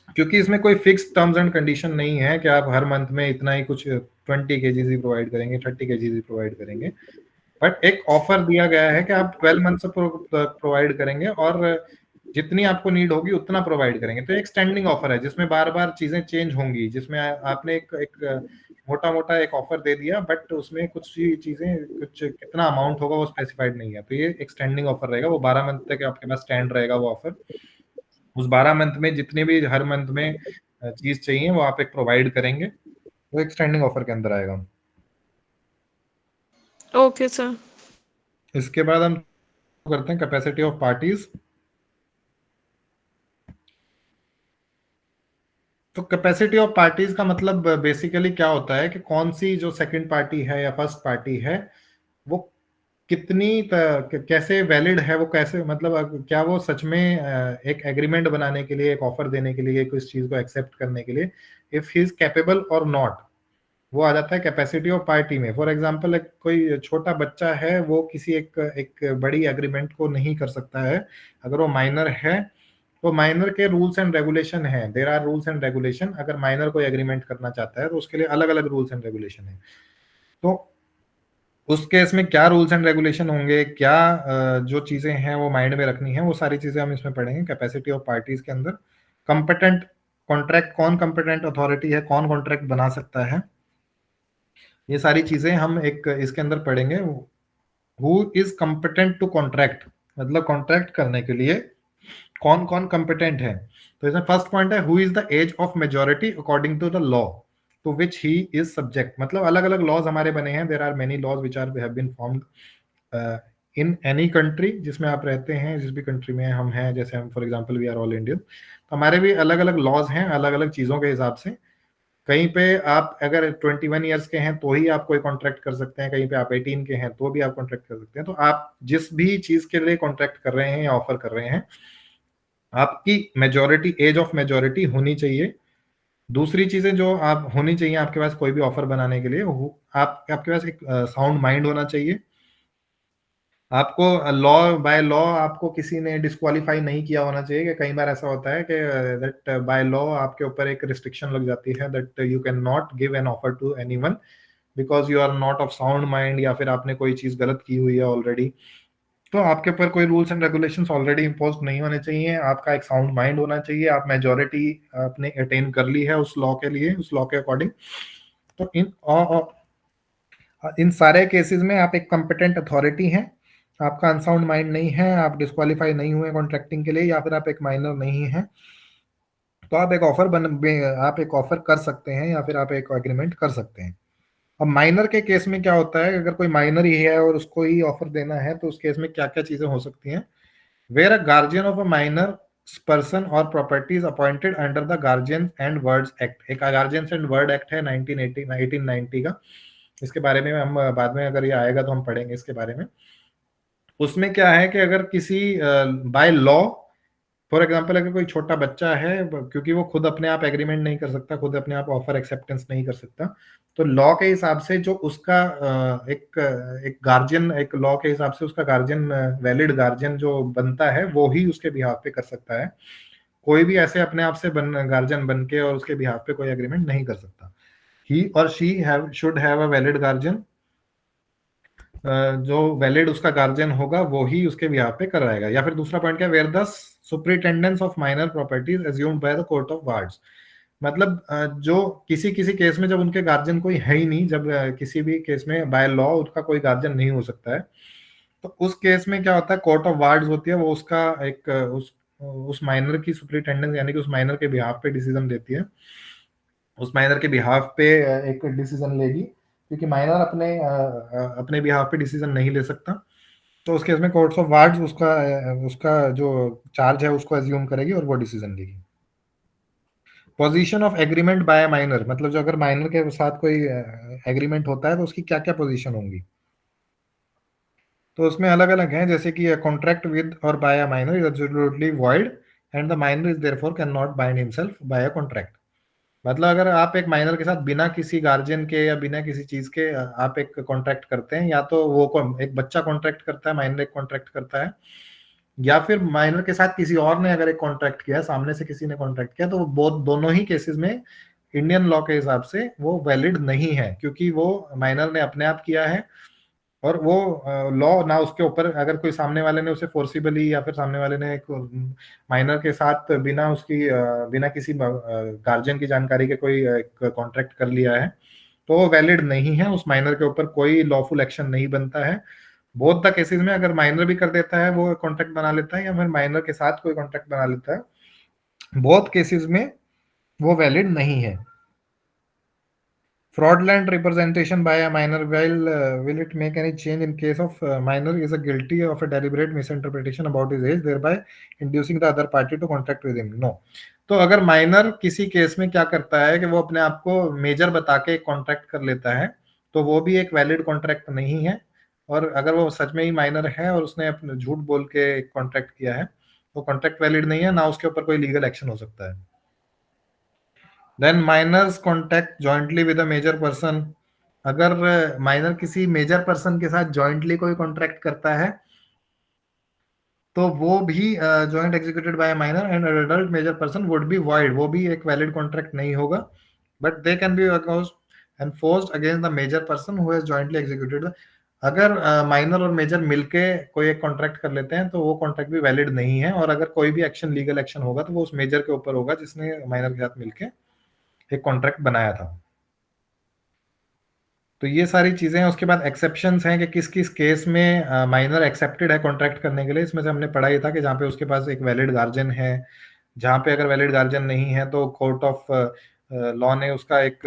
[SPEAKER 1] क्योंकि इसमें कोई फिक्स टर्म्स एंड कंडीशन नहीं है कि आप हर मंथ में इतना ही कुछ 20 केजीज ही प्रोवाइड करेंगे, 30 केजीज ही प्रोवाइड करेंगे, बट एक ऑफर दिया गया है कि आप 12 मंथ से प्रोवाइड करेंगे और जितनी आपको नीड होगी उतना प्रोवाइड करेंगे। तो एक स्टैंडिंग ऑफर है जिसमें बार बार चीजें चेंज होंगी, जिसमें आपने एक मोटा मोटा एक ऑफर दे दिया, बट उसमें कुछ चीजें, कुछ कितना अमाउंट होगा वो स्पेसिफाइड नहीं है। तो ये एक स्टैंडिंग ऑफर रहेगा, वो 12 मंथ तक आपके पास स्टैंड रहेगा वो ऑफर। उस 12 मंथ में जितनी भी हर मंथ में चीज चाहिए वो आप एक प्रोवाइड करेंगे, वो एक स्टैंडिंग ऑफर के अंदर आएगा।
[SPEAKER 12] Okay sir.
[SPEAKER 1] इसके बाद हम करते हैं कैपेसिटी ऑफ पार्टीज। तो कैपेसिटी ऑफ पार्टीज का मतलब बेसिकली क्या होता है कि कौन सी जो सेकंड पार्टी है या फर्स्ट पार्टी है वो कितनी कैसे वैलिड है, वो कैसे, मतलब क्या वो सच में एक एग्रीमेंट बनाने के लिए, एक ऑफर देने के लिए, किस चीज को एक्सेप्ट करने के लिए, इफ ही इज कैपेबल और नॉट, वो आ जाता है कैपेसिटी ऑफ पार्टी में। फॉर एग्जांपल कोई छोटा बच्चा है, वो किसी एक बड़ी एग्रीमेंट को नहीं कर सकता है अगर वो माइनर है। तो माइनर के रूल्स एंड रेगुलेशन है, there are rules and regulation. अगर माइनर कोई एग्रीमेंट करना चाहता है तो उसके लिए अलग अलग रूल्स एंड रेगुलेशन है। तो उस केस में क्या रूल्स एंड रेगुलेशन होंगे, क्या जो चीजें हैं वो माइंड में रखनी है, वो सारी चीजें हम इसमें पढ़ेंगे कैपेसिटी ऑफ पार्टीज के अंदर। कंपिटेंट कॉन्ट्रैक्ट, कौन कंपिटेंट अथॉरिटी है, कौन कॉन्ट्रैक्ट बना सकता है, ये सारी चीजें हम एक इसके अंदर पढ़ेंगे। Who is competent to contract, मतलब कॉन्ट्रैक्ट करने के लिए कौन कौन कंपिटेंट है। तो इसमें फर्स्ट पॉइंट है who is the age of majority according to the law to which he is subject. मतलब अलग अलग लॉज हमारे बने हैं, there are many laws which are have been formed in any country, जिसमें आप रहते हैं, जिस भी कंट्री में हम हैं, जैसे हम for example we are all Indian, तो हमारे भी अलग अलग लॉज हैं अलग अलग चीजों के हिसाब से। कहीं पे आप अगर 21 ईयर्स के हैं तो ही आप कोई कॉन्ट्रैक्ट कर सकते हैं, कहीं पे आप 18 के हैं तो भी आप कॉन्ट्रैक्ट कर सकते हैं। तो आप जिस भी चीज के लिए कॉन्ट्रैक्ट कर रहे हैं या ऑफर कर रहे हैं, आपकी मेजॉरिटी, एज ऑफ मेजॉरिटी होनी चाहिए। दूसरी चीजें जो आप होनी चाहिए आपके पास कोई भी ऑफर बनाने के लिए, आपके पास एक साउंड माइंड होना चाहिए। आपको लॉ, बाय लॉ आपको किसी ने डिस्क्वालीफाई नहीं किया होना चाहिए। कि कई बार ऐसा होता है कि दैट बाय लॉ आपके ऊपर एक रिस्ट्रिक्शन लग जाती है that you can not give an offer to anyone because you are not of sound mind, या फिर आपने कोई चीज गलत की हुई है ऑलरेडी। तो आपके ऊपर कोई rules and regulations already impose नहीं होने चाहिए। आपका एक साउंड माइंड होना चाहिए, आप मेजॉरिटी आपने अटेन कर ली है उस लॉ के लिए, उस लॉ के अकॉर्डिंग। तो इन सारे केसेस में आप एक कॉम्पिटेंट अथॉरिटी हैं, आपका अनसाउंड माइंड नहीं है, आप डिस्क्वालीफाई नहीं हुए कॉन्ट्रैक्टिंग के लिए, या फिर आप एक माइनर नहीं है, तो आप एक ऑफर कर सकते हैं या फिर आप एक एग्रीमेंट कर सकते हैं। अब माइनर के केस में क्या होता है, अगर कोई माइनर ही है और उसको ही ऑफर देना है तो उस केस में क्या क्या चीजें हो सकती हैं। Where a guardian of a minor person और properties appointed under the guardian and wards act. एक गार्जियन एंड वर्ड एक्ट है 1890 का, इसके बारे में हम बाद में, अगर ये आएगा तो हम पढ़ेंगे इसके बारे में। उसमें क्या है कि अगर किसी बाय लॉ, फॉर एग्जाम्पल अगर कोई छोटा बच्चा है, क्योंकि वो खुद अपने आप एग्रीमेंट नहीं कर सकता, खुद अपने आप ऑफर एक्सेप्टेंस नहीं कर सकता, तो लॉ के हिसाब से जो उसका एक गार्जियन, एक लॉ के हिसाब से उसका गार्जियन, वैलिड गार्जियन जो बनता है वो ही उसके बिहाफ पे कर सकता है। कोई भी ऐसे अपने आप से गार्जियन बन के और उसके बिहाफ पे कोई एग्रीमेंट नहीं कर सकता। ही और she should have a valid guardian, जो वैलिड उसका गार्जियन होगा वो ही उसके बिहाफ पे कराएगा। या फिर दूसरा पॉइंट क्या, where the superintendence of minor properties assumed by the court of wards. मतलब जो किसी किसी केस में जब उनके गार्जियन कोई है ही नहीं, जब किसी भी केस में बाय लॉ उसका कोई गार्जियन नहीं हो सकता है, तो उस केस में क्या होता है, कोर्ट ऑफ वार्ड्स होती है, वो उसका एक उस माइनर की सुपरिटेंडेंस यानी कि उस माइनर के बिहाफ पे डिसीजन देती है, उस माइनर के बिहाफ पे एक डिसीजन लेगी, क्योंकि माइनर अपने बिहाफ पे डिसीजन नहीं ले सकता। तो उस केस में कोर्ट्स ऑफ वार्ड्स उसका जो चार्ज है उसको एज्यूम करेगी और वो डिसीजन लेगी। Position of agreement by minor, मतलब जो अगर माइनर के साथ कोई एग्रीमेंट होता है तो उसकी क्या क्या पोजीशन होंगी, तो उसमें अलग अलग हैं। जैसे कि कॉन्ट्रैक्ट विद और by a minor is absolutely void and the minor is therefore can not bind himself by a contract. मतलब अगर आप एक माइनर के साथ बिना किसी गार्जियन के या बिना किसी चीज के आप एक कॉन्ट्रैक्ट करते हैं, या तो वो एक बच्चा कॉन्ट्रैक्ट करता है, माइनर एक कॉन्ट्रैक्ट करता है, या फिर माइनर के साथ किसी और ने अगर एक कॉन्ट्रैक्ट किया, सामने से किसी ने कॉन्ट्रैक्ट किया, तो वो बहुत दोनों ही केसेस में इंडियन लॉ के हिसाब से वो वैलिड नहीं है, क्योंकि वो माइनर ने अपने आप किया है और वो लॉ ना उसके ऊपर, अगर कोई सामने वाले ने उसे फोर्सिबली या फिर सामने वाले ने एक माइनर के साथ बिना उसकी बिना किसी गार्जियन की जानकारी के कोई कॉन्ट्रैक्ट कर लिया है, तो वो वैलिड नहीं है, उस माइनर के ऊपर कोई लॉफुल एक्शन नहीं बनता है। बोथ द केसेस में अगर माइनर भी कर देता है वो कॉन्ट्रैक्ट बना लेता है, या फिर माइनर के साथ कोई कॉन्ट्रैक्ट बना लेता है, बोथ केसेस में वो वैलिड नहीं है। Fraudulent representation by a minor, will it make any change in case of minor is guilty of a deliberate misinterpretation about his age, thereby inducing the other party to contract with him? No. तो अगर minor किसी case में क्या करता है कि वो अपने आप को मेजर बता के कॉन्ट्रैक्ट कर लेता है, तो वो भी एक वैलिड कॉन्ट्रैक्ट नहीं है। और अगर वो सच में ही माइनर है और उसने अपने झूठ बोल के कॉन्ट्रैक्ट किया है, तो कॉन्ट्रैक्ट वैलिड नहीं है, ना उसके ऊपर कोई लीगल एक्शन हो सकता है। Then minors contact jointly with a major person, अगर माइनर किसी मेजर पर्सन के साथ जॉइंटली कोई कॉन्ट्रैक्ट करता है, तो वो भी joint executed by minor and adult major person would be void, वो भी एक वैलिड कॉन्ट्रैक्ट नहीं होगा, but they can be enforced against the major person who has jointly executed. अगर माइनर और मेजर मिलके कोई एक कॉन्ट्रैक्ट कर लेते हैं, तो वो कॉन्ट्रैक्ट भी वैलिड नहीं है, और अगर कोई भी एक्शन लीगल एक्शन होगा तो वो उस मेजर के ऊपर होगा जिसने माइनर के साथ मिलके एक कॉन्ट्रैक्ट बनाया था। तो ये सारी चीजें हैं। उसके बाद एक्सेप्शंस हैं कि किस किस केस में माइनर एक्सेप्टेड है कॉन्ट्रैक्ट करने के लिए। इसमें से हमने पढ़ा ही था कि जहाँ पे उसके पास एक वैलिड गार्जियन है, जहाँ पे अगर वैलिड गार्जियन नहीं है तो कोर्ट ऑफ लॉ ने उसका एक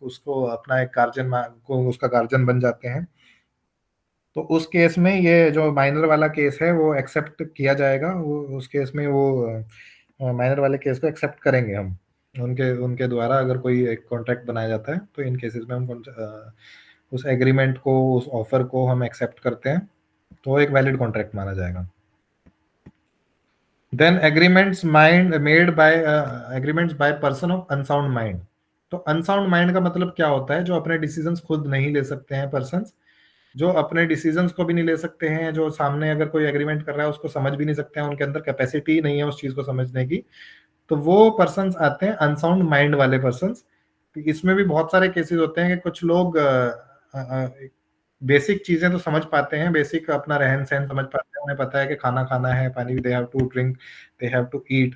[SPEAKER 1] उसको अपना एक गार्जियन को उसका गार्जियन बन जाते हैं। तो उस केस में ये जो माइनर वाला केस है वो एक्सेप्ट किया जाएगा, वो उस केस में वो माइनर वाले केस को एक्सेप्ट करेंगे हम, उनके द्वारा अगर कोई एक कॉन्ट्रैक्ट बनाया जाता है, तो इन केसेस में हम उस एग्रीमेंट को, उस ऑफर को हम एक्सेप्ट करते हैं, तो एक वैलिड कॉन्ट्रैक्ट माना जाएगा। Then agreements made by person of unsound mind. तो अनसाउंड माइंड का मतलब क्या होता है? जो अपने डिसीजंस खुद नहीं ले सकते हैं पर्सन्स, जो अपने डिसीजंस को भी नहीं ले सकते हैं, जो सामने अगर कोई एग्रीमेंट कर रहा है उसको समझ भी नहीं सकते हैं, उनके अंदर कैपेसिटी नहीं है उस चीज को समझने की, तो वो पर्सन्स आते हैं अनसाउंड माइंड वाले पर्सन्स। इसमें भी बहुत सारे केसेस होते हैं कि कुछ लोग बेसिक चीजें तो समझ पाते हैं, बेसिक अपना रहन सहन समझ पाते हैं, उन्हें पता है कि खाना खाना है, पानी, they have to drink, they have to eat.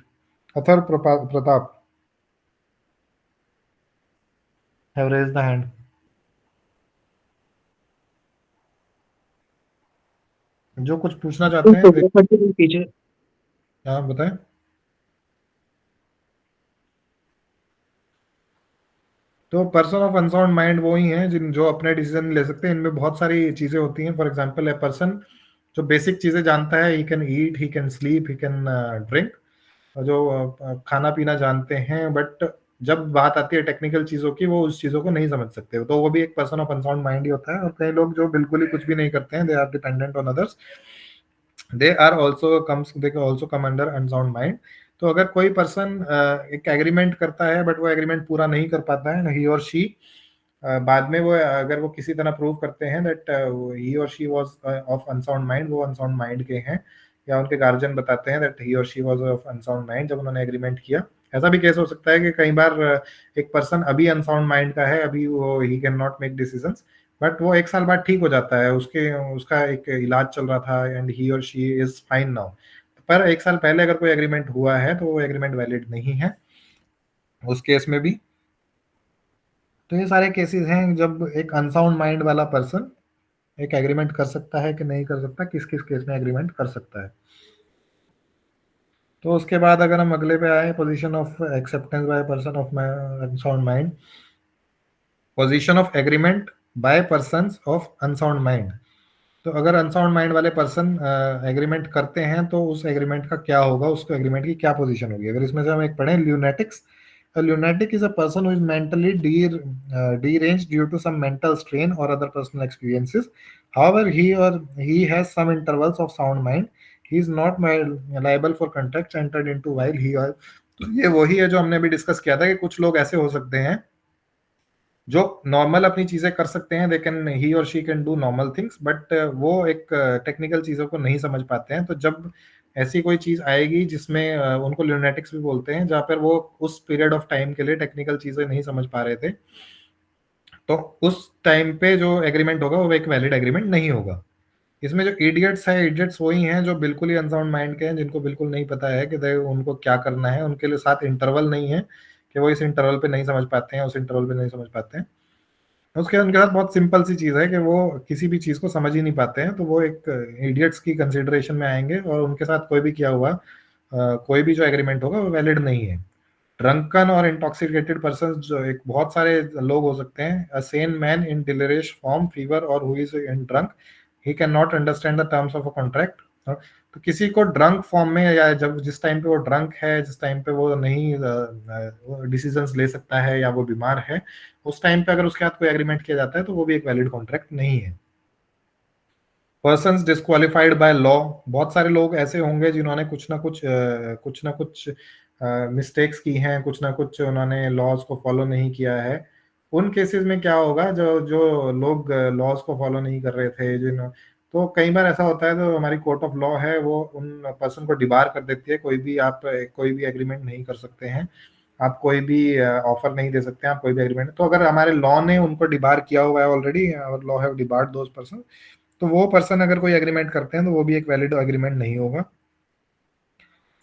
[SPEAKER 1] Athar Pratap have raised the hand. जो कुछ पूछना चाहते हैं हाँ बताएं। तो पर्सन ऑफ अनसाउंड माइंड वो ही हैं जिन जो अपने डिसीजन ले सकते हैं। इनमें बहुत सारी चीजें होती हैं। फॉर एग्जांपल ए पर्सन जो बेसिक चीजें जानता है, he can eat, he can sleep, he can drink, जो खाना पीना जानते हैं, बट जब बात आती है टेक्निकल चीजों की, वो उस चीजों को नहीं समझ सकते, तो वो भी एक पर्सन ऑफ अनसाउंड माइंड ही होता है। और कई लोग जो बिल्कुल ही कुछ भी नहीं करते हैं, they are dependent on others, they also come under unsound mind. तो अगर कोई पर्सन एक एग्रीमेंट करता है बट वो एग्रीमेंट पूरा नहीं कर पाता है, ही और शी, बाद में वो अगर वो किसी तरह प्रूव करते हैं दैट ही और she was of unsound mind, वो अनसाउंड माइंड के हैं, या उनके गार्जियन बताते हैं दैट ही और she was of unsound mind जब उन्होंने एग्रीमेंट किया। ऐसा भी केस हो सकता है कि कई बार एक पर्सन अभी अनसाउंड माइंड का है, अभी वो ही can not make decisions, but वो 1 साल बाद ठीक हो जाता है, उसका एक इलाज चल रहा था एंड ही और शी इज फाइन नाउ। पर 1 साल पहले अगर कोई एग्रीमेंट हुआ है तो वो एग्रीमेंट वैलिड नहीं है उस केस में भी। तो ये सारे केसेस हैं जब एक अनसाउंड माइंड वाला पर्सन एक एग्रीमेंट कर सकता है कि नहीं कर सकता, किस किस केस में एग्रीमेंट कर सकता है। तो उसके बाद अगर हम अगले पे आए, position of acceptance by person of unsound mind, position of agreement by persons of unsound mind. तो अगर अनसाउंड माइंड वाले पर्सन एग्रीमेंट करते हैं तो उस एग्रीमेंट का क्या होगा, उसको एग्रीमेंट की क्या पोजीशन होगी। अगर इसमें से हम एक पढ़ें, ल्यूनेटिक्स, a lunatic is a person who is mentally deranged due to some mental strain or other personal experiences. However, he has some intervals of sound mind. He is not liable for contracts entered into while he or, तो ये वही है जो हमने अभी discuss किया था कि कुछ लोग ऐसे हो सकते हैं जो नॉर्मल अपनी चीजें कर सकते हैं, दे कैन ही और she can do normal things, but वो एक टेक्निकल चीजों को नहीं समझ पाते हैं। तो जब ऐसी कोई चीज आएगी जिसमें उनको ल्यूनेटिक्स भी बोलते हैं, जहाँ पर वो उस पीरियड ऑफ टाइम के लिए टेक्निकल चीजें नहीं समझ पा रहे थे, तो उस टाइम पे जो एग्रीमेंट होगा वो एक वैलिड एग्रीमेंट नहीं होगा। इसमें जो इडियट्स है, इडियट्स वही हैं जो बिल्कुल ही अनसाउंड माइंड के हैं, जिनको बिल्कुल नहीं पता है कि उनको क्या करना है, उनके लिए साथ इंटरवल नहीं है कि वो इस इंटरवल पे नहीं समझ पाते हैं, उस इंटरवल पे नहीं समझ पाते हैं। उसके उनके साथ बहुत सिंपल सी चीज है कि वो किसी भी चीज को समझ ही नहीं पाते हैं, तो वो एक इडियट्स की कंसिडरेशन में आएंगे और उनके साथ कोई भी किया हुआ कोई भी जो एग्रीमेंट होगा वो वैलिड नहीं है। ड्रंकन और इंटॉक्सिकेटेड पर्सन, जो एक बहुत सारे लोग हो सकते हैं। A sane man in delirious form, fever और who is in drunk, he can not understand the terms of a contract. तो किसी को ड्रंक फॉर्म में, या जब जिस टाइम पे वो ड्रंक है, जिस टाइम पे वो नहीं डिसीजंस ले सकता है या वो बीमार है, उस टाइम पे अगर उसके साथ कोई एग्रीमेंट किया जाता है तो वो भी एक वैलिड कॉन्ट्रैक्ट नहीं है। पर्सन्स डिस्क्वालिफाइड बाय लॉ, बहुत सारे लोग ऐसे होंगे जिन्होंने कुछ ना कुछ मिस्टेक्स की हैं, कुछ ना कुछ उन्होंने लॉज को फॉलो नहीं किया है। उन केसेस में क्या होगा, जो जो लोग लॉज को फॉलो नहीं कर रहे थे, तो कई बार ऐसा होता है, तो हमारी कोर्ट ऑफ लॉ है वो उन पर्सन को डिबार कर देती है। कोई भी एग्रीमेंट नहीं कर सकते हैं, आप कोई भी ऑफर नहीं दे सकते हैं, आप कोई भी एग्रीमेंट। तो अगर हमारे लॉ ने उनको डिबार किया हुआ है ऑलरेडी, और law have debarred those person, तो वो पर्सन अगर कोई एग्रीमेंट करते हैं तो वो भी एक वैलिड एग्रीमेंट नहीं होगा।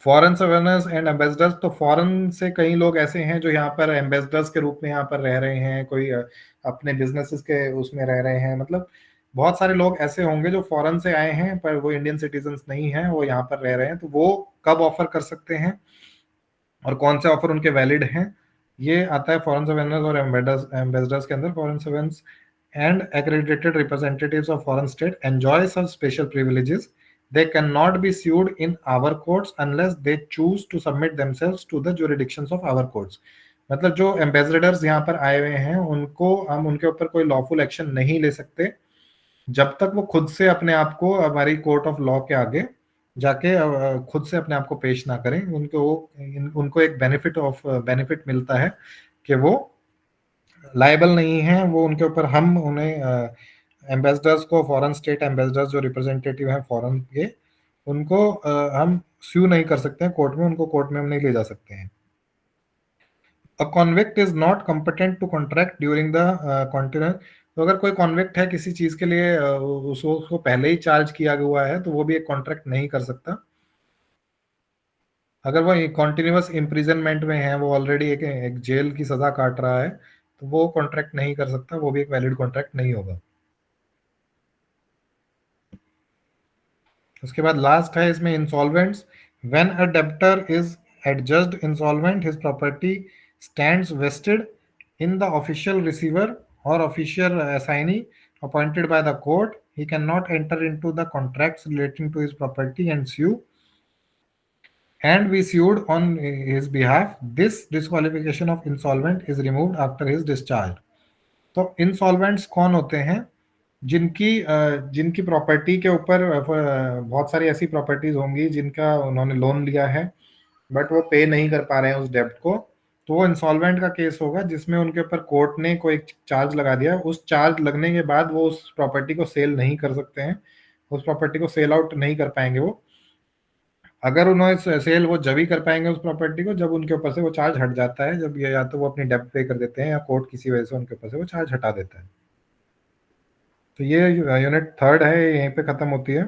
[SPEAKER 1] फॉरेन सर्वेनेंस एंड एम्बेसडर्स, तो फॉरेन से कई लोग ऐसे हैं जो यहाँ पर एम्बेसडर्स के रूप में यहाँ पर रह रहे हैं, कोई अपने बिजनेसेस के उसमें रह रहे हैं। मतलब बहुत सारे लोग ऐसे होंगे जो फॉरेन से आए हैं पर वो इंडियन सिटीजन नहीं हैं, वो यहाँ पर रह रहे हैं। तो वो कब ऑफर कर सकते हैं और कौन से ऑफर उनके वैलिड हैं, ये आता है फॉरेन सर्वेनेंस और एम्बेसडर्स के अंदर। Foreign servants and accredited representatives of foreign state enjoy some special privileges. They cannot be sued in our courts unless they choose to submit themselves to the jurisdictions of our courts. मतलब जो ambassadors यहाँ पर आए हुए हैं, उनको हम उनके ऊपर कोई लॉफुल एक्शन नहीं ले सकते जब तक वो खुद से अपने आप को हमारी कोर्ट ऑफ लॉ के आगे जाके खुद से अपने आप को पेश ना करें। उनको एक बेनिफिट मिलता है कि वो लायबल नहीं है, वो उनके ऊपर हम उन्हें एम्बेसडर्स को, फॉरेन स्टेट एम्बेसडर्स जो रिप्रेजेंटेटिव हैं फॉरेन के, उनको हम स्यू नहीं कर सकते हैं कोर्ट में, उनको कोर्ट में हम नहीं ले जा सकते हैं। A convict is not competent to contract during the continence, तो अगर कोई कॉन्विक्ट है किसी चीज के लिए, उसको पहले ही चार्ज किया हुआ है, तो वो भी एक कॉन्ट्रैक्ट नहीं कर सकता। अगर वो कॉन्टिन्यूअस इम्प्रिजनमेंट में है, वो ऑलरेडी एक जेल की सजा काट रहा है, तो वो कॉन्ट्रैक्ट नहीं कर सकता, वो भी एक वैलिड कॉन्ट्रैक्ट नहीं होगा। उसके बाद लास्ट है इसमें insolvents. When a debtor is adjudged insolvent, his property stands vested in the official receiver और official assignee appointed by the court, he cannot enter into the contracts relating to his property and sue and be sued on his behalf. This disqualification of insolvent is removed after his discharge. तो इंसॉल्वेंट्स कौन होते हैं? जिनकी property के ऊपर बहुत सारी ऐसी प्रॉपर्टीज होंगी जिनका उन्होंने लोन लिया है बट वो पे नहीं कर पा रहे हैं उस डेब्ट को, तो वो इंसॉल्वेंट का केस होगा जिसमें उनके ऊपर कोर्ट ने कोई चार्ज लगा दिया। उस चार्ज लगने के बाद वो उस प्रॉपर्टी को सेल नहीं कर सकते हैं, उस प्रॉपर्टी को सेल आउट नहीं कर पाएंगे वो। अगर उन्होंने सेल वो जब ही कर पाएंगे उस प्रॉपर्टी को जब उनके ऊपर से वो चार्ज हट जाता है, जब ये या तो वो अपनी डेब्ट पे कर देते हैं या कोर्ट किसी वजह से उनके ऊपर से वो चार्ज हटा देता है। तो ये यूनिट थर्ड है, यहीं पे खत्म होती है।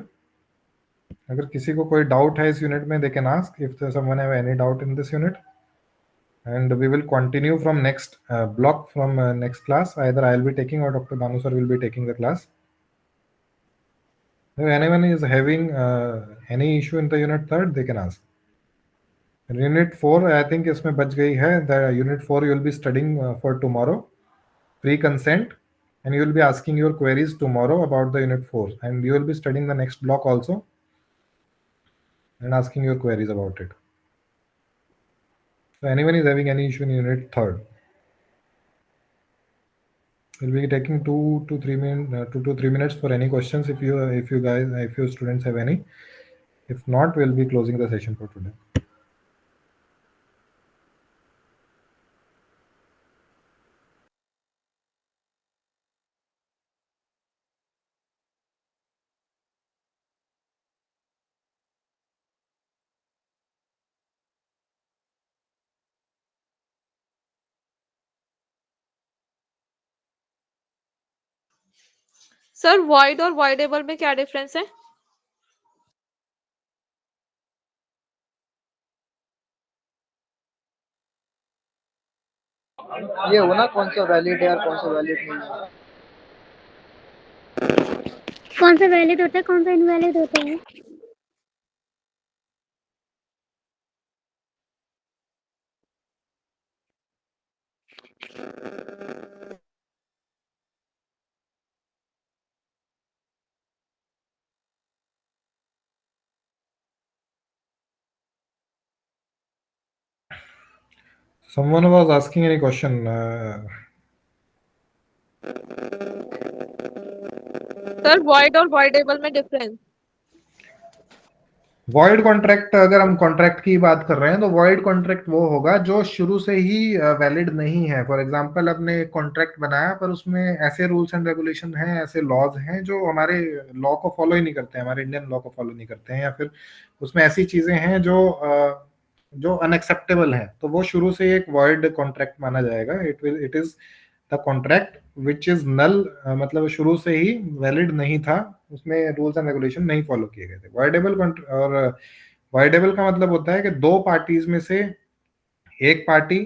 [SPEAKER 1] अगर किसी को कोई डाउट है इस यूनिट में, दे can ask if someone have any doubt in this unit, and we will continue from next block from next class. Either I will be taking or Dr. Banu sir will be taking the class. If anyone is having any issue in the unit third, they can ask. Unit 4 I think इसमें बच गई है। The unit 4 you will be studying for tomorrow, pre-consent, and you will be asking your queries tomorrow about the unit 4, and you will be studying the next block also and asking your queries about it. So anyone is having any issue in unit third, we'll be taking 2 to 3 minutes for any questions if you students have any. If not, we'll be closing the session for today.
[SPEAKER 12] Sir void और voidable में क्या difference है?
[SPEAKER 6] ये हो ना कौन सा valid है और कौन सा वैलिड नहीं है।
[SPEAKER 3] कौन सा वैलिड होता है कौन सा इनवैलिड होता है?
[SPEAKER 1] Someone was asking any question.
[SPEAKER 12] Sir void और वॉइडेबल में डिफरेंस?
[SPEAKER 1] वॉइड कॉन्ट्रैक्ट, अगर हम कॉन्ट्रैक्ट की बात कर रहे हैं तो वॉइड कॉन्ट्रैक्ट वो होगा जो शुरू से ही वैलिड नहीं है। फॉर एग्जांपल आपने एक कॉन्ट्रैक्ट बनाया पर उसमें ऐसे रूल्स एंड रेगुलेशन हैं, ऐसे लॉज हैं जो हमारे लॉ को फॉलो ही नहीं करते हैं, हमारे इंडियन लॉ को फॉलो नहीं करते हैं, या फिर उसमें ऐसी चीजें हैं जो अनएक्सेप्टेबल हैं, तो वो शुरू से एक वॉइड कॉन्ट्रैक्ट माना जाएगा। It is the contract which is null, मतलब शुरू से ही वैलिड नहीं था, उसमें रूल्स एंड रेगुलेशन नहीं फॉलो किए गए थे। वॉइडेबल और वॉइडेबल का मतलब होता है कि दो पार्टीज में से एक पार्टी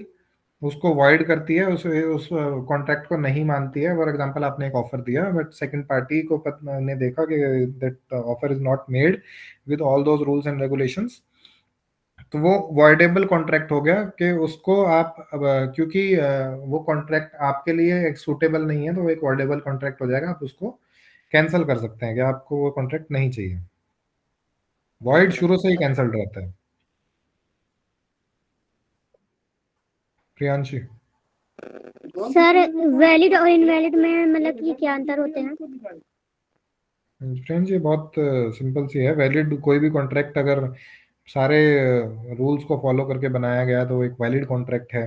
[SPEAKER 1] उसको वॉइड करती है, उस कॉन्ट्रैक्ट को नहीं मानती है। फॉर एग्जांपल आपने एक ऑफर दिया बट सेकंड पार्टी को ने देखा कि that offer is not made with all those rules and regulations, तो वो वॉइडेबल कॉन्ट्रैक्ट हो गया कि उसको आप क्योंकि वो कॉन्ट्रैक्ट आपके लिए एक सूटेबल नहीं है, तो वो एक वॉइडेबल कॉन्ट्रैक्ट हो जाएगा, आप उसको कैंसिल कर सकते हैं कि आपको वो कॉन्ट्रैक्ट नहीं चाहिए। वॉइड शुरू से ही कैंसिल्ड रहता है। प्रियांशी,
[SPEAKER 3] सर वैलिड और इनवैलिड में मतलब कि क्या अंतर होते हैं?
[SPEAKER 1] प्रियांशी बहुत सिंपल सी है। वैलिड कोई भी कॉन्ट्रैक्ट अगर सारे रूल्स को फॉलो करके बनाया गया तो वो एक वैलिड कॉन्ट्रैक्ट है।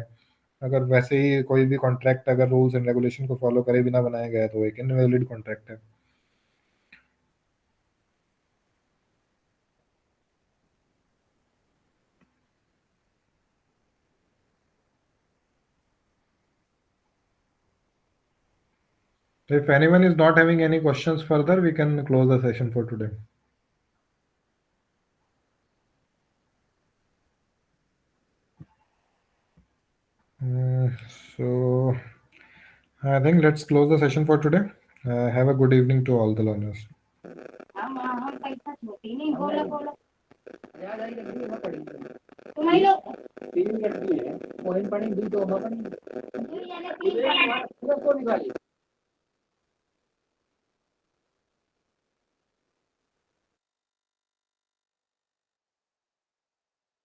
[SPEAKER 1] अगर वैसे ही कोई भी कॉन्ट्रैक्ट अगर रूल्स एंड रेगुलेशन को फॉलो करे बिना बनाया गया तो वो एक इनवैलिड कॉन्ट्रैक्ट है। If anyone is not having any questions further, we can close the session for today. So I think let's close the session for today. Have a good evening to all the learners.
[SPEAKER 8] तीन गड्डी है, मोहिन पानी 2 तो होगा नहीं।